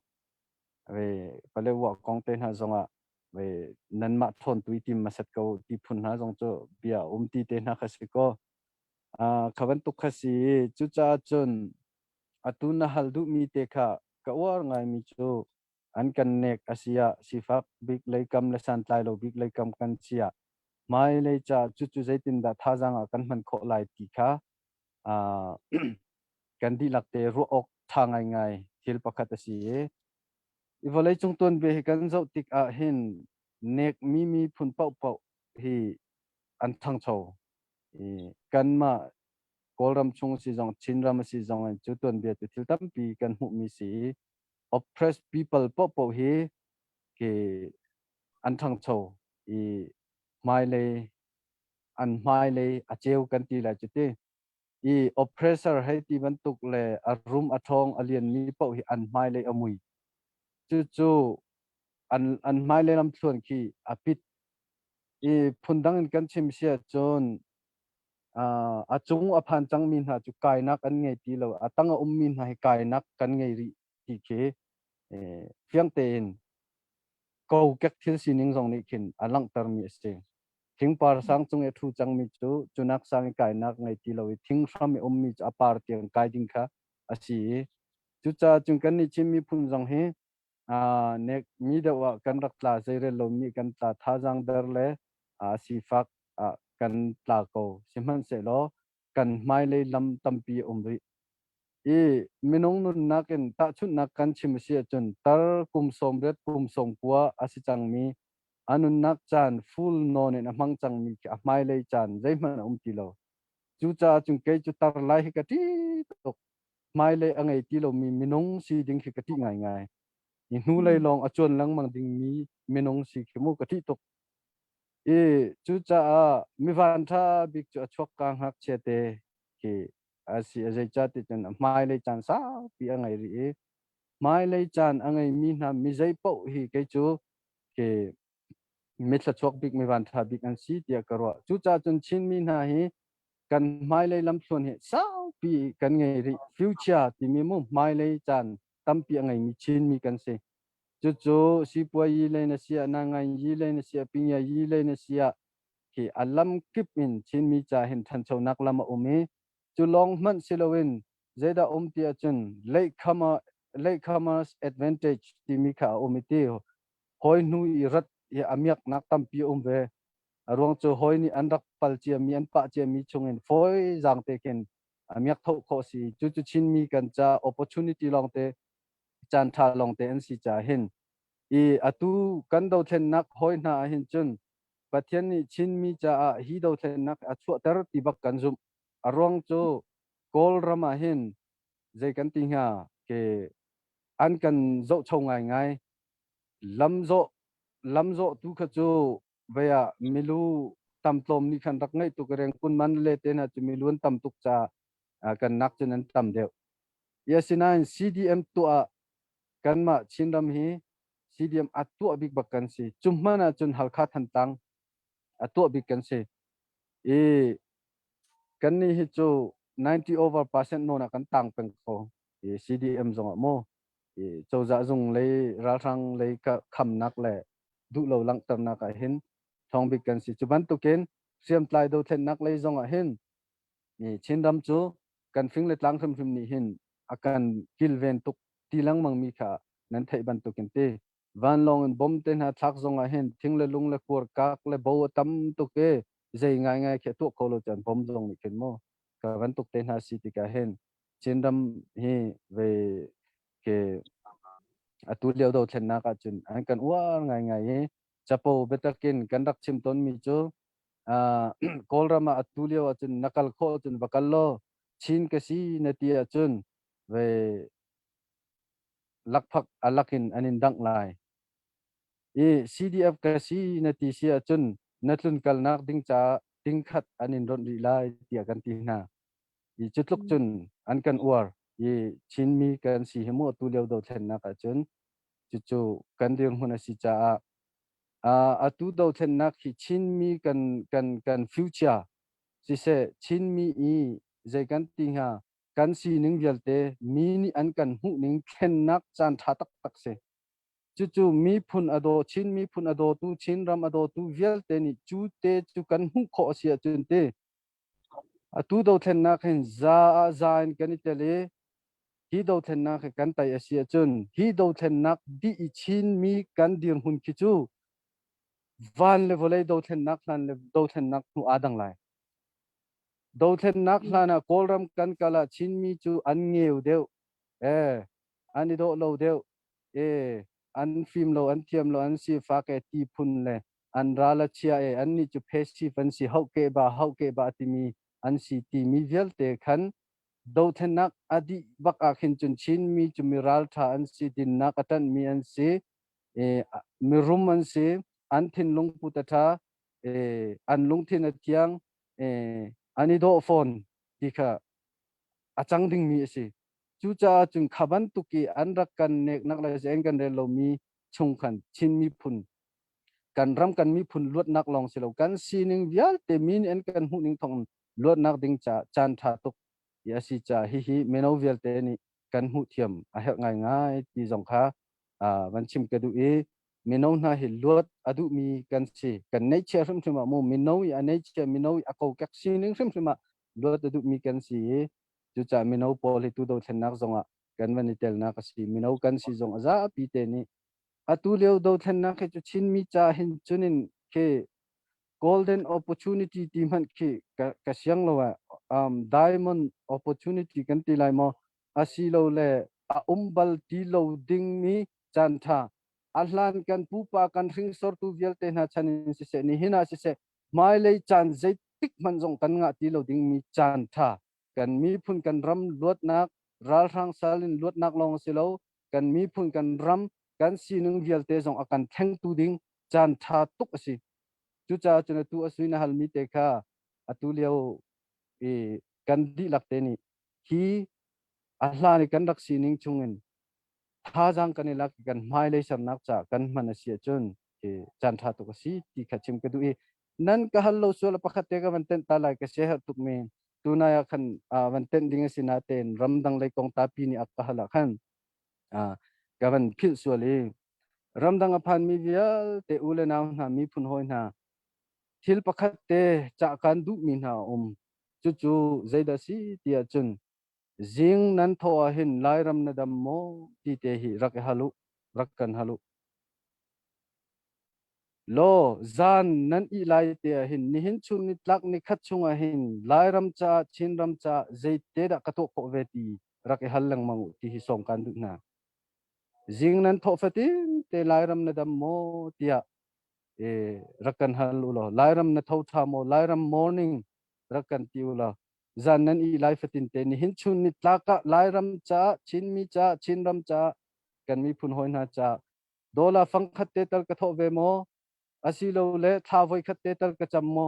[SPEAKER 2] về pale wa kong ten ha zonga về nan ma thon tui tim masat ko ti phun ha zong chu bia ti ten ha khasiko khavan tu khasi chu cha chun atuna haldu mi te kha ka war ngai mi chu an kan nek asia sifak big leikam le san tlai lo big leikam kan chia mai le cha chu chu zaitin da tha janga kan man kho lai ti kha kan di lakte ru ok tha ngai ngai thil pakhat asi ivalai chung ton be kan zo tik a hin nek mi phun pau pau hi an thang chho kan ma kolram chung si jong chinram si jong an chu ton be tu thil tam pi kan hu mi si oppressed people pau pau hi ke an thang chho mai le an mai le a cheu kan ti la chute oppressor hai ti ban tuk le a room athong alien mi pau hi an mai le amui chu an mai le lam thluan khi apit phundang in kan chim sia chon a chung a phan chang min ha chu kai nak an ngei ti lo atanga min ha kai nak kan ngei ri ti khe fiang ten ko kek thil sining jong ni khin alang tar mi se thing par sang chung e thu chang mi chu chunak sang kai nak ngei ti lo thing from mi apar tiang kai ding kha asi chu cha chung kan ni chim mi phun jong he nek mi da wa kan rak tla zere lo mi kan tla tha jang der le si fak kan tla ko simhan se lo kan mai le lam tampi umri minong nun nakin ta chut nak kan chim sia chun tar kum som ret kum som kwa asi chang mi anun nak chan full non en amang chang mi ka mai le chan zai man ti lo chu cha chung ke chu tar lai hi ka ti tok mai le angai ti lo mi minong si ding hi ka ti ngai ngai nu lai long achon lang mang ding mi menong si khemu ka ti tok chu cha mi van tha big chu achok kang hak chete ki asi azai cha ti chen mai le chan sa pi angai ri mai le chan angai mi na mi zai po hi ke chu ke mi thla chok big mi van tha big an si tia karwa chu cha chun chin mi na hi kan mai le lam thon he sa pi kan ngai ri future ti mi mu mai le chan tam pi angai mi chin mi kan se chu si pua yi le na sia na ngai yi le na sia pinya yi le na sia ki alam kip in chin mi cha hin than chau nak lama umi chu long man silowin zeda tia chun latecomers advantage ti mi kha umiti hoi nu i rat ya amyak nak tam pi umbe arong chu hoi ni andak pal chia mi an pa chia mi chungin foi jang te ken amyak tho kho si chu chin mi kan cha opportunity long te chan tha long te an si cha hin atu kan do thlen nak hoi na hin chun pathian ni chin mi cha hi do thlen nak chu tar ti bak kan zum arong chu kol rama hin zai kan ting ha ke an kan zo chau ngai ngai lam zo tu kha chu veya milu tam tlom ni khan rak ngai tu kereng kun man le te na chu milun tam tuk cha kan nak chen an tam deu yasina CDM tu kan ma chinram hi CDM atu big bakkan si chumana chun halkha thantang atu big kan se kan ni hi chu 90% no na kan tang peng ko CDM zong mo châu dạ dùng lấy ra sang lấy cả khăm nắc lệ đủ lâu lăng tầm nắc ở hin thong bị cần si chu ban tu ken xiêm tlai đâu then nắc lấy zong ở hin trên đam chu cần phim lấy lang phim phim ni hin akan kil ven tuk ti lang mang mi kha nan thai ban tu ken te van long en bom ten ha thak zong ở hin thing le lung le kur kak le bo tam tu ke zai ngai ngai khe tu ko lo chan bom zong ni ken mo ka van tuk ten ha si ti ka hin trên đam hi về ke atu leo do thlen na ka chun an kan wa ngai ngai he chapo betakin kan rak chim ton mi chu kolrama atu leo chun nakal kho chun bakallo chin ka si na tia chun ve lakphak alakin anin dang lai CDF ka si na ti sia chun natlun kal nak ding cha ding khat anin ron ri lai tia kan ti na chutluk chun an kan war chin mi kan si hemo atu leo do thlen na ka chun chu kan ding huna si cha atu do thlen nak hi chin mi kan future si se chin mi zai kan ting ha kan si ning vialte mi ni an kan hu ning khen nak chan tha tak tak se chu chu mi phun ado chin mi phun ado tu chin ram ado tu vialte ni chu te chu kan hu kho sia chun te atu do then nak hen za in kan itele hi do then nak kan tai asia chun hi do then nak di i chin mi kan dir hun ki chu van le volei do then nak lan le do then nak nu adang lai do then nak lana kolram kan kala chin mi chu an ngeu deu ani do lo deu an film lo an thiam lo an si fa ke ti phun le an rala chia an ni chu phe fan si hau ke ba ti mi an si ti mi vel te khan do then nak adi bak a khin chun chin mi chu mi ral tha an si din nak atan mi an si mi rum an si an thin lung pu ta tha an lung thin a tiang ani do phone dikha achang ding mi si chu cha chung khaban tuki an rak kan nek nak la zen kan re lo mi chung khan chin mi phun kan ram kan mi phun luat nak long silo kan sining vial te min en kan hu ning thong luat nak ding cha chan tha tuk ya si cha hi meno vial te ni kan hu thiam a hek ngai ngai ti jong kha van chim ka du e meno na hi luat adu mi kan si kan nei che rim thima mo meno ya nei che meno a ko kak sining rim thima luat adu mi kan si chu cha meno pol hi tu do then nak zonga kan van tel na ka si meno kan si zong za pi te ni atu leo do then nak chu chin mi cha hin chunin ke golden opportunity ti man ki ka siang lo diamond opportunity kan ti lai mo asi lo le a umbal ti lo ding mi chan tha ahlan kan pupa kan ring sor tu vial te na chanin si se ni hina si se mai le chan zai tik man jong kan nga ti lo ding mi chan tha kan mi phun kan ram luat nak ral rang salin luat nak long si lo kan mi phun kan ram kan si nung vial te jong akan theng tu ding chan tha tuk asi chu cha chuna tu asui na hal mi te kha atu leo kan di lak te ni hi ahla ni kan rak si ning chungin tha jang kan lak kan mai le sam nak cha kan man asia chun chan tha tu si ti khachim ka du nan ka hal lo so la pakhat te ka man ten ta lai ka se ha tuk me tu na ya khan van ten ding si na ten ram dang lai kong ta pi ni ak ka hala khan ka van phil so le ram dang aphan mi vial te ule na na mi phun hoi na thil pakhat te cha kan du min ha chu chu zaida si tia chun jing nan tho a hin lai ram na dam mo ti te hi rak halu rak kan halu lo zan nan i lai te hin ni hin chun ni tlak ni khat chung a hin lai ram cha chin ram cha zai te da ka to ko ve ti rak hal lang mangu ti hi som kan du na jing nan tho fatin te lai ram na dam mo tia rakan halu lo lairam na tho tha mo lairam morning rakan tiu lo zan nan i lai fatin te ni hin chun ni tlaka lairam cha chin mi cha chin ram cha kan mi phun hoi na cha dola fang khat te tal ka tho ve mo asi lo le tha voi khat te tal ka cham mo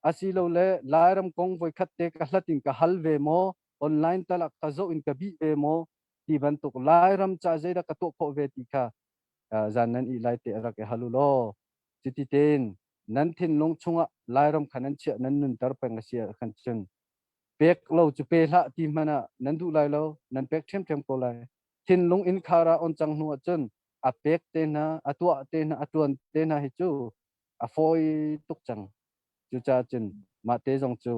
[SPEAKER 2] asi lo le lairam kong voi khat te ka hlatin ka hal ve mo online tala ka zo in ka bi ve mo ti ban tuk lairam cha zeida ka to kho ve ti kha zan nan i lai te ra ke halu lo chiti ten nan thin long chunga lairam khanan che nan nun tar pang sia khan chen pek lo chu pe la ti mana nan du lai lo nan pek them ko lai thin long in khara on chang nu chen a pek te na atua te na atuan te na hi chu a foi tuk chang chu cha chen ma te jong chu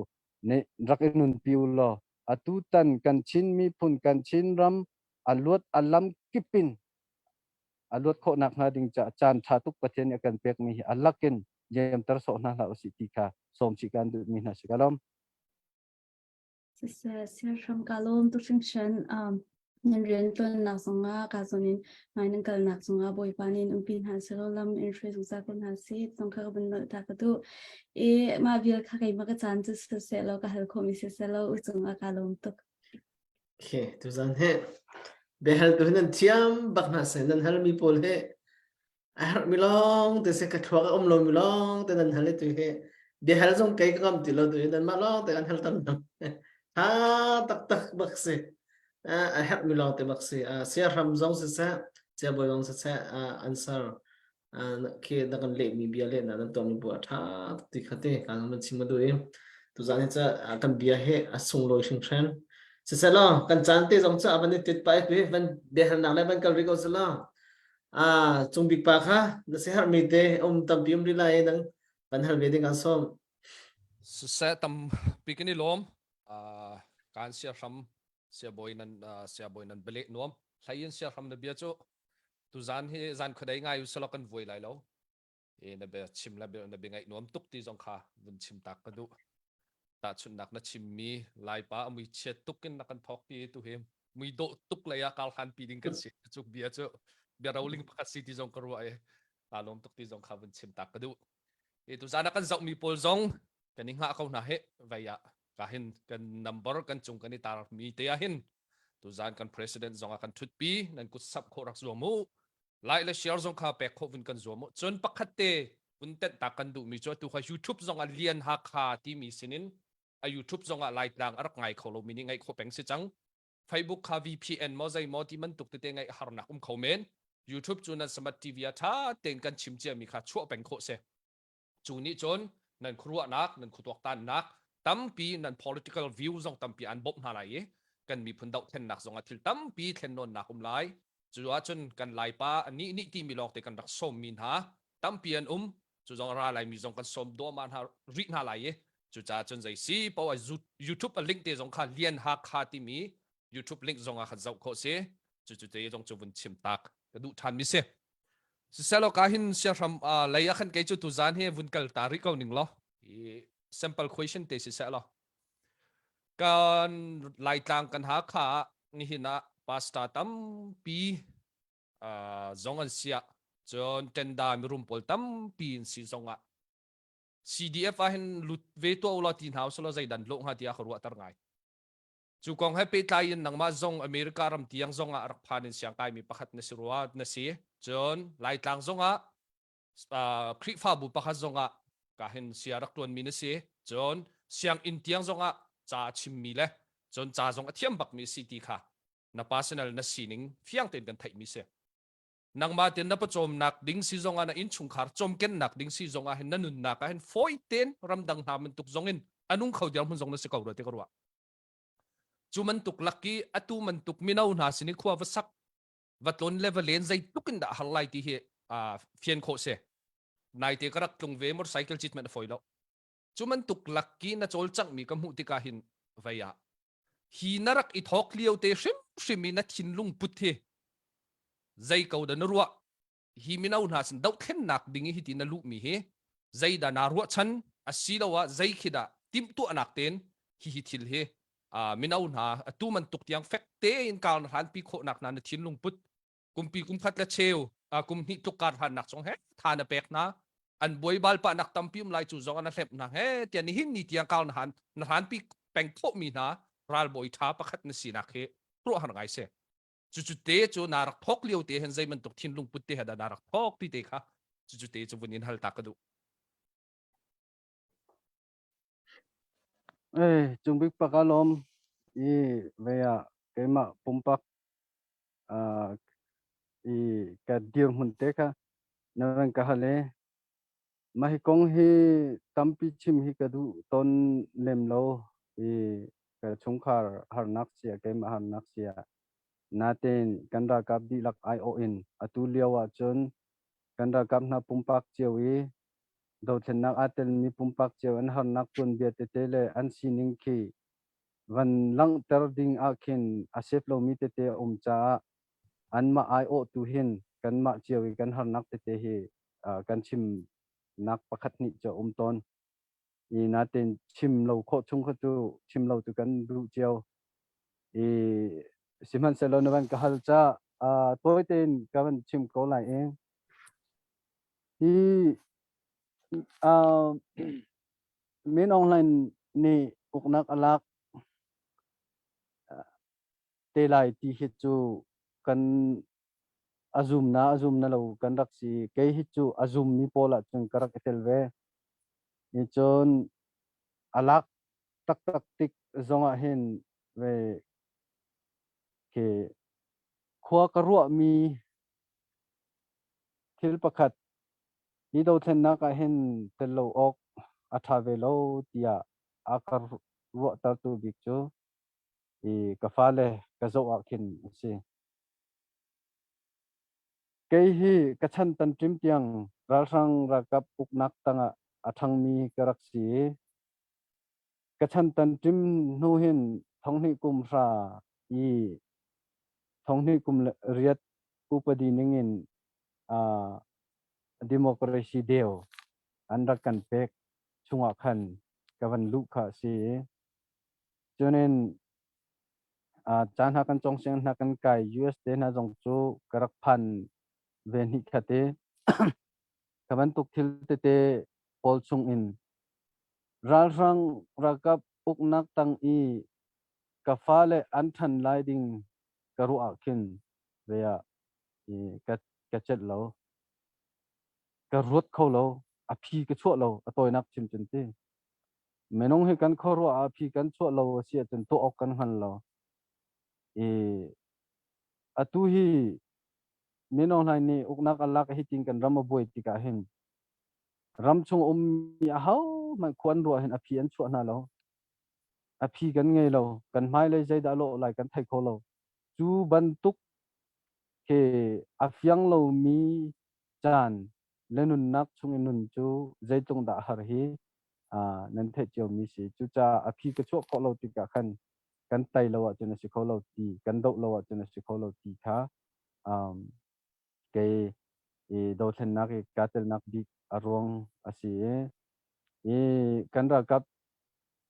[SPEAKER 2] ne rak nun piu lo atu tan kan chin mi phun kan chin ram aluat alam kipin alot kho nak na ding cha chan tha tuk pathen akan pek mi alakin jem tar so na la usi ti kha som chi kan du mi na sikalom
[SPEAKER 7] Sir from Kalom to Shingshan nhân riêng tuần nạc songa ka sonin mai nang kal nak songa boy panin umpin han serolam interest usa kon han si song kha ban no ta ka tu ma vil kha kai ma ka chan chu se lo ka hal khomi se lo uchunga kalom tuk
[SPEAKER 1] okay tu zan he behal tu nan thiam bak na sen nan hal mi pol he ar milong te se ka thwa lo milong te nan hal tu he behal jong kai kam ti lo tu nan ma lo te kan hal tan ha tak bak se a hat milong te bak se sia ram jong se sa sia boy jong se sa answer ke da kan le mi bia le na dan tom ni bu tha ti khate kan man chim du tu zan cha kan bia he asung lo sing thren Sisalo kan chante jong cha ban tit pa pe ban behal na le ban kal ri ko sala chung big pa kha na se har mi te tam pi ri la e nang ban hal ve ding asom
[SPEAKER 5] se tam pikini lom kan sia ram sia boy nan bele nom thayin sia ram na bia chu tu zan hi zan khodai ngai usalo kan voi lai lo e na be chim la be na be ngai nom tuk ti jong kha bun chim tak ka du ta chun nak na chim mi lai pa amui chet tukin na kan thok ti tu hem mui do tuk la ya kal khan pi ding kan si chuk bia chu bia rolling pa city jong karwa e ta lom tuk ti jong kha bun chim tak ka du e tu zan kan zau mi pol jong kan ning ha kau na he vaya kahin kan number kan chung kan tar mi te ya hin tu zan kan president jong kan thut pi nan ku sap kho rak zo mu lai la share jong kha pe kho vin kan zo mu chon pakhat te bun tet ta kan du mi cho tu kha youtube jong a lian ha kha ti mi sinin a YouTube zonga light lang arak ngai kholo mini ngai kho peng si chang Facebook kha VPN mo zai mo ti man tuk te ngai harna khomen YouTube chuna smart TV tha ten kan chim che mi kha chu peng kho se chu ni chon nan khruwa nak nan khutok tan nak tampi nan political view zong tampi an bop na lai kan mi phun dau then nak zonga thil tampi thlen non na lai chu a chon kan lai pa ni ti mi lok te kan rak som min ha tampi an chu zong ra lai mi zong kan som do man ha ri na lai chu cha chun zai si po a YouTube a link te zong kha lian ha kha ti mi YouTube link zong a kha zau kho se chu te zong chu vun chim tak ka du than mi se selo ka hin sia ram laya khan ke chu tu zan he vun kal tari ko ning lo simple question te si selo kan lai tang kan ha kha ni hina pasta tam pi zong an sia chon tenda mi rum pol tam pi si zonga CDF ahin lut veto ula tin house lo zai dan lo nga dia khruwa tar ngai chu kong happy tayin nang ma zong America ram tiang zonga arak phanin siang kai mi pakhat na sirwa na si chon lai tlang zonga kri fa bu pakhat zonga ka hin siarak tuan mi na si chon siang in tiang zonga cha chim mi le chon cha zonga thiam bak mi city kha na personal na sining fiang ten kan thai mi se nang ma tin na pa chom nak ding si zonga na in chung khar chom ken nak ding si zonga hin nanun nak hin foi ten ram dang ha man tuk zongin anung khau diam hun zong na se kaw ro te korwa chu man tuk laki atu man tuk minau na sini khwa vasak vatlon level len zai tukin da halai ti he fian kho se nai te karak tlung ve motorcycle chit man foi lo chu man tuk laki na chol chang mi kam hu ti ka hin vaya hi narak i thok liu te shim mi na thin lung put the zai kau da narwa hi minau na sin dau khen nak dingi hi ti na lu mi he zai da na ruwa chan asilawa zai khida tim tu anak ten hi thil he minau na atu man tuk tiang fek te in kaun han pi kho nak na na thin lung put kumpi kum khat la cheu kum ni tuk kar han nak song he thana pek na an boy bal pa nak tampim lai chu zong an hlep na he tian ni hin ni tiang kaun han na han pi peng kho mi na ral boy tha pakhat na sinak he ro han ngai se chu te chu narak thok liu te hen zai man tuk thin lung put te hada narak thok ti te kha chu te chu bunin hal takadu
[SPEAKER 2] chung big pakalom i veya kema pumpak i ka dir mun te kha nawan ka hale mahikong hi tampi chim hi ka du ton lem lo i ka chungkhar harnak sia kema harnak sia naten kandra kap di lak ION atu liawa chon kandra kap na pumpak chewi do thenak atel mi pumpak chew an harnak tun bia te tele an sining ki van lang ter ding akhin asep lo mi te te cha an ma IO tu hin kan ma chewi kan harnak te te hi kan chim nak pakhat ni cho ton i naten chim lo kho chung kho tu chim lo tu kan du chew i siman selo nawan ka hal cha toy ten kan chim ko lai i min online ni uknak alak te lai ti hi chu kan azum na lo kan rak si ke hi chu azum mi pola chung karak etelve ni chon alak tak tik zonga hin ve ke khwa ka ruwa mi thil pakhat i do then na ka hin telo ok atha ve lo tia akar ruwa ta tu bik chu ka fale ka zo akin si kei hi ka chan tan trim tiang ral sang ra kap uknak tanga athang mi karak si ka chan tan trim nu hin thong ni kum ra i thong ni kum riat upadi ningin a democracy deo andra kan pek chunga khan kavan lu kha si chonen chan hakan chong seng hakan kai US te na jong chu karak phan ven hi khate kavan tuk thil te te pol chung in ral rang rakap uknak tang i kafale anthan liding karu akin veya i ka chet lo ka rut kho lo a phi ka chu lo atoi nak chim chen te menong he kan khoro a phi kan chu lo si chen to ok kan han lo e atu hi menong lai ni uknak alak hi ting kan ram boi ti ka hen ram chung mi a hau man kwan ro hen a phi an chu na lo a phi kan ngei lo kan mai le jai da lo lai kan thai kho lo chu ban tuk ke a fyang lo mi chan lenun nak chung in nun chu jai tung da har hi nan the chiao mi si chu cha a phi ka chu kho lo ti ka khan kan tai lo wa chen si kho lo ti kan do lo wa chen si kho lo ti kha ke e do then nak e ka tel nak bi arong asi e kan ra kap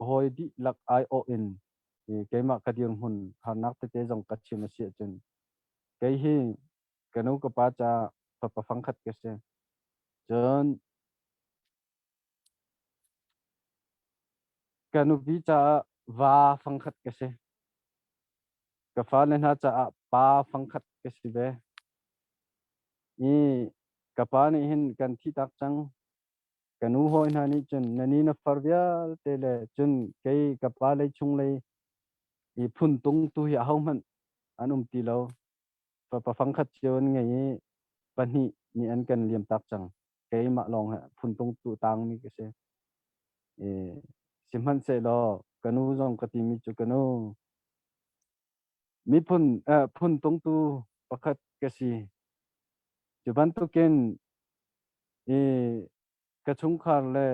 [SPEAKER 2] hoi di lak I O N e ke ma ka diang hun har nak te jong ka chim si chen ke hi kanu ka pa cha pa phang khat ke se chen kanu bi cha va phang khat ke se ka fa len ha cha pa phang khat ke si be ni ka pa ni hin kan thi tak chang kanu hoi na ni chen nani na farvial te le chen ke ka pa le chung le i phun tung tu ya hau man anum ti lo pa phang khat chen ngai pani ni an kan liam tak chang ke ma long ha phun tung tu tang mi ke se e simhan se lo kanu jong ka ti mi chu kanu mi phun tung tu pakhat ke si chuban tu ken e ka chung khar le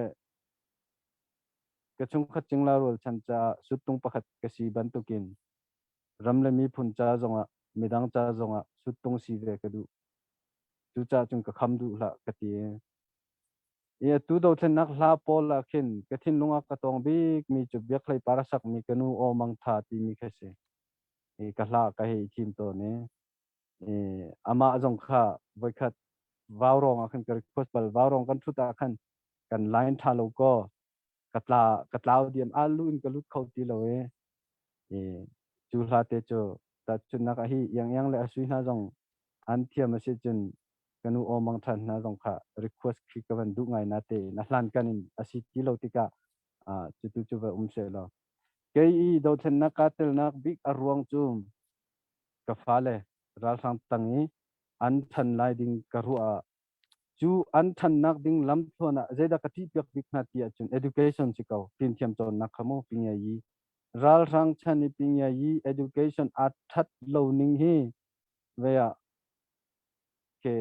[SPEAKER 2] ka chung khat ching la rol chan cha sutung pakhat ke si ban tu ken ram le mi phun cha zonga midang cha zonga sutung si ve ka du chu cha chung ka kham du la ka ti e tu do then nak la pol la khin ka thin lunga ka tong bik mi chu bek lai parasak mi kanu o mang tha ti mi khase e ka la ka he thim to ne e ama jong kha voi khat vaurong akan ka request bal vaurong kan thuta khan kan line tha lo ko katla diam alu in kalut khau ti lo e chu la te cho ta chun na ka hi yang le asui na jong an thia ma se chun kanu o mang than na jong kha request khi ka van du ngai na te na hlan kanin asi ti lo ti ka chu tu chu va se lo ke i do then na ka tel na big arwang chum ka phale ral sang tangi an than lai ding ka ru a chu an than nak ding lam thona zeda ka ti pek bik na ti chun education chi ko tin thiam chon na khamo pinga yi ral rang chani pinga yi education at that lo ning hi veya ke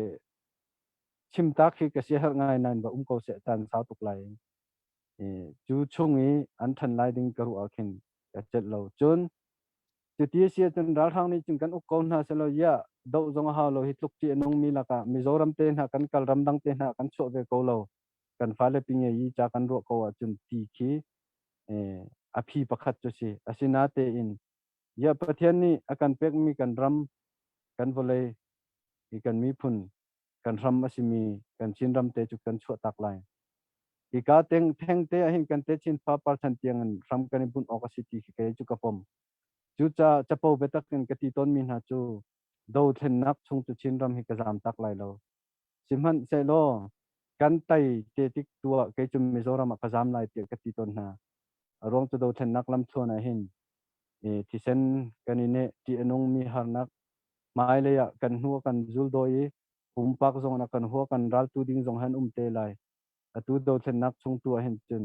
[SPEAKER 2] chim tak khi ka se har ngai nan ba ko se tan sa tuk lai chu chungi an than lai ding ka ru a khin ka chet lo chun ti ti sia chun ral rang ni chung kan u ko na se lo ya do zong ha lo hitluk ti nong mi la ka mizoram te na kan kal ram dang te na kan cho ve ko lo kan fale pinga yi cha kan ro ko wa chun ti khi a phi pakhat chu si asina te in ya pathian ni akan pek mi kan ram kan vole i kan mi phun kan ram asimi kan chin ram te chu kan chu tak lai i ka teng theng te hin kan te chin pa par chan tiang an ram kan bun ok city ke chu ka pom chu cha chapo betak kan ka ti ton min ha chu do then nak chung chu chin ram hi ka jam tak lai lo simhan se lo kan tai te tik tua ke chu mizoram ka jam lai te ka ti ton na rong chu do then nak lam chona hin ti sen kanine ti anong mi har nak mai le ya kan hu kan zul doi pak zong na kan hu kan ral tu ding zong han te lai atu do then nak chung tu hen chen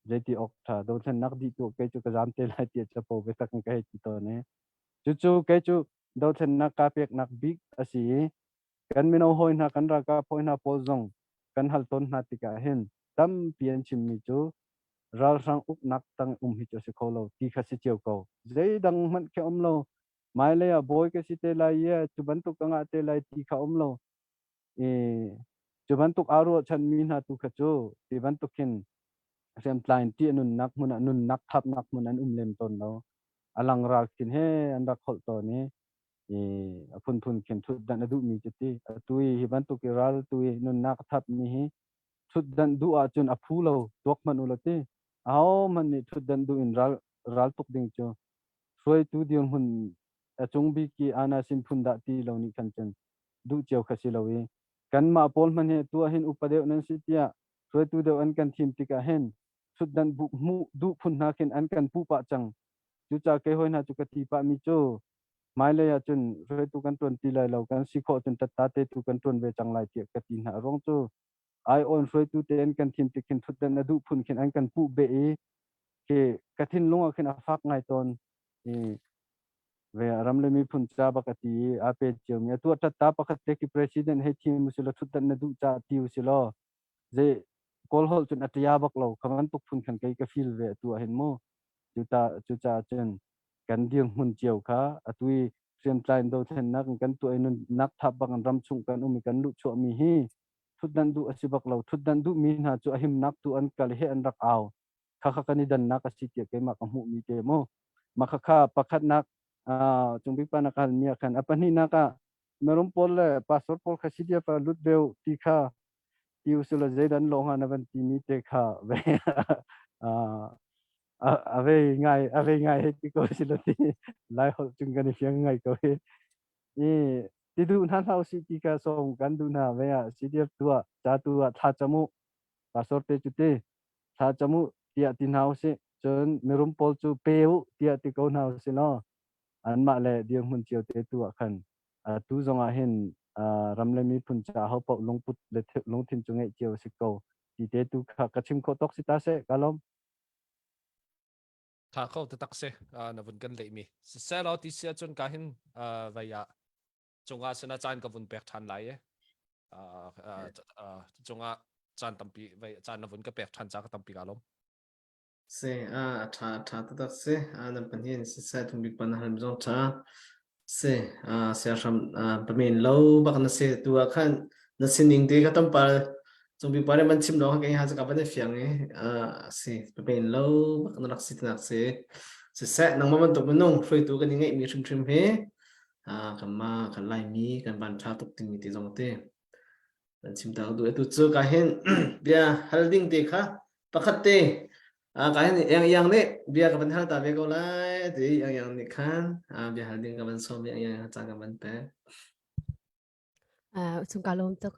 [SPEAKER 2] dây ti ốc thà đâu thân nắc đi tụ cái chú cái giám tê lại tiệt cho bầu về tắc cái ti to nè chú cái chú đâu thân nắc cá bẹc nắc big asi kan mino hoi na kan ra ka phoi na pol zong kan hal ton na tika hen tam pian chim mi chu ral sang uk nak tang hi cho se kholo ti kha se cheu ko zai dang man ke lo mai le a boy ke si te lai ye chu ban tu ka nga te lai ti kha lo e chu ban tu aro chan mi na tu kha chu ti ban tu kin sem plain ti nun nak thap nak mun an lem ton no alang ral kin he an ra khol to ni phun kin thut dan adu mi chiti tui hi ban tu ki ral tui nun nak thap mi hi thut dan du a chun a phulo tok man ulati ao man ni thut dan du in ral tok ding chu soi tu dion hun achung bi ki ana sim phun da ti lo ni kan chen du cheu khasi lo wi kan ma pol man he tu hin upadeu nan si tia soi tu de an kan thim tika hen thut dan bu mu du phun na kin an kan pu pa chang chu cha ke hoi na chu ka ti pa mi chu mai le ya chun soi tu kan ton ti lai lo kan si kho chun ta te tu kan ton ve chang lai ti ka ti na rong chu ai on soi tu te an kan thim tikin thut dan adu phun kin an kan pu be e ke kathin lunga kin a fak ngai ton về ramle mi phun cha ba kati ape cheu mi tu ta pakhat te ki president he thim musilo thutan na du cha tiu silo je kol hol chun atia bak lo khaman tuk phun khan kai ka feel ve tu hen mo chu cha chen kan dieng mun cheu kha atui sem tain do then nak kan tu ainun nak thap bang ram chung kan umi kan lu chu mi hi thutan du asibak lo thutan du mi na chu ahim nak tu an kal he an rak aw kha kha kani dan nak asi te ke ma ka mu mi te mo ma kha kha pakhat nak chung bi pa nakal mia khan apani naka merum pol pastor pol khasidia pa lut beu ti kha ti usula zaidan lo ha navan ti mi te kha ve ave ngai he ti ko silati lai hol chung kan fiang ngai ko he ni ti du nan hau si ti ka song kan du na ve a sidia tua cha tua tha chamu pastor te chu te tha chamu tia tin hau se chon merum pol chu peu tia ti ko na se no an ma le diang hun chiu te tu khan tu zonga hin ramle mi phun cha ho pau long put le long thin chu ngai chiu si ko ti te tu kha kachim ko tok si ta se kalom
[SPEAKER 5] thà khâu tự tắc xe na vun kan lệ mi xe lo tí xe chun cả hin vậy à chúng ta sẽ na chan cái vun bẹt than lại chúng ta chan tâm pi vậy chan na vun cái bẹt than cha cái tâm pi kalom
[SPEAKER 1] se tha tak se nan pan hin se sa thum bi pan han jong tha se se ram pamin lo bak na se tu khan na sining te ka tam pa chung bi pare man chim lo ka ha ka ban fiang e se pamin lo bak na rak sit nak se sa nang man to manong froi tu kan ngai mi trim he kan ma kan lai mi kan ban tha tuk ting ti jong te kan chim ta du tu chu ka hen bia halding te kha pakhat te cái yang này bia cái vấn đề ta về câu lại thì yang này khan bia hal ding cái vấn số bia yang cha cái vấn đề
[SPEAKER 3] chung kalom tok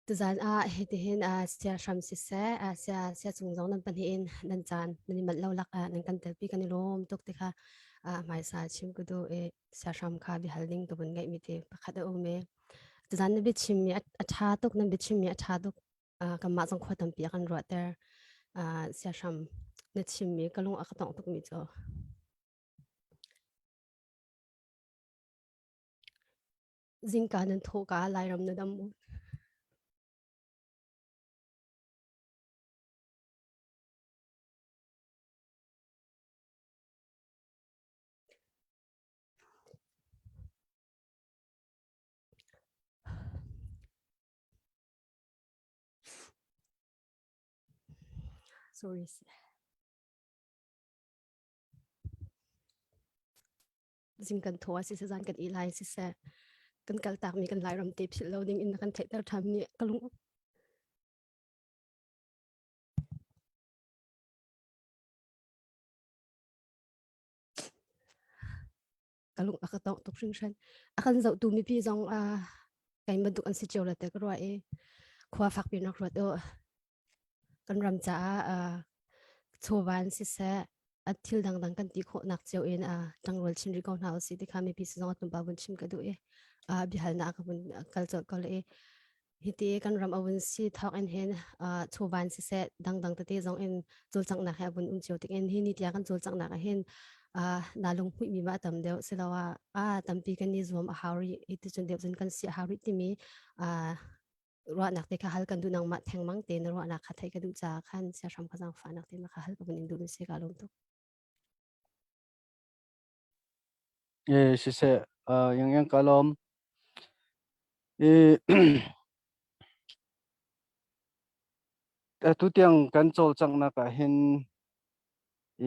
[SPEAKER 3] tu zan he ti hin sia sham si se sia chung zong nan pan hi in nan chan nan mat lo lak nan kan tel pi kan lom tok te kha mai sa chim ku do e sia sham kha bi hal ding to bun ngai mi te pakhat o me tu zan bi chim mi a tha tok nan bi chim mi a tha tok kan ma jong khotam pi kan ro ter sia sham na chim mi ka long a tong tok mi cho zing ka nan tho ka lai ram na dam mu sorry zing kan tho si se zan kan i lai si se kan kal tak mi kan lai ram tip si loading in kan thai tar tham ni kalung kalung akatong tok sing shan akan zau tu mi pi zong kai ma duk an si chola te ka ro e khwa fak pi nak ro do kan ram cha chowan si se athil dang dang kan ti kho nak cheu in tangrol chin ri ko na si ti kha mi pi zong tum ba bun chim ka du e bi hal na ka bun kal chol kol e
[SPEAKER 8] hiti kan ram awun si thok en hen chuban si se dang dang te zong en chul chang na ha bun chiotik en hi ni tia kan chul chang na ka hen nalung hui mi ma tam deu silawa tampi kan ni zom a hauri hiti chun deu chun kan si hauri ti mi ro nak te kha hal kan du nang ma theng mang te na ro nak kha thai ka du cha khan sia ram ka jang fa nak te ma kha hal ka bun du se ka lom to
[SPEAKER 2] si se yang kalom e tu tiang kan chol chang na ka hin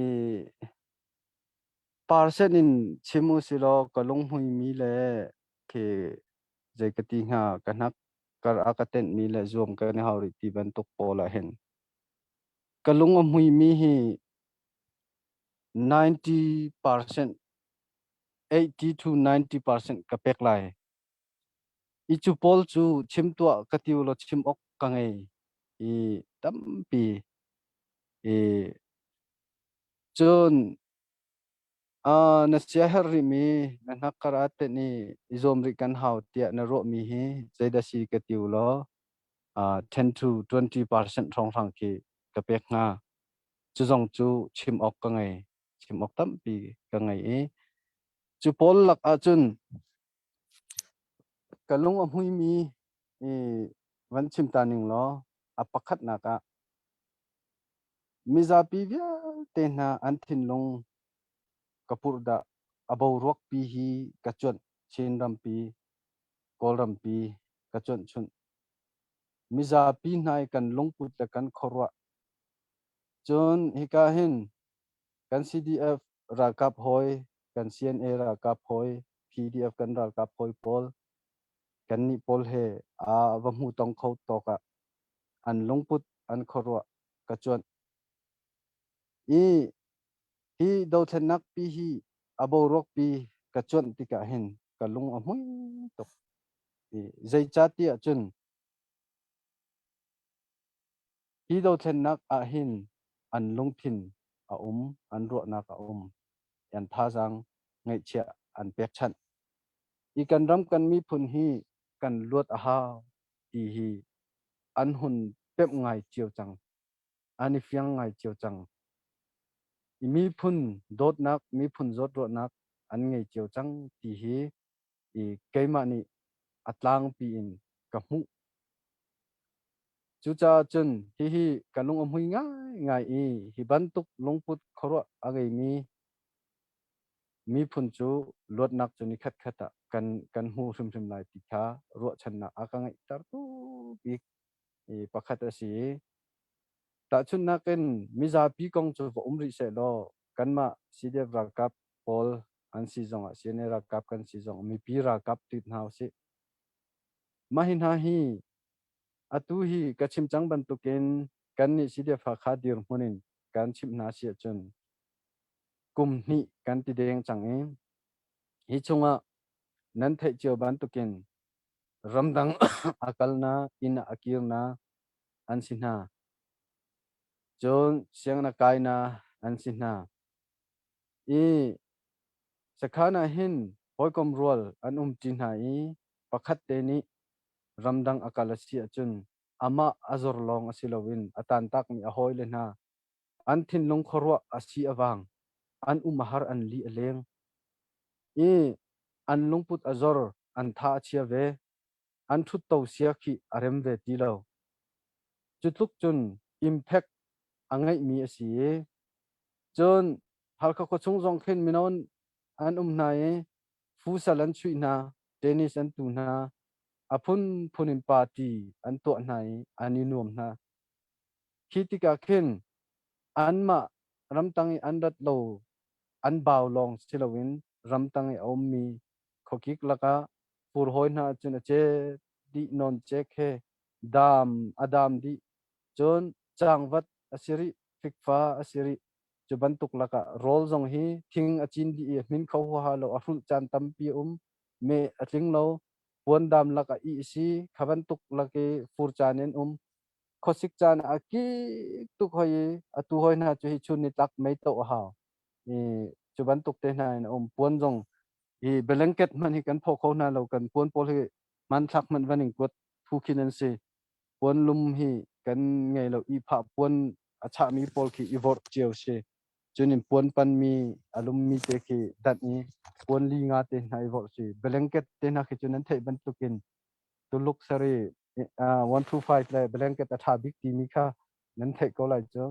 [SPEAKER 2] e parsen in chimu silo kalung hui mi le ke jaikati nga kanak kar akaten mi le zoom ka ni hauri ti ban tok pola hen kalung hui mi hi 90% 80 to 90% ka pek lai ichu pol chu chim tua katiu lo chim ok ka ngai i tampi e chun na sia hari mi na nakarate ni izom ri kan hau tia na ro mi hi zaida si katiu lo 10 to 20% thong thang ki ka pek nga chu jong chu chim ok ka ngai chim ok tampi ka ngai e chu pol lak a chun kalung hui mi e van chim taning lo apakhat na ka miza pi via te na anthin long kapur da abau rok pi hi kachon chen ram pi kol ram pi kachon chun miza pi nai kan longput la kan khorwa chon hika hin kan CDF ra kap hoi kan CNA ra kap hoi PDF kan ra kap hoi pol kan ni pol he va mu tong khau to ka an longput an khorwa kachon hi do thenak pi hi abo rok pi kachon tika hin kalung amui to zai chati achun hi do thenak a hin an lungthin a an ro na ka yan tha jang ngai chia an pek chan i kan ram kan mi phun hi kan luat a ha ti hi an hun pep ngai chiu chang ani fyang ngai chiu chang mi phun dot nak mi phun zot ro nak an ngai chiu chang ti hi i keima ni atlang pi in ka mu chu cha chun hi kalung amhui ngai hi bantuk longput khoro agai mi phun chu lot nak chu ni khat khata kan hu sim lai ti kha ro chan na akangai tar tu bi pakhat asi ta chun na ken miza pi kong chu umri se lo kan ma CDF ra kap pol an si jong a CNA ra kap kan si jong mi pi ra kap tit nau si mahin ha hi atu hi kachim chang ban tu ken kan ni CDF kha dir munin kan chim na si chun kum ni kan ti deng chang e hi chunga nan thai chiu ban tu ken ramdang akalna ina akirna ansina jon siangna kaina ansina e sakhana hin hoikom rol an tin hai pakhat te ni ramdang akalasi achun ama azor long asilowin atan tak mi ahoi le na an thin long khorwa asi awang an umahar an li aleng e an lungput azor an tha chia ve an thut to sia khi arem ve ti lo chutluk chun impact angai mi asi chon halka ko chung jong khen minon an na e fu salan chui na tennis an tu na apun phunin party an to nai ani nom na khitika khen anma ramtangi andat lo an baw long silowin ramtangi ommi khokik laka pur hoina chuna che di non che khe adam di chon changwat asiri fikfa asiri chubantuk laka rol zong hi thing achin di min kho ha lo ahul chan tampi me atling lo pondam laka I si khabantuk lake fur chanen khosik chan aki tu khoi atu hoina chu hi chun ni tak mai to ha e chubantuk te na pon zong i blanket man hi kan pho kho na lo kan pon pol hi man thak man vaning kot phukin se pon lum hi kan ngai lo I pha pon acha mi pol ki ivor chiao se chunin pon pan mi alum mi te ki dat ni pon li nga te nai vor se blanket te na ki chunan thei ban tukin to look sari 125 le blanket atha big ti mi kha nan thei ko lai cho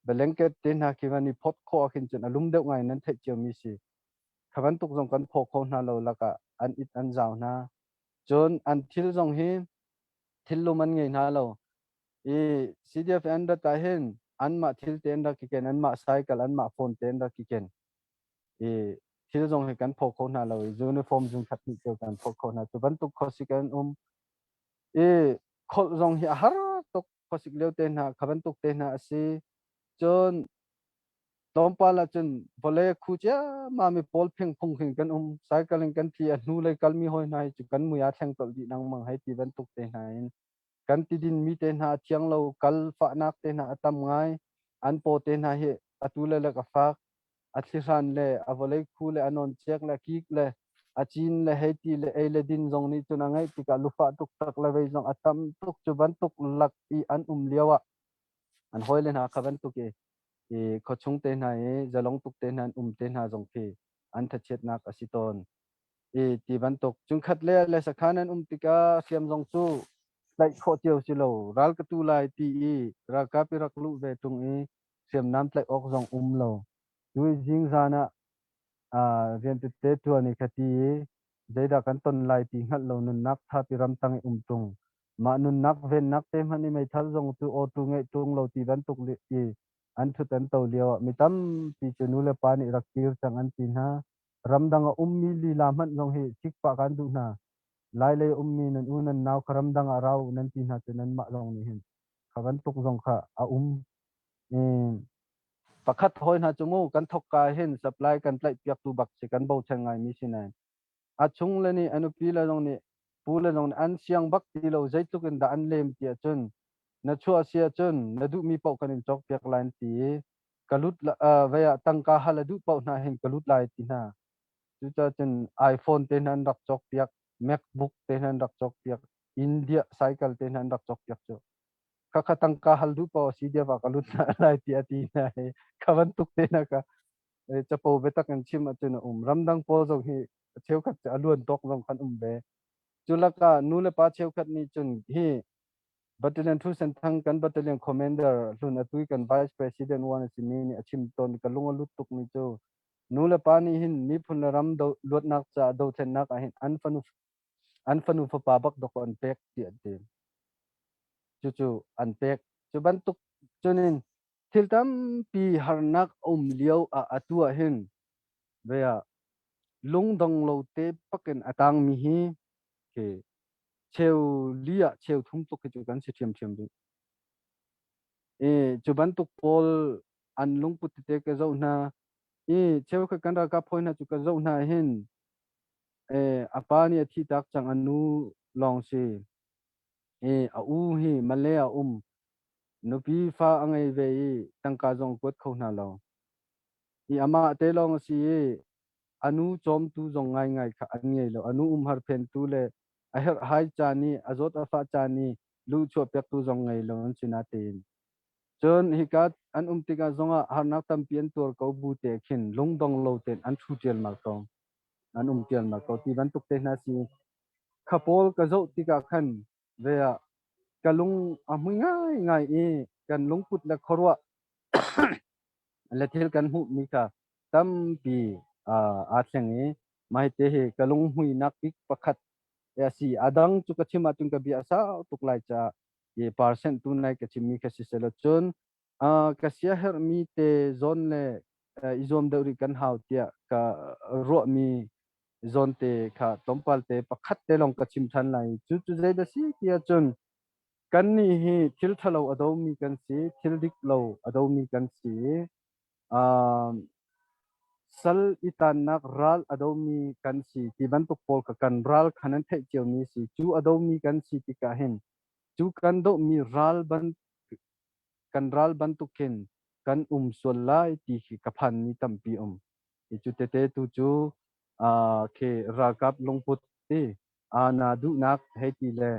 [SPEAKER 2] blanket te na ki wani phot kho khin chun alum deuh ngai nan thei chiao mi si khaban tuk jong kan phok kho na lo laka an it an jaw na chon an thil jong hi thil lu man ngei na lo e CDF and ta hen an ma thil ten da ki ken an ma cycle an ma phone ten da ki ken e thil jong he kan phok kho na lo uniform jung khat ni cho kan phok kho na to ban tuk kho si kan e khol jong hi har tok kho sik leu ten na khaban tuk ten na si chon tom pala chun vole khuja ma mi pol phing phung khing kan cycling kan thi nu lai kal mi hoi nai chu kan mu ya thang tol di nang mang hai ti ban tuk te nai kan ti din mi te na chiang lo kal fa nak te na atam ngai an po te na he atule la ka fa athiran le avole khu le anon chek la ki le achin le he ti le e le din jong ni chu na ngai ti ka lu fa tuk tak la ve jong atam tuk chu ban tuk lak I an liawa an hoi le na khaban tuk e ko chung te na e zalong tuk te na te na jong phi an tha chet na ka siton ti ban tok chung khat le sakhan an tika siam jong chu lai kho chiao si lo ral ka tu lai ti ra ka pi rak lu ve tung siam nam tlai ok jong lo tu jing zana rian te tu ani khati zaida kan ton lai ti ngal lo nun nak tha pi ram tang tung ma nun nak ven nak te mani mai thal jong tu o tu ngai tung lo ti ban tuk li an thu tan to liaw mi tam pi chunu le pa ni rakir chang an tin ha ramdang mi li lam han jong hi chik pa kan du na lai le mi nan unan naw kharam dang arau nan tin ha chunan ma long ni hin khaban tuk jong kha a pakhat hoi na chumu kan thok ka hin supply kan tlai piak tu bak se kan bo changai mi sinai a chung le ni anu pi la jong ni pu la jong an siang bak ti lo zai tu kan da an lem ti chun na chua sia chun na du mi pau kan in chok piak lan ti kalut la vaya tangka hala du pau na hin kalut lai ti na chu cha chun iPhone te nan rak chok piak MacBook te nan rak chok piak India cycle te nan rak chok piak chu kaka tangka hal du pau si dia ba kalut na lai ti ati na kawan tuk te na ka cha po betak an chim chun ramdang po jong hi cheu khat aluan tok jong khan be chulaka nule pa cheu khat ni chun hi battalion thu sen thang kan battalion commander lun atui kan vice president wan si mi ni achim ton ka lunga lutuk ni chu nule pa ni hin ni phun ram do lot nak cha do then nak a hin an fanu fa pa bak dok an pek ti ate chu an pek chu ban tuk chunin thil tam pi harnak liao a atua hin veya lung dong lo te paken atang mi hi ke cheu lia cheu thum tuk chu kan si thiam thiam du chu ban tuk pol an lung put te ke zo na cheu ka kan ra ka phoi na chu ka zo na hin apa ni thi tak chang anu long si a u hi malaya nupi fa angai ve tangka jong kot kho na lo ama te long si anu chom tu jong ngai ngai kha an ngei lo anu har phen tu le a her hai chani azot afa chani lu cho pek tu jong ngai lo an china tin chon hikat an tika zonga har nak tam pian tur ko bu te khin lung dong lo ten an thu tel ma ko an tel ma ko ti ban tuk te na si khapol ka zo tika khan ve kalung amu ngai ngai kan lung put la khorwa la thil kan hu mi ka tam pi a thleng mai te he kalung hui nak pik pakhat ya si adang chu ka chima tung ka bi asa tuk lai cha percent tu nai ka chimi ka si selo chun ka sia her mi te zone le izom deuri kan hau tia ka ro mi zone te kha tompal te pakhat te long ka chim than lai chu zai da si tia chun kan ni hi thil thalo ado mi kan si thil dik lo ado mi kan si sal itan nak ral ado mi kan si ti ban tuk pol ka kan ral khanan thai chiu mi si chu ado mi kan si ti ka hen chu kan do mi ral ban tuk ken kan sol lai ti hi ka phan mi tam pi chu te tu chu ke rakap longput ti na du nak he ti le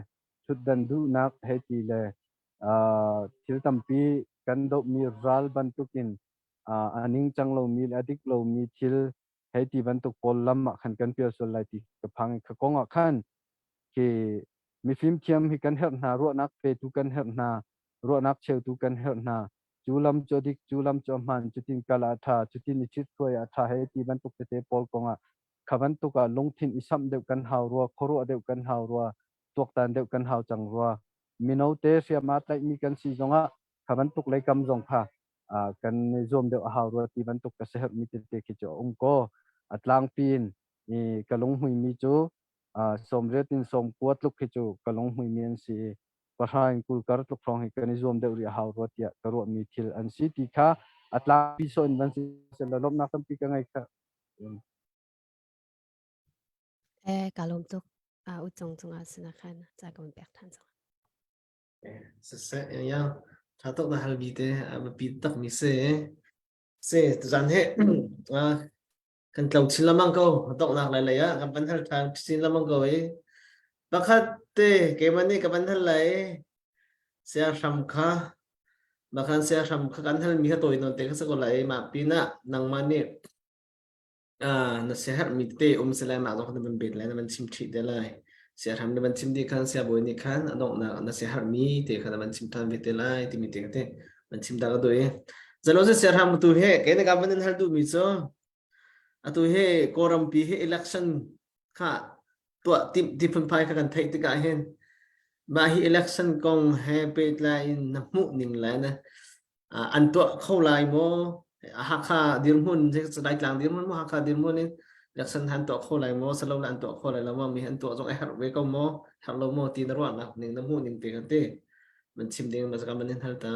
[SPEAKER 2] ชุดดันดูนักให้ทีเลยทิลตัมปีกันดมีรัลบันตุกินอันนิงจังเรามีอดิกเรามีทิลให้ทีบันตุกพลลัมขันกันเปียสุไลติกับพังขกงขันที่มีฟิล์มเทียมให้กันเห็นนารัวนักเปตุกันเห็นนารัวนักเชลตุกันเห็นนาจูลัมจดิกจูลัมจอมันจุดินกาลาธาจุดินนิชิตตัวอาธาให้ทีบันตุกเตปอลกงขบันตุกลงทินอิสัมเดียวกันหาวรัวครัวเดียวกันหาวรัวตัวตันเดียวกันหาวจังรัวมินเอาเตเสียมาไตมีกันสีจงขบันตุกเลยกำจงค่ะกันรวมเดียวหาวรัวทีบันตุกเกษตรมีเตเตกิจองโกอัตลางปีนนี่กะลงหุยมีจูสมเรตินสมปวดลุกขิจูกะลงหุยมีอันสีปะหายกุลการลุกครองให้กันรวมเดียวรีหาวรัวเตียกระรวมมีทิลอันสีติค่ะอัตลางปีส่วนบันสีเสลลมนักตั้งปีกันไงค่ะ
[SPEAKER 8] kalom tuk u chong chong asna khan cha kom pek than chong
[SPEAKER 1] sẽ yang chatok na hal bite bit tak mi se zan he kan tlau chin lamang ko tok nak lai lai kan pan hal thang chin lamang ko bakhat te ke mani ka pan hal lai sia sham kha bakhan sia sham kha kan hal mi ha toy non te ka sa ko lai ma pina nang mani na sia har mi te selai ma do kan ban bet lai na man chim thi de lai sia ham de man chim di khan sia boy ni khan adok na sia har mi te khan man chim than bet lai ti mi te te man chim da ga do e zalo se sia ham tu he ke ne ka ban hal du mi so atu he koram pi he election kha to ti phun phai kha kan thai ti ka hen ma hi election kong he bet lai na mu ning lai na an to khau lai mo ha kha dir mun je dai tlang dir mun mo ha kha dir mun ni election han to khau lai mo salo lan to khau lai la mo mi han to jong ai har we ko mo har lo mo ti na ro na ning na mu ning te kan te man chim ding ma ka man hal ta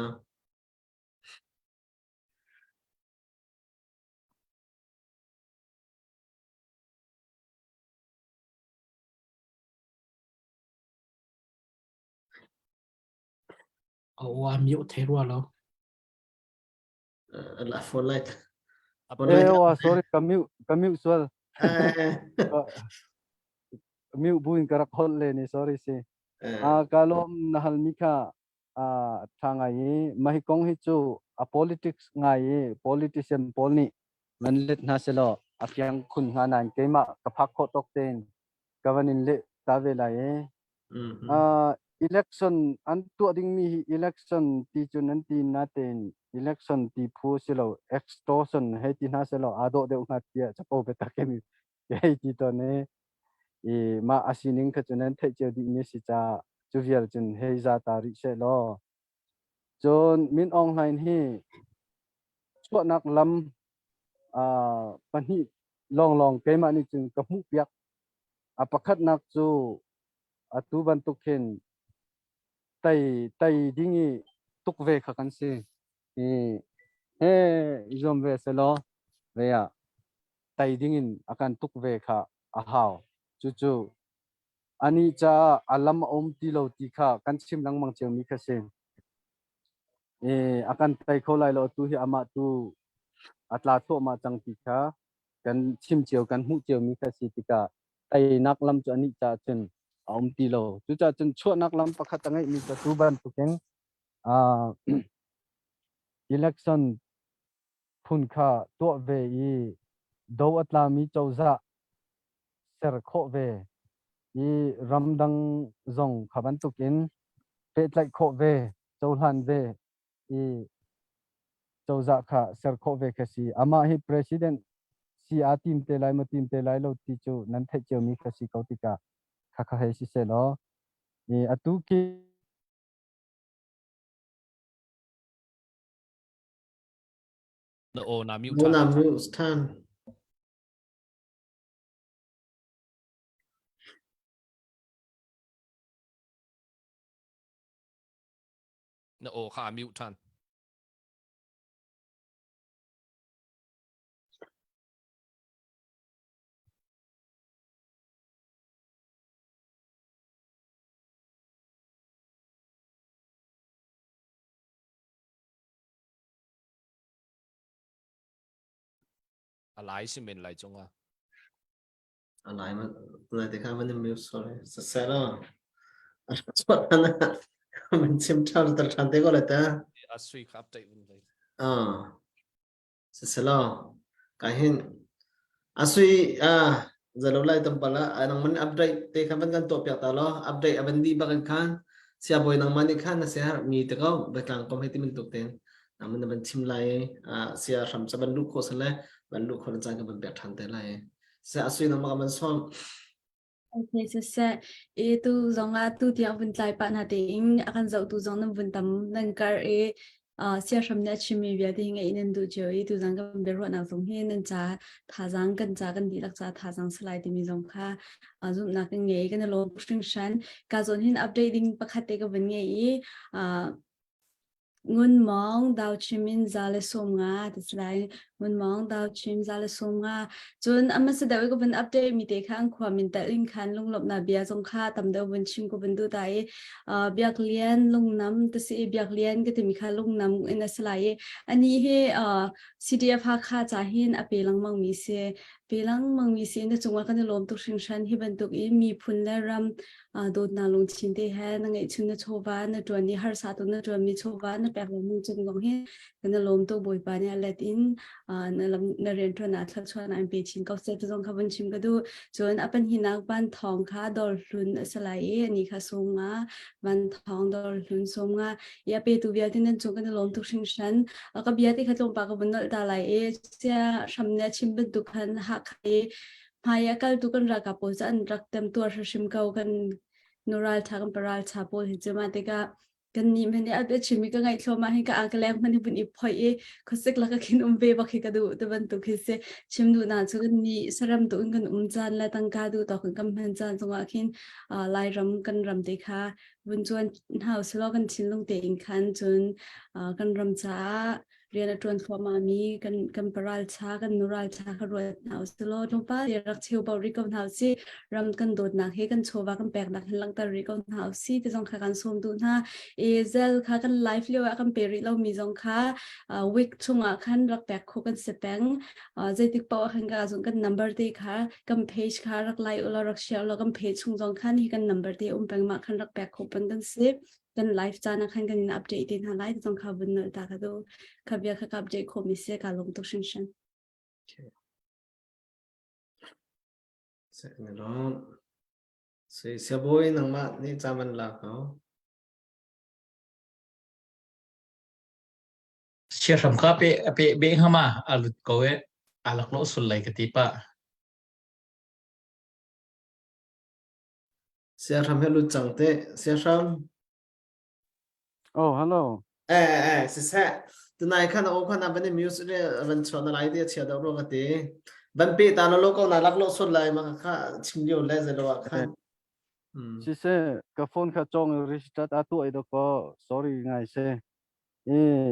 [SPEAKER 6] mi thế rồi lo
[SPEAKER 1] la for light
[SPEAKER 2] sorry kamiu sual kamiu buin karak hol le ni sorry si kalom nahal mika thangai mahikong hi chu politics ngai politician polni manlet na selo akyang khun nganan keima kaphak kho tok ten governing le tavela e election an tu ding mi election ti chun an ti na ten election ti phu selo extortion he ti na selo ado de unga tia chapo beta kemi he ti to ne ma asining kha chunan thai che di mi si cha chuvial chun he za ta ri se lo chon min online hi chwa nak lam pani long keima ni chun ka mu piak apakhat nak chu atu ban tu khen tai dingi tuk ve kha kan se he zom ve se lo ve ya tai dingin akan tuk ve kha a haw chu ani cha alam om ti lo ti kha kan sim lang mang cheu mi kha se akan tai kholai lo tu hi ama tu atla tho ma chang ti kha kan chim cheu kan hu cheu mi kha si ti ka tai nak lam chu ani cha chen om ti lo chu cha chen chho nak lam pakhat tangai mi ka tu ban tu ken election phun kha to ve i do atla mi chauza ser kho ve i ramdang zong khaban tu ken pet lai kho ve chauhan ve i chauza kha ser kho ve kha si ama hi president si a team te lai ma team te lai lo ti chu nan thai cheu mi kha si kautika kha he si se lo atu ki
[SPEAKER 5] no na mute
[SPEAKER 1] no na
[SPEAKER 5] tan
[SPEAKER 1] mu stan
[SPEAKER 5] no kha mute tan alai si men lai chunga
[SPEAKER 1] alai ma lai te kha man mu sorry sa sa lo Soalnya mencium tahu tercantik oleh ta.
[SPEAKER 5] Asui ka update bun lai.
[SPEAKER 1] Seselo kahin asui zalulai tempala anang man update te kan kan to pyak ta lo update abandi bakan kan sia boy nang mani kan na sia mi te ko betang kom heti min tuk ten namun ban chim lai sia ram sa ban lu ko sala ban lu ko jang ban pyak than te lai sia asui nang ma man som
[SPEAKER 7] Okay, sesa itu zonga tu tiang bun tlai pa na ting akan zau tu zong nam bun tam nang kar sia sham na chimi bia ding ngai nen du jo itu zang kan ber na zong he nen cha tha zang kan cha kan di lak cha tha zang slai ti mi zong kha zum na kan ngai kan lo pushing shan ka zon hin updating pakhate ka bun ngai ngun mong dao chimin zale som nga tislai ngun mong dao chim zale som nga chun ama se dawi ko ban update mi te khang khwa min ta ling khan lung lop na bia jong kha tam da bun chim ko ban du dai biak lian lung nam ta si biak lian ke ti mi kha lung nam in aslai ani he CDF ha kha cha hin ape lang mang mi se pelang mang mi se na chungwa kan lom tu sing shan hi ban tu i mi phun la ram do na lung chin te ha na ngai chun na chowa na to ni har sa tu na to mi chowa na pek lo mu chung gong he kan lom tu boi pa ne let in na lam na ren to na thak chwa na pe chin ka se tu jong kha bun chim ka du chon apan hinak ban thong kha dor hlun asalai ani kha songa ban thong dor hlun songa ya pe tu bia tin na chung kan lom tu sing shan ka bia ti kha chong pa ka bun na ta lai sia shamne chim bu du khan ha khai Maya kal tu kan raka po sa an rak tem tu shim kau kan nural tha kan paral cha po hi chama te ka kan ni mani a be chimi ka ngai thloma hi ka akaleng mani bun i phoi e khosek la ka kin be ba khi ka du te ban tu khise chim du na chu kan ni saram tu kan chan la tang ka du to kan kam han chan zonga khin lai ram kan ram te kha bun chuan house lo kan chin lung te in khan chun kan ram cha rian atron khoma mi kan paral cha kan nural cha ka ro house lo tong pa rak cheu ba ri kon house si ram kan dot na he kan chowa kan pek nak lang ta ri kon house si te jong kha kan som du na ezel kha kan life le kan peri lo mi jong kha week chunga khan rak pek kho kan sepeng jetik pa khan ga jong kan number te kha kan page kha rak lai ulo rak share lo kan page chung jong khan hi kan number te peng ma khan rak pek kho pan kan sip kan live chana khan kan update tin ha lai jong kha bun ta ka do khabia kha update kho mi se ka long to shin shan
[SPEAKER 1] se ne lo se sia boy nang ma ni chaman la ko
[SPEAKER 4] sia ram ka pe be hama alut ko e alak lo sul lai ka ti pa
[SPEAKER 1] sia ram helu chang te sia ram
[SPEAKER 2] Oh, hello.
[SPEAKER 1] se se tunai khan o khan ban music re ban chon na lai de chia da ro ka te ban pe ta no lo ko na lak lo sul lai ma kha chim yo le ze lo khan
[SPEAKER 2] Chị sẽ cái phone khá trong restart à tuổi đó có sorry ngay sẽ ê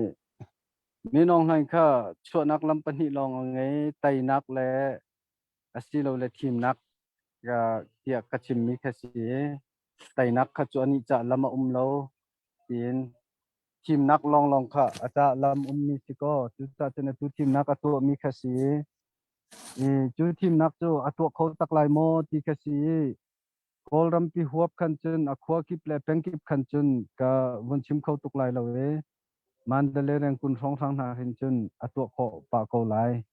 [SPEAKER 2] mình ông hay khá chọn nắc lâm pani long ngay tay nắc lệ asilo lệ team nắc ga tiyak kachim mi kasi tay nắc khá chọn ni cha lama lâu tin team nắc long khá ata lam mi siko tu ta chene tu team nắc atu mi kasi chu team nắc chu atu khâu tak lai mo ti kasi kol ram pi huap khan chun akhwa ki ple peng ki khan chun ka von chim khau tuk lai lo we mandale reng kun song sang na hin chun atu kho pa ko lai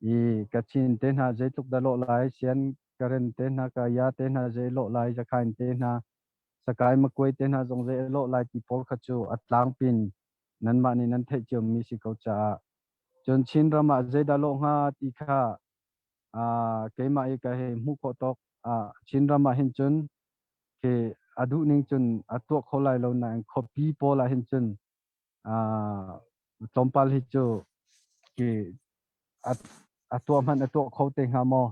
[SPEAKER 2] I ka chin te na je tuk da lo lai sian karen te na ka ya te na je lo lai ja khain te na sakai ma koi te na jong je lo lai ti pol kha chu atlang pin nan ma ni nan the chom mi si ko cha chun chin rama je da lo nga ti kha ke ma I ka he mu ko tok chin rama hin chun ke adu ning chun atok kholai lo na copy pola hin chun tompal hi chu ke atok man atok khote nga mo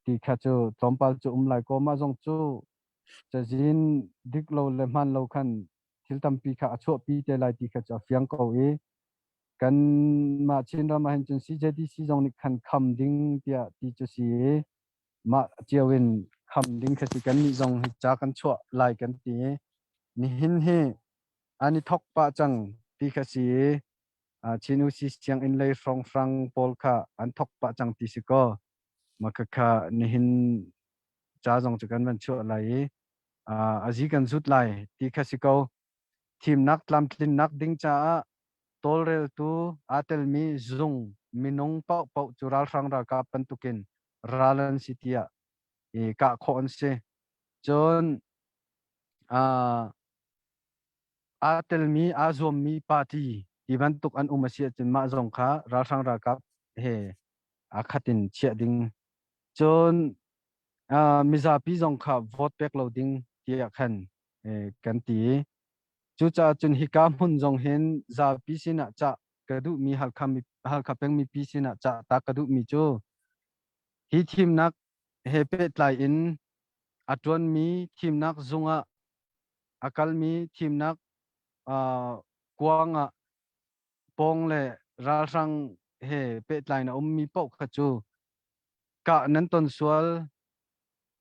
[SPEAKER 2] ti kha chu tompal chu lai ko ma jong chu chajin dik lo le man lo khan thil tam pi kha acho pi te lai ti kha cha fyang ko kan ma chin ra ma hin chun si je di si jong ni khan kham ding tia ti chu si ma chiawin kham ding khasi kan ni jong cha kan chua lai kan ti ni hin he ani thok pa chang ti khasi chinu si siang in lei frong frang pol kha an thok pa chang ti si ko ma kha ni hin cha jong chu kan ban chua lai aji kan zut lai ti khasiko team nak tlam tlin nak ding cha tolrel tu atel mi zung minung pau pau chural rang ra ka pantukin ralan sitia e ka khon se chon atel mi azom mi party iban tuk an umasia chen ma zong kha ra rang ra ka he akhatin chia ding chon miza pi zong kha vote back loading tia khan kan ti chu cha chun hi ka mun zong hen za pi sina cha kadu mi halkha peng mi pi sina cha ta kadu mi chu hi team nak he pet lai in atron mi team nak zunga akal mi team nak kwanga pong le ral rang he pet lai na mi pau kha chu ka nan ton sual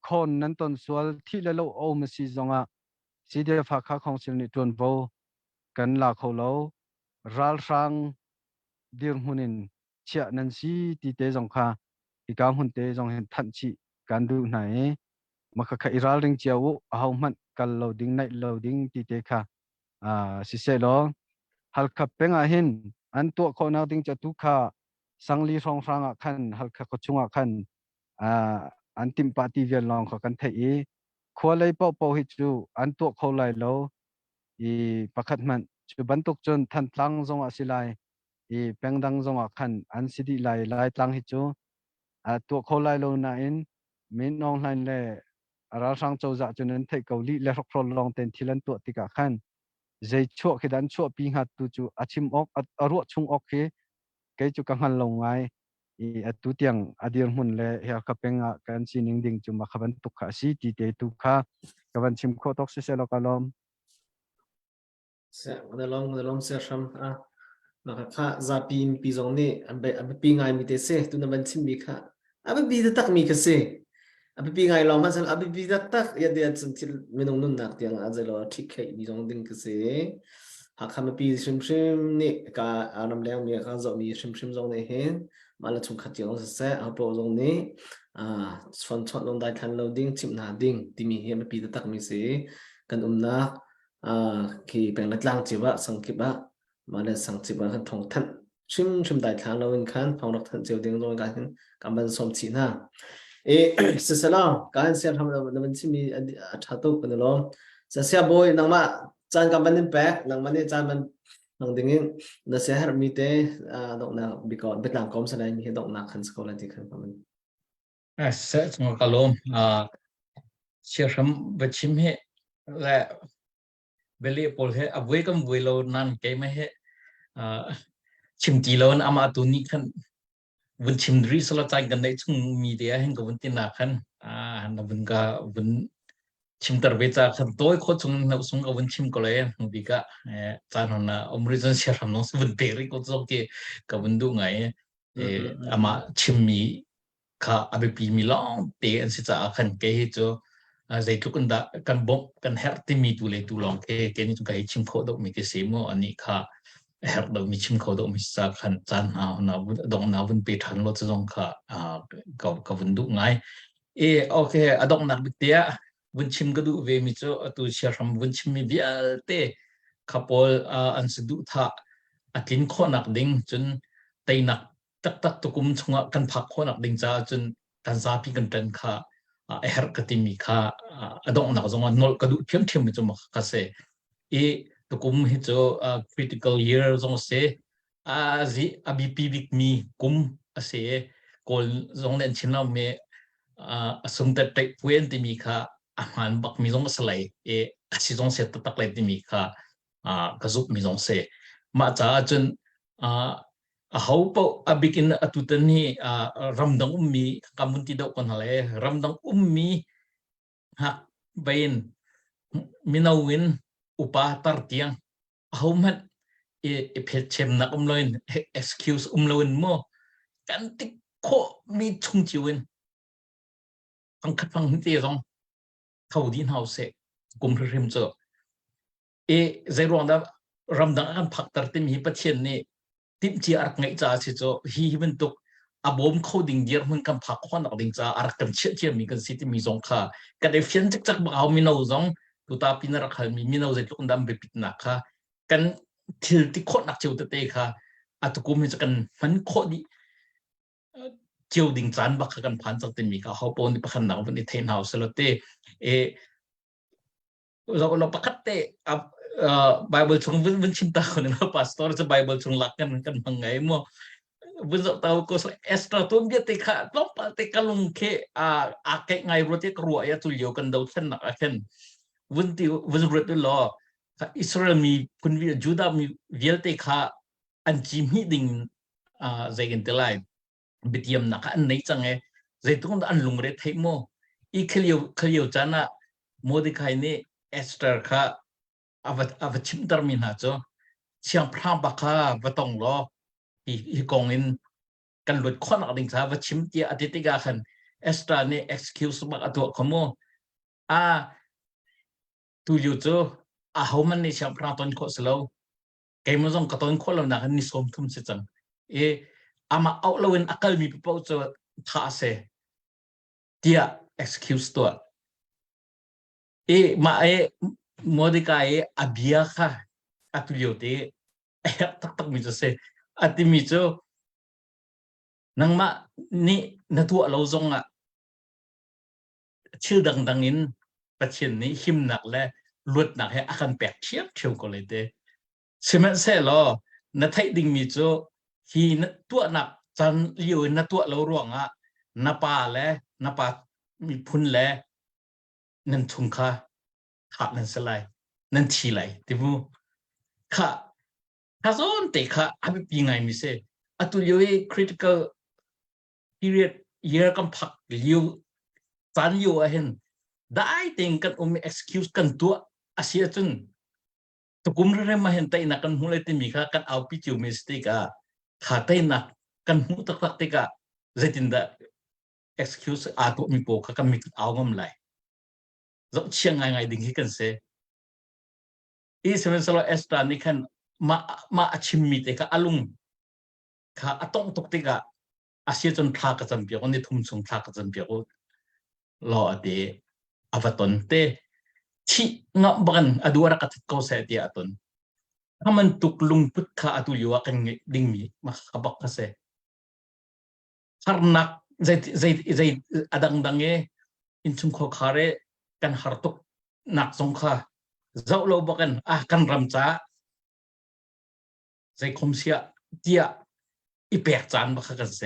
[SPEAKER 2] khon nan ton sual thi le lo o ma si zonga CDF kha council ni ton vo kan la kho lo ral rang dir hunin chia nan si ti te zong kha ti ka hun te zong hen than chi kan du nai ma kha iral ring chiaw hau man kal loading night loading ti te kha si se lo hal kha penga hin an to kho na ding cha tu kha sangli rong ranga khan hal kha ko chunga khan an tim party vel long kho kan thai e khwalai pau pau hi chu an to kho lai lo i pakhat man chu bantuk chon than tlang zong asilai i pengdang zong khan an sidi lai tlang hi chu to kho lai lo na in min nong line le ara sang chau za chunen thai ko li le rok long ten thilan to tika khan zai chu khidan chu pi nga tu chu achim ok aru chung ok he ke chu kangal lo ngai i atu tiang adir mun le ya kapenga kan sining ding chu ma khaban tu kha si ti te tu kha kaban chim kho tok se lo kalom
[SPEAKER 1] se ngalom se sham ma kha za pin pi zong ni an pi ngai mi te se tu na ban chim mi kha abi bi ta tak mi ka se abi pi ngai lo ma san abi bi tak ya de chun til minung nun nak tiang a ze lo thik khai mi zong ding ka se ha kha ma pi shim ni ka anam leng mi kha zo mi shim zong ne hen ma la chung khat yong se a po zong ni chon long dai than loading chim na ding ti mi he ma pi ta tak mi se kan na khi bèn lát lang chỉ vợ sang kịp bác mà là sang chỉ vợ hắn thong thận chim đại thang lâu in khán phong đọc thận chiều tiếng rồi cái cảm ơn xóm chỉ na sự sự nào cái anh xem tham gia mình chỉ mi chát tục cái đó sẽ xem bôi nang mà chan cảm ơn đến back nang mà này chan mình nang tiếng in nó sẽ hết mi té động nào bị còn biết làm công sau này mi động nào khăn school thì khăn cảm ơn
[SPEAKER 4] sẽ trong kalom chia sắm với chim hệ là beli pol he avoi kam voi lo nan ke ma he chim ti lo ama tu ni khan vun chim ri sala tai gan dai chung media hen ko vun tin na khan na vun ka vun chim tar be cha khan toy kho chung na sung ka vun chim ko le bi ka cha na omrizon sia ram no vun pe ri ko zo ke ka vun du ngai ama chim mi kha abi pi mi long te an si cha khan ke hi cho zai tu kan da kan bom kan her ti mi tu le tu long ke ni tu kai chim kho do mi ke se mo ani kha her do mi chim kho do mi sa khan chan na dong na vun pe than lo chong kha ka vun du ngai okay adong na bi tia vun chim ga du ve mi cho tu sia ram vun chim mi bial te khapol an se du tha atin kho nak ding chun tai nak tak tu kum chunga kan phak kho nak ding cha chun kan za pi kan ten kha her katimi kha adong na zonga nol kadu thiam mi chuma ka se to kum hi cho critical year zong se zi abp big mi kum ase kol zong len chinna me asum ta tai puen ti mi kha aman bak mi zong salai asi zong se tak lai ti mi kha ka zup mi zong se ma cha chun how po abikin atutan ni ramdang ummi kamunti daw kon hale ramdang ummi ha bain minawin upa tartiang how mat phetchem na umloin excuse umloin mo kanti kho mi chungchiwin ang khatpang ti rong thaudin hause kumrem cho zairong da ramdang an phak tartim hi pathian ni tim chi ark ngai cha si cho hi bentuk บมเขาดิ่งเยอะมันกันพักขวัญออกดิ่งจ้าอารักกันเชี่ยมีกันสิที่มีสงค่ะกันได้เฟียนจักบ่าวมีนาวสงตุตาปินรักเขามีนาวจะลุกดำไปปิดหนักค่ะกันทิลที่โคตรหนักเจียวเตะค่ะตุกุมจะกันมันโคตรดีเจียวดิ่งจานบักกันพันสักเต็มมีค่ะเขาปนที่ประคันหนักวันนี้เทนเฮาส์แล้วเตเราประคัตเตBible chung vun cinta ko na pastor sa Bible chung lakan kan mangay mo vun sa tao ko sa extra to biya te kha lompa te kalung ke ake ngai ro te kruwa ya tulyo kan daw sen na aken vun ro te lo Israel mi kun vi Juda mi viel te kha an jimi ding zaigen te lai bitiam na ka an nei change zaitung an lung re thei mo I khliyo chana Mordecai ne Esther kha avat chim termin ha cho chiang phram bakha vatong lo hi kongin kan lut khon ading sa va chim ti atitiga khan extra ne excuse bak atu khomo tu yu cho homan ni chiang phram ton kho slo kai mo jong ka ton kho lo na kan ni som thum se chang ama outlawin akal mi po cho tha se tia excuse to ma Mordecai abia kha atuliote tak mi jo se ati mi jo nangma ni natu lo zonga chil dang in pachin ni him nak le lut nak he akan pek chiap chiu ko le te semen se lo na thai ding mi jo hi na tu nak chan liu na tu lo ruanga na pa mi phun le nan thung khaขาดนั่นสลายนั่นทีไรที่พูข้าซ้อนแต่ข้าอาจเป็นยังไงมิเซ่อัตุยอย critical period เยอะกันพักเลี้ยวจันอยู่เห็นได้แต่งกันมี excuse กันตัวอาเซียจนตุกุมเรื่องมาเห็นแต่นักกันหูเลยที่มีข้ากันเอาพิจิวมิสติกาขาดแต่นักกันหูตะกักติกาจะตินได้ excuse อาตุมีโปข้ากันมีเอางมไหลเราเชียงไงดิ่งที่กันเสseven solo extraนี่คันมาชิมมีแต่ก็อารมณ์ข้าต้องตกติกะอาเซียจนพลากระจำเปียกนี่ทุ่มส่งพลากระจำเปียกรอเดอวตนเตที่งับบันอดูรักติดก็เสียดีอตนถ้ามันตุกลุงพุทธข้าอดูอยู่กันดิ่งมีมาขบักกระเสฮาร์นักใจอดังเงอินชุมขอคาเรกันหาตุกหนักสงข้าเจ้าเราบอกกันกันรำจ้าใจคมเสียเดียอีแปกจานบักกันเส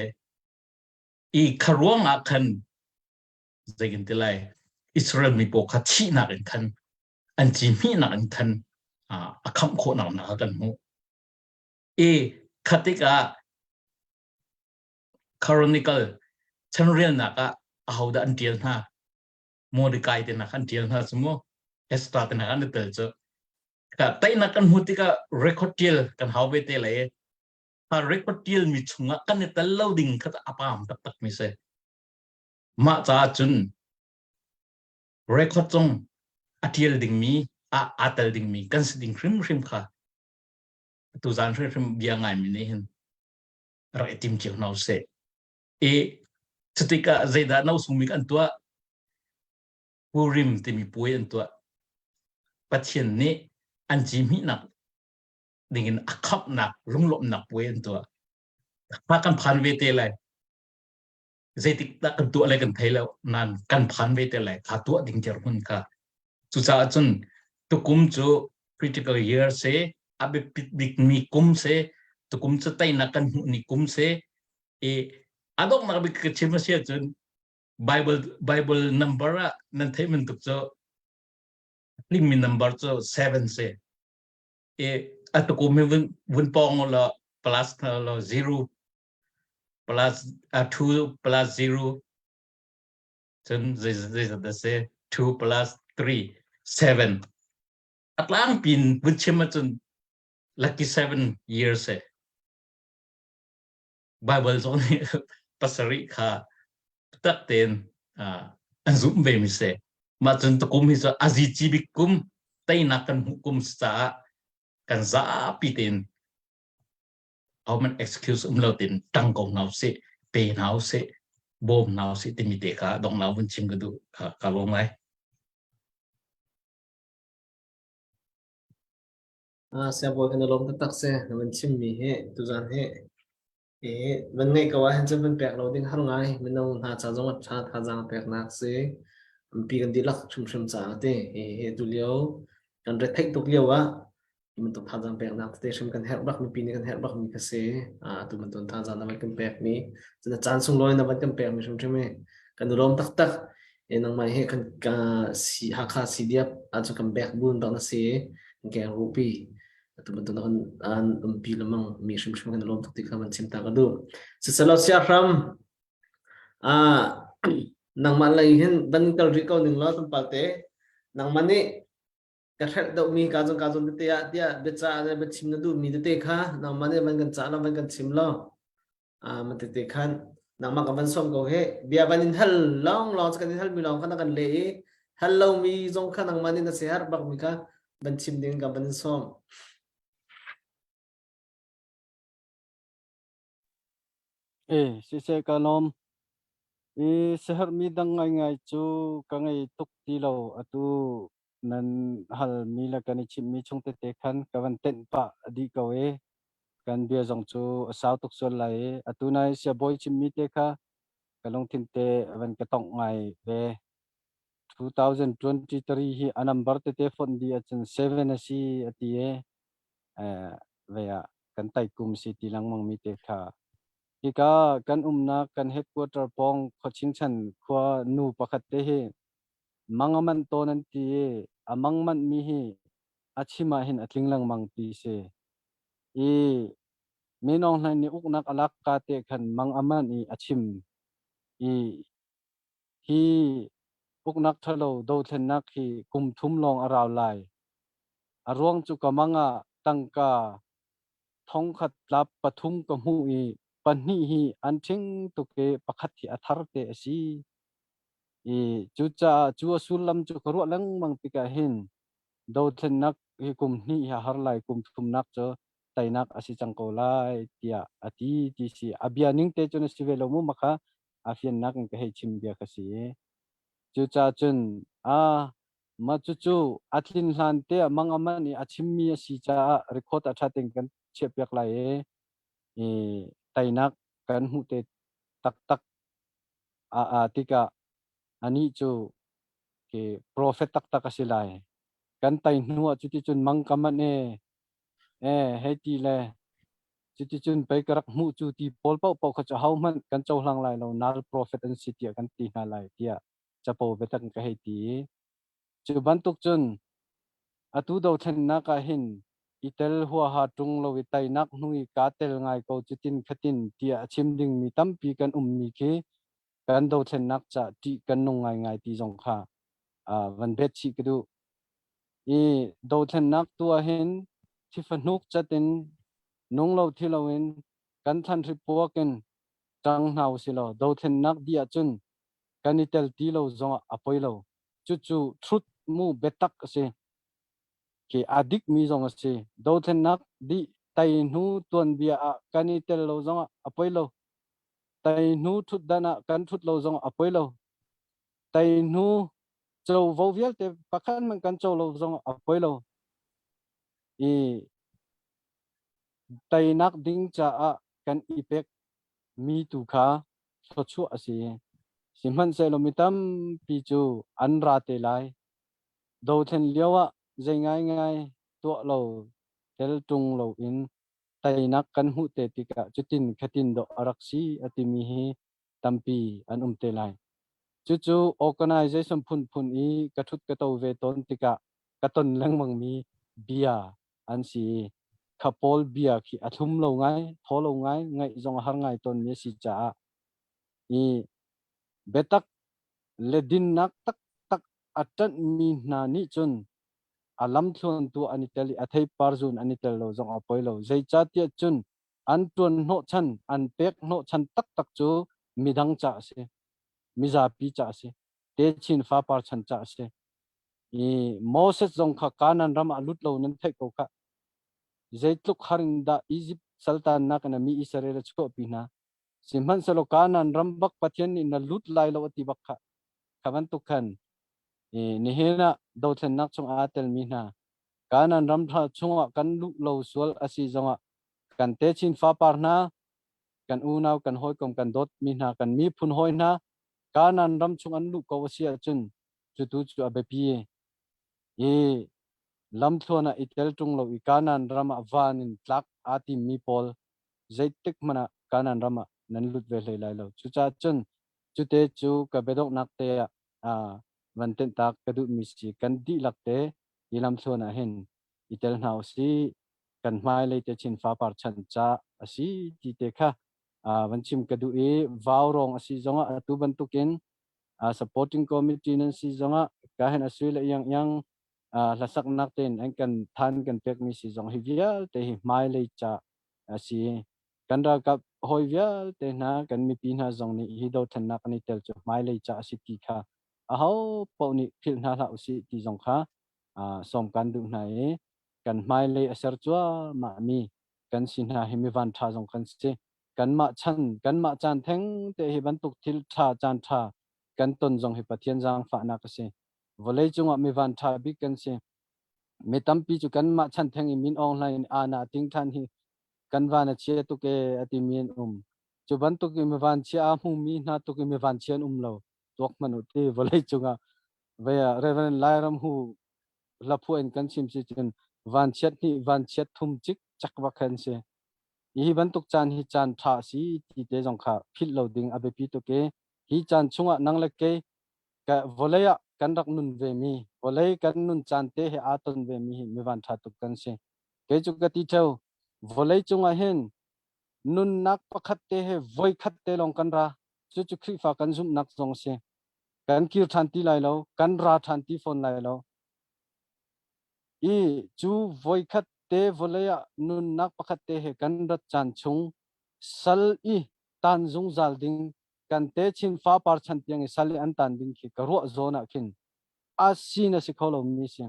[SPEAKER 4] อีขรวงคันใจกันที่ไรอิสราเอลมีโปคัดชีนักกันอันจีมีนักกันคำโคนักกันหูคติกาคารอนิคอลฉันเรียนนักเอาดันเดียนนะโมดิกายเดนักอันเดียนนะสมมติextra tenaga ni teljo ka tai na kan huti ka record deal kan hawe te le ha record deal mi chunga kan ni tel loading khat apam tak mi se ma cha chun record chong atiel ding mi atel ding mi kan siding khrim kha tu zan khrim bia ngai mi ne hin ra etim chi nau se chutika zaida nau sumi kan tua purim te mi pui an tuaปัจจุบันนี้อันจีมีนักดิ่งอักขับนักรุ่งหลบนักเว้นตัวพากันผ่านเวทีเลยใจติดตะกันตัวอะไรกันไทยแล้วนั่นกันผ่านเวทีเลยขาตัวดิ่งเจริญค่ะสุดท้ายจนตุกุมจู critical year เสอาเบปิดดิกมีกุมเสตุกุมจะไต่นักกันนี่กุมเสอาดอกนักบิกเชื่อมาเสียจน Bible number นั่นไทยมันตุกจูLim number 7 se atuko me win pong lo plus lo 0 plus 2 plus 0 then this say 2 plus 3 7 atlang pin win chema chun lucky 7 years se Bible zone pasari kha tak ten anzum be mi se ma chun to kum hi so azichi bikum tai na kan hukum sa kan za pitin au man excuse lo tin tang kong nau se pe nào sẽ bom nào sẽ tìm được cả đồng nào vẫn chim cái đủ cả lông này
[SPEAKER 1] Xe bồi cái lom tắc tắc xe mình chim mì hệ tu gian hệ mình ngay câu anh chân mình bẹt lâu đinh hăng ngay mình đâu hà cha giống cha thà giang bẹt nạc xe piกันดีลักชุมชาเต้ตุเลียวกันเรทเทคตุเลียวมันต้องทำจำเป็นนักเตะชมกันเฮลบักมีปีนี้กันเฮลบักมีกระเซตัวมันต้องทำจำนับกันแปลกมีจะจานส่งลอยนับกันแปลกมีชมใช่ไหมกันดูลมตักตักนังไม่ให้กันสีหักขาสีเดียบอาจจะกันแบกบุญบักนักเซแกงรูปีตัวมันต้องปีละมั่งมีชมกันลมตักติดกันมันชิมตากันดูสุดท้ายเราเสียคำnang malay hin dan kal rikaw ning lo tum palte nang mani ka thak do mi ka jong te ya dia becha ne be chim na du mi te kha nang mani man kan cha la man kan chim lo man te khan nang ma ka ban som ko he bia ban in hal long kan in hal mi long kan le hello mi jong kha nang mani na se har bak mi kha ban chim ding ka ban som
[SPEAKER 2] si kalom sehar midang ngay chu kangay tuk tilaw atu nan hal mila kani chimmi chung te khan kawan ten pa di kawe kan bia jong chu sao tuk sol lai atu nai sia boy chimmi te kha kalong tin te awan katong ngai ve 2023 hi anambar te phone di achan 7 asi ati ve kan tai kum si tilang mang mi te kha Ika kan umna kan headquarter pong coaching chan kwa nu pakat te he mangaman tonan ti amangman mi hi achima hin atling lang mang ti se minong na ni uknak alak ka te khan mangaman achim hi uknak thalo do thlenak hi kum thum long araw lai arwang chu kamanga tangka thong khat lap pathum ka mu pani hi anthing to ke pakhat hi athar te asi chu sulam chu karu lang mang pika hin do thlenak hi kum ni ha har lai kum thum nak cho tainak asi changko lai tia ati ti si abianing te chon si velo mu makha afian nak ke he chim bia ka si chu chun ma chu atlin hlan te mangaman ni achimmi si cha record athating kan chepyak lai tainak kan hu te tak tika ani chu ke prophet tak asilai kan tai nuwa chuti chun mangkaman heti le chuti chun pai karak mu chu ti pol pau kha hau man kan chau hlang lai lo nal prophet an sitia kan ti na lai tia chapo betak ka heti chu bantuk chun atu do then na ka hin itel huwa ha tung lo witai nak nui ka tel ngai ko chutin khatin tia chim ding mi tampi kan mi ke kan do then nak cha ti kan nung ngai ti jong kha van bet chi kdu do then nak tua hin thi fanuk chatin nung lo thilawin kan than ri puaken tang nau silo do then nak dia chun kan itel ti lo zong apoilo chu truth mu betak se ke adik mi zong ase do then nak di tai nu tuan bia kani tel lo zong apoilo tai nu thut dana kan thut lo zong apoilo tai nu chau vo vial te pakhan man kan chau lo zong apoilo tai nak ding cha kan ipek mi tu kha chu ase simhan se lo mitam pi chu anra te lai do then liawa zai ngai to lo tel tung lo in tai nak kan hu te tika chutin khatin do araksi atimi hi tampi an te lai chu organization phun kathut ka to ve ton tika katon lang mang mi bia an si khapol bia khi athum lo ngai tholo ngai jong har ngai ton mi si cha betak ledin nak tak atan mi na ni chun alam thon tu aniteli athai parjun anitel lo jong apoilo zai cha tia chun an tuan no chan an pek no chan tak chu midang cha se miza pi cha se te chin fa par chan cha se moses jong kha kanan ram alut lo nan thai ko kha zai tluk haring da egypt sultan na kana mi israel chko pi na simhan salokanan rambak pathian in na lut lai lo ati bakha kaman tukhan ni hena do thlen nak chung atel mi na kanan ram tha chunga kan lu lo sual asi zonga kan te chin fa par na kan u nau kan hoi kom kan dot mi na kan mi phun hoi na kanan ram chung an lu ko sia chun chu tu chu abepi e lam thona itel tung lo ikanan rama vanin tlak ati mi pol zaitik mana kanan rama nan lut ve hlei lai lo chu cha chun chu te chu ka bedok nak te a vanten tak kadu mi si kan di lak te ilam thona hen itel nau si kan mai le te chin fa par chan cha asi ti te kha vanchim kadu e vaurong asi zonga atu bantukin supporting committee nan si zonga ka hen asui le yang lasak nak ten ang kan than kan pek mi si zong hivial te hi mai le cha asi kan ra kap hoi vial te na kan mi pin ha zong ni hi do than nak ni tel chu mai le cha asi ki kha a ho po ni phil na la usi ti zong kha som kan du na e kan mai le asar chua ma mi kan sin ha hi mi van tha zong kan se kan ma chan theng te hi ban tuk thil tha chan tha kan ton zong hi pathian jang fa na ka se volei chunga mi van tha bi kan se me tampi chu kan ma chan theng min online ana ting than hi kan van a che tu ke ati min chu ban tu ki mi van chia mu mi na tu ki mi van chen lo tok manu te volei chunga ve reverend lairam hu la phu en kan sim si chen van chet thum chik chak wa khan se hi ban tuk chan hi chan tha si ti te jong kha phil loading abe pi to ke hi chan chunga nang le ke ka voleya kan rak nun ve mi volei kan nun chan te he aton ve mi van tha tuk kan se ke chu ka ti theu volei chunga hen nun nak pakhat te he voi khat te long kan ra chu chu khri fa kan zum nak jong se kan kir than ti lai lo kan ra than ti phone lai lo i chu voi khat te voleya nun nak pakhat te he kan rat chan chung sal i tan zung zal ding kan te chin fa par chan tiang sali an tan ding ki karo zona kin asina si kholo mi se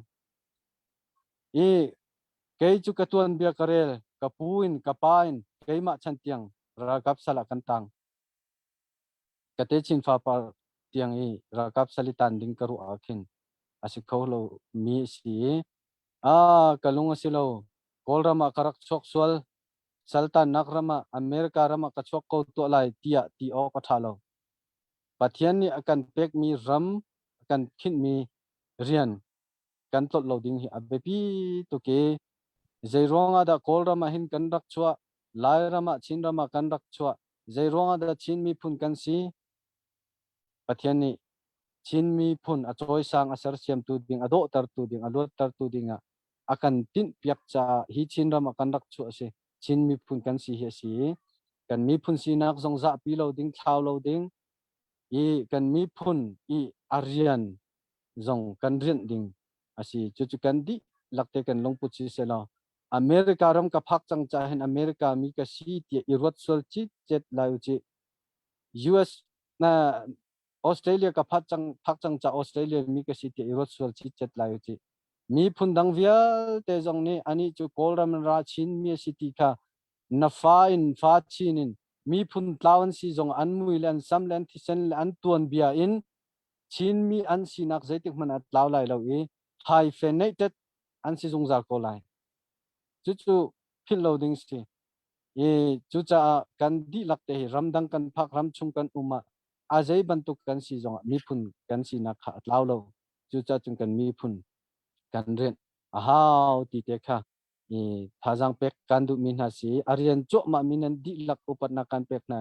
[SPEAKER 2] e kei chu katuan bia karel kapuin kapain kei ma chan tiang ra kap sala kan tang kate chin fa par tiang e ra kap sali tan ding karo akin asi kholo mi si kalunga silo kolrama karak chok swal saltan nakrama amerika rama ka chok ko to lai tia ti o ka thalo pathian ni akan pek mi ram akan khin mi rian kan tot loading hi abepi to ke zaironga da kolrama hin kan rak chua lai rama chin rama kan rak chua zaironga da chin mi phun kan si pathian ni chin mi phun a choi sang asar siam tu ding ado tar tu ding alot tar tu dinga akan tin piak cha hi chin rama kan rak chua se chin mi phun kan si hi si kan mi phun si nak zong za pi loading thau loading i kan mi phun i arian zong kan rian ding asi chu kan di lakte kan longpu chi se lo america ram ka phak chang cha hen america mi ka si ti i rot sol chi chet lai chi us na australia ka phak chang cha australia mi ka si ti i rot sol chi chet lai chi mi phun dang vial te zong ni ani chu kolram ra chin mi city kha na fa in fa chin in mi phun tlawan si zong an muilan samlan thisen an tuan bia in chin mi an si nak zaitik man at law lai lo e hyphenated an si zong zal ko lai chu phil loading si e chu cha kan di lakte ramdang kan phak ram chung kan uma azai bantuk kan si zong mi phun kan si nak kha at law lo chu cha chung kan mi phun kan ren ahau ti te kha thajang pek kan du min ha si arian cho ma minan di lak upat na kan pek na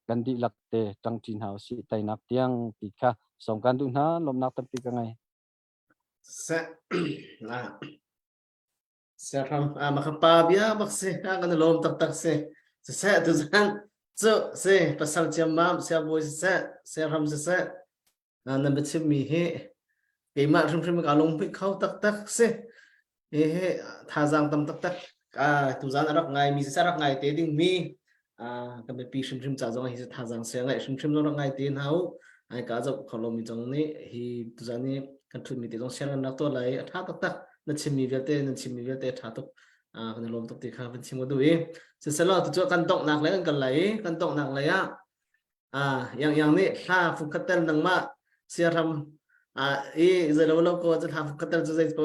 [SPEAKER 2] kan di lak te tang tin hau si tai nak tiang ti kha som kan du na lom nak tam pi ka ngai
[SPEAKER 1] se se ram makapa bia bakse kan lom tak se se tu zan so se pasal jam mam se boy se ram se na betim mi he ke ma rim ka long pi khau tak se he thajang tam tak tu zan rak ngai mi se rak ngai te ding mi kan be pi rim cha jong hi se thajang se ngai rim jong ngai te hau ai ka zo kholom mi jong ni hi tu zan ni kan thu mi te jong se na to lai tha tak na chim mi velte tha to kan lom tok ti kha ban chim du i se selo tu chu kan tok nak le kan lai kan tok nak le ya yang ni tha fu khatel nang ma sia ram i ze lo ko cha tha fu khatel chu zai ko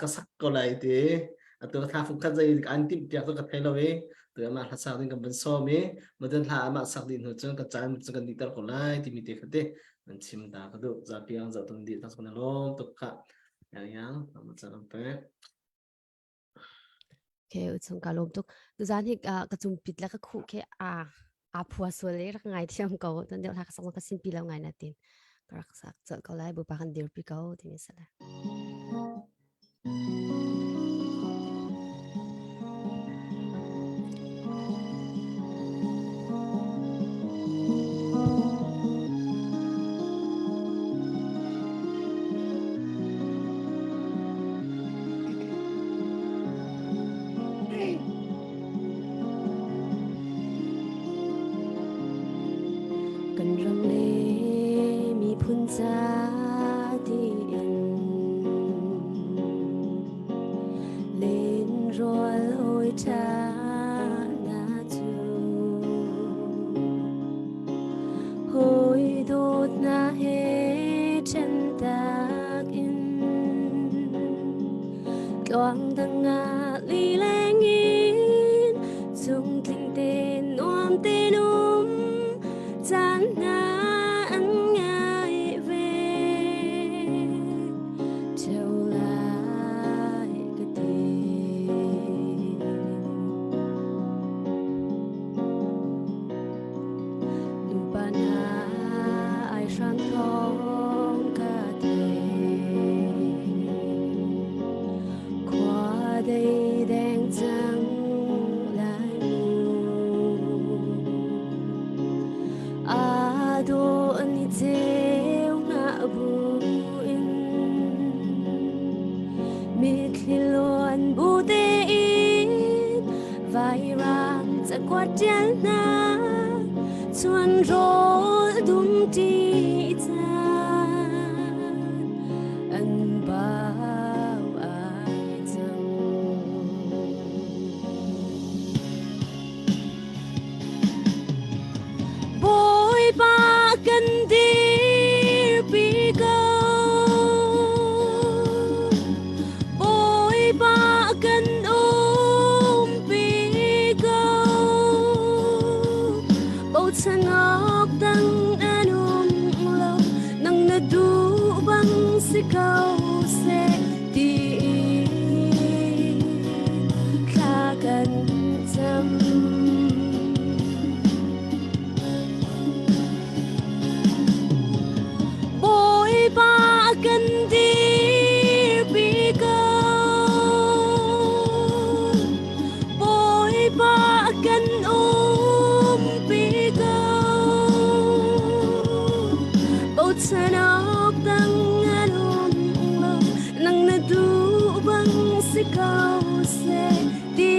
[SPEAKER 1] ka sak ko lai ti tu tha fu khat zai an tim piak to ka thai lo we tu ma tha sa din kan ban so mi ma den tha ma sak din hu chu ka chan chu kan ditar ko lai ti mi te khate ban chim da ka du za piang za tum di tas kan lom tok kha yang ma cha ram pe
[SPEAKER 8] ke chung ka lom tuk tu zan hi ka chung pit la ka khu ke a phua so le rak ngai thiam ko tan deu tha ka sang ka sin pi lo ngai na tin ka rak sak chal ko lai bu pa kan dir pi ko ti mi sala
[SPEAKER 3] cần răng lê mi phun ra thì lên rồi lối cha ngã chu hồi đốt na hết chân ta in loang đằng ngã li lên in dùng tình tên oan tên gian nan ngại về treo lại cái tình nụ bàn ai sang thong cả thế qua đây đen trắng do ni teu na buin mit lon bu te in vai ran za quat jan na chuan ro dum ti cha an bao ai chang boy ba kan dir pi go boy ba kan pi go bầu chân ngọc đăng anum lo nang na du bang si câu se ti kha kan cham ba kan dir pi go boy ba kan pi go bầu trời ốc đăng anum lo nang na du bang si câu se ti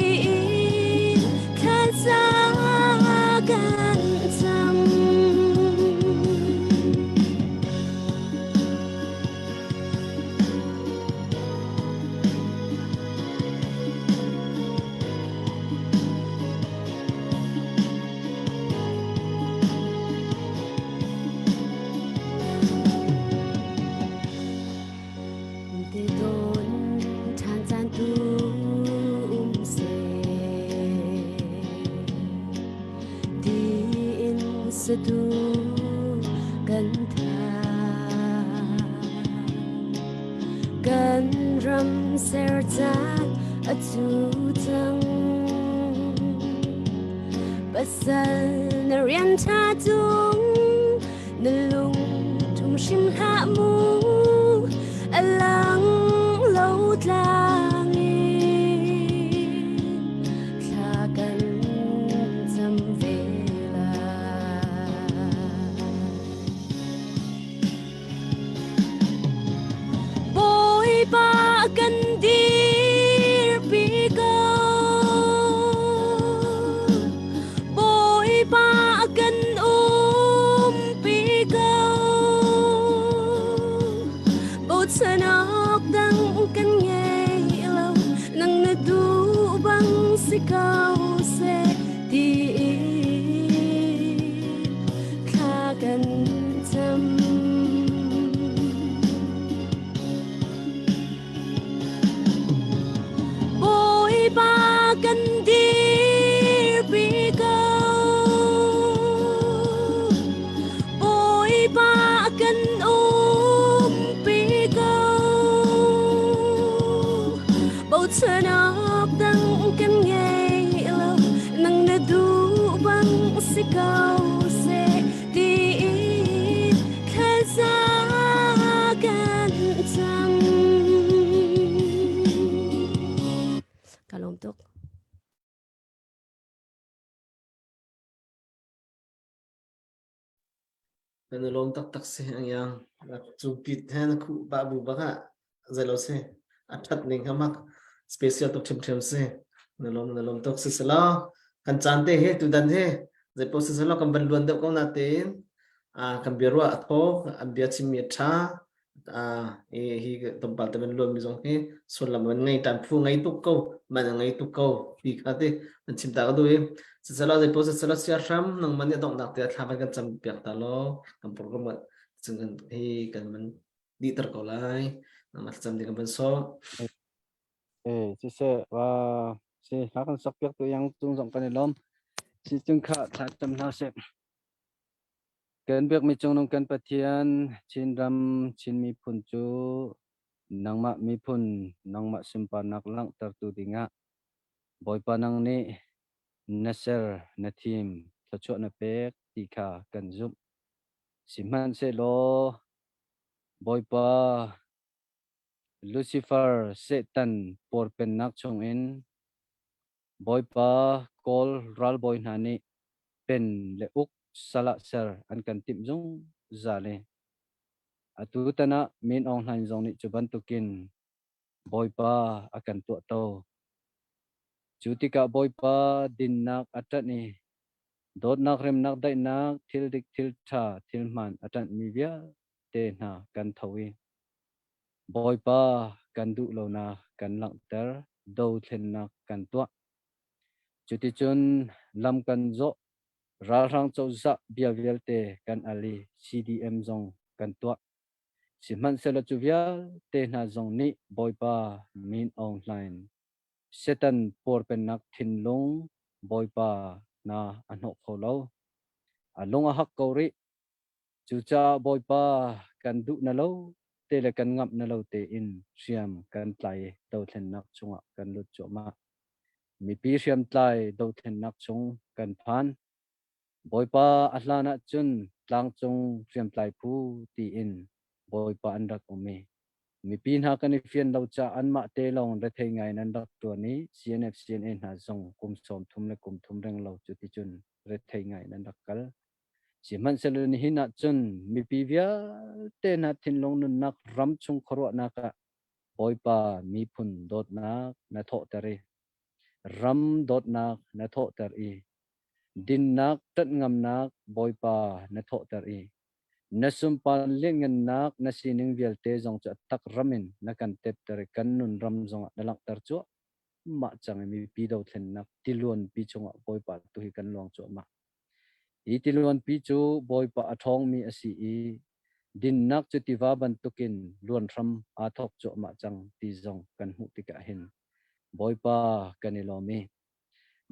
[SPEAKER 3] kha sa kan cham du gần tha gần ram ser tan a tu tang basal na rian tha tung na lung tung sim ha mu alang lo tlang kha kan zam ve ba kan dir pi go boy ba kan pi go si cao se ti kha kan cham ôi ba kan dir bi cao ôi ba kan bi cao bầu trời áp đăng kan nghe lâu nang na du bang si cao se ti kha za kan cham
[SPEAKER 8] Kalom tuk.
[SPEAKER 1] Nên lom tak tak se ang yang chu pit han khu ba bu ba ka zalo se athat ning hamak special to them se nên lom tok se sala kan chante he tu dan he zai po se sala kam ban luan de ko na ten kam birwa atho abia chim tha hi tom pal tamen luan mi jong he so lam ngai tan phu ngai tu ko man ngai tu ko hi khate an chim ta do he se sala zai po se sala sia ram nang man dong nak te thaban kan cham piak ta lo kam program chung kan hi kan man di tar ko lai nang mat cham di kan ban so
[SPEAKER 2] chỉ sẽ và sẽ hát con sắp biết tụi yang tung rộng cái này lắm chỉ chung khá thật tâm nào sẽ cần biết mi chung nông cần phát triển chín ram chín mi phun chú nang ma mi phun nang ma simpan nak lang tar tu dinga boy panang ni nasser na team cho chọn na pek tika cần giúp siman sẽ lo boy pa Lucifer Satan porpen nak chung in boy pa call ral boy nani pen le uk sala ser an kan tim jong zale atu tana min online jong ni chuban tukin boy pa akan tu to chutika boy pa din nak atat ni dot nak rem nak dai nak thil dik thil tha thil man atat mi via te na kan thawi boy pa kan du lo na kan lang ter do thlen na kan tua chuti chun lam kan zo ra rang chau za bia vialte kan ali CDM zong kan tua siman sela chuvia te na zong ni boy pa min online setan por pen nak thin long boy pa na anok kholo along a hak kori chucha boy pa kan du na lo te le kan ngap na lo te in siam kan tlai do thlen nak chunga kan lut choma mi pi siam tlai do thlen nak chung kan phan boy pa ahlana chun tlang chung siam tlai pu ti in boy pa andak ome mi pin ha kan fian lo cha an ma te long re thei ngai nan dak tu ni CNF CNN ha zong kum som thum le kum thum reng lo chu ti chun re thei ngai nan dak kal siman selu ni hina chun mi pi via te na thin long nun nak ram chung khoro na ka boy pa mi phun dot nak na tho tare ram dot nak na tho tar i din nak tat ngam nak boy pa na tho tar i nasum pan lengan nak na sining vialte jong cha tak ramin na kan tep tare kan nun ram jong dalak tar chu ma chang mi pi do thlen nak tilon pi chunga boy pa tu hi kan luang chu ma i tilon pi chu boy pa athong mi asi i din nak chu ti va ban tukin luan ram a thok chu ma chang ti jong kan hu ti ka hin boy pa kanilomi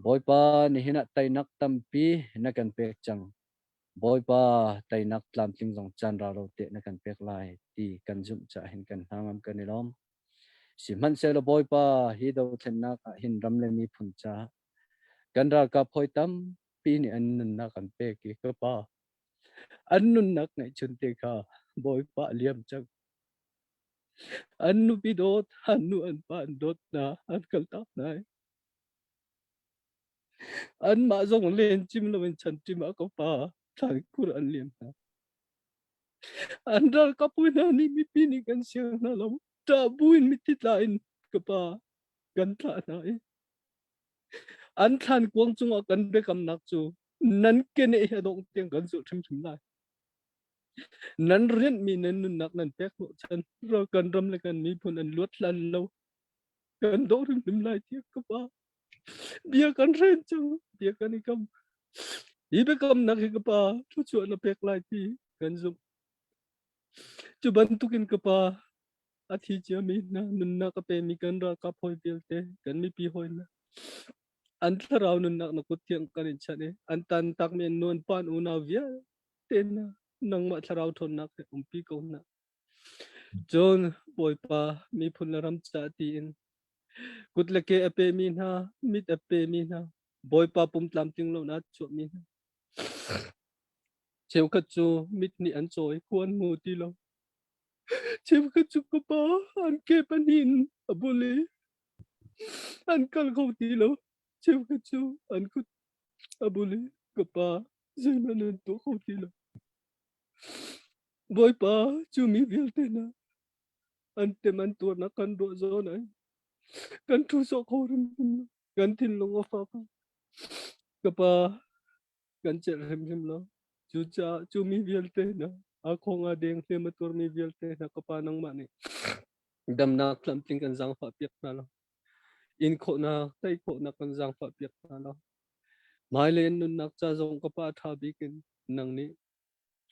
[SPEAKER 2] boy pa ni hina tai nak tampi na kan pek chang boy pa tai nak tlam tling jong chan ra ro te na kan pek lai ti kan zum cha hin kan hangam kanilom siman se lo boy pa hi do thlen nak hin ram le mi phun cha kan ra ka phoi tam pi ni an nun na kan pek ki ka pa an nun nak ngai chun te kha boy pa liam chang an nu pi dot han nu an pa an dot na an kal ta nai an ma zong len chim lo en chan chim a ko pa thang kur an liam na an ra ka pu na ni mi pi ni kan siang na lo ta buin mi ti lain ka pa kan tha nai an than kwang chung a kan be kam nak chu nan ke ne ha dong tiang kan su thim thim lai nan rian mi nan nun nak nan pek mo chan ro kan ram le kan mi phun an luat lan lo kan do thim thim lai ti ka pa
[SPEAKER 9] bia kan ren chang bia kan ikam ibe kam nak ka pa chu na pek lai pi kan zum chu ban tukin ka pa athi chami na nun na ka pe mi kan ra ka phoi belte kan mi pi hoi na an tharau nun nak na kut thiang kan in chane an tan tak men non pan una via ten na nang ma tharau thon nak pi ko na John boy pa mi phun ram cha ti in kut le ke ape mi na mit ape mi na boy pa pum tlam ting lo na chu mi na cheu ka chu mit ni an choi kuan mu ti lo cheu ka chu ka pa an ke panin abule an kal ko ti lo cheu ka chu an kut abule ka pa zena nan to ko ti lo boy pa chu mi vil te na an te man tur na kan do zo na kan thu so ko rim kan tin lo fa pa ka pa kan che rim lo chu cha chu mi vil te na ako nga deng te matur mi vil te na ka pa nang ma ni dam na tlam ting kan zang fa piak na lo in ko na tai ko na kan zang fa piak na lo mai len nun nak cha zong ka pa tha bi kin nang ni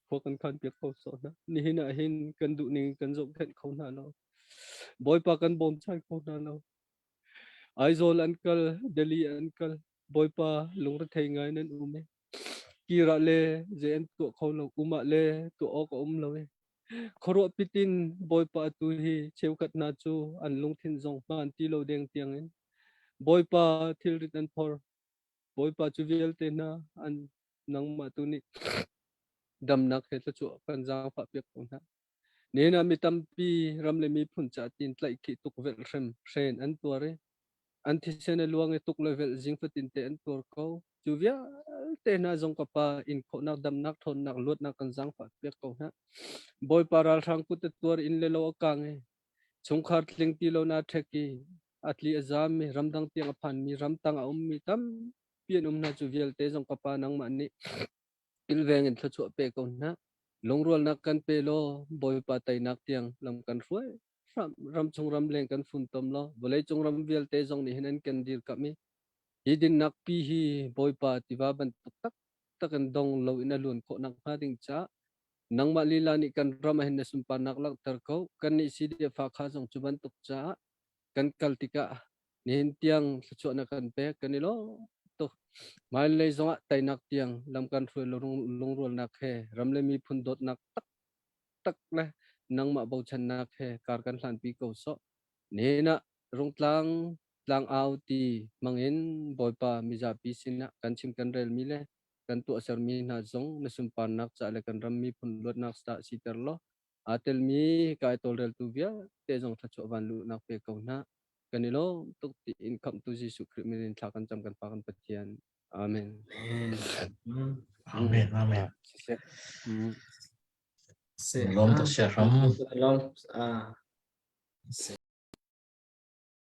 [SPEAKER 9] ko kan kan piak ko so na ni hina hin kan du ni kan zong khen ko na lo boy pa kan bom chai ko na lo aizol uncle delhi uncle boy pa lung ra thei ngai nan ume kira le jen to kho lo uma le to ok lo khoro pitin boy pa tu hi cheu kat na chu an lung thin zong man ti lo deng tiang in boy pa thil rit an for boy pa chu vel te na an nang ma tu ni dam nak he chu kan za fa pek ko na ne na mi tam pi ram le mi phun cha tin tlai ki tuk vel rem ren an tu re an thi sen luang e tuk level jing fatin te an tur ko chu via te na zong ka pa in kho nak dam nak thon nak lut nak kan jang fa pek ko na boy paral thang ku te tur in le lo kang e chung khar tling ti lo na theki atli azam mi ramdang tiang phan mi ramtang a mi tam pian na chu vel te jong ka pa nang ma ni ilveng in thchu pe ko na longrol nak kan pe lo boy pa tai nak tiang lam kan ruai ram chung ram leng kan fun tom lo bolai chung ram vel te jong ni hinan kan dir ka mi hidin nak pi hi boy pa ti ba ban tak takan dong lo ina lun ko nak ha ding cha nang ma lila ni kan ram hin sum pa nak lak tar ko kan ni si de fa kha jong chuban tuk cha kan kal tika ni hin tiang thchu na kan pe kan ni lo to mai le zonga tai nak tiang lam kan fu longrol nak he ram le mi phun dot nak tak na nang ma bo chan nak he kar kan hlan pi ko so ne na rong tlang au ti mangin boy pa mi ja pi sin na kan chim kan rel mi le kan tu asar mi na zong na sum pan nak cha le kan ram mi phun lot nak sta si ter lo atel mi kai tol rel tu via te jong tha cho van lu nak pe ko na kan ni lo tuk ti in kam tu jisu kri mi rin tha kan cham kan pa kan patian amen
[SPEAKER 4] Amen, amen.
[SPEAKER 1] Se
[SPEAKER 4] Lom tak siya ram.
[SPEAKER 1] long se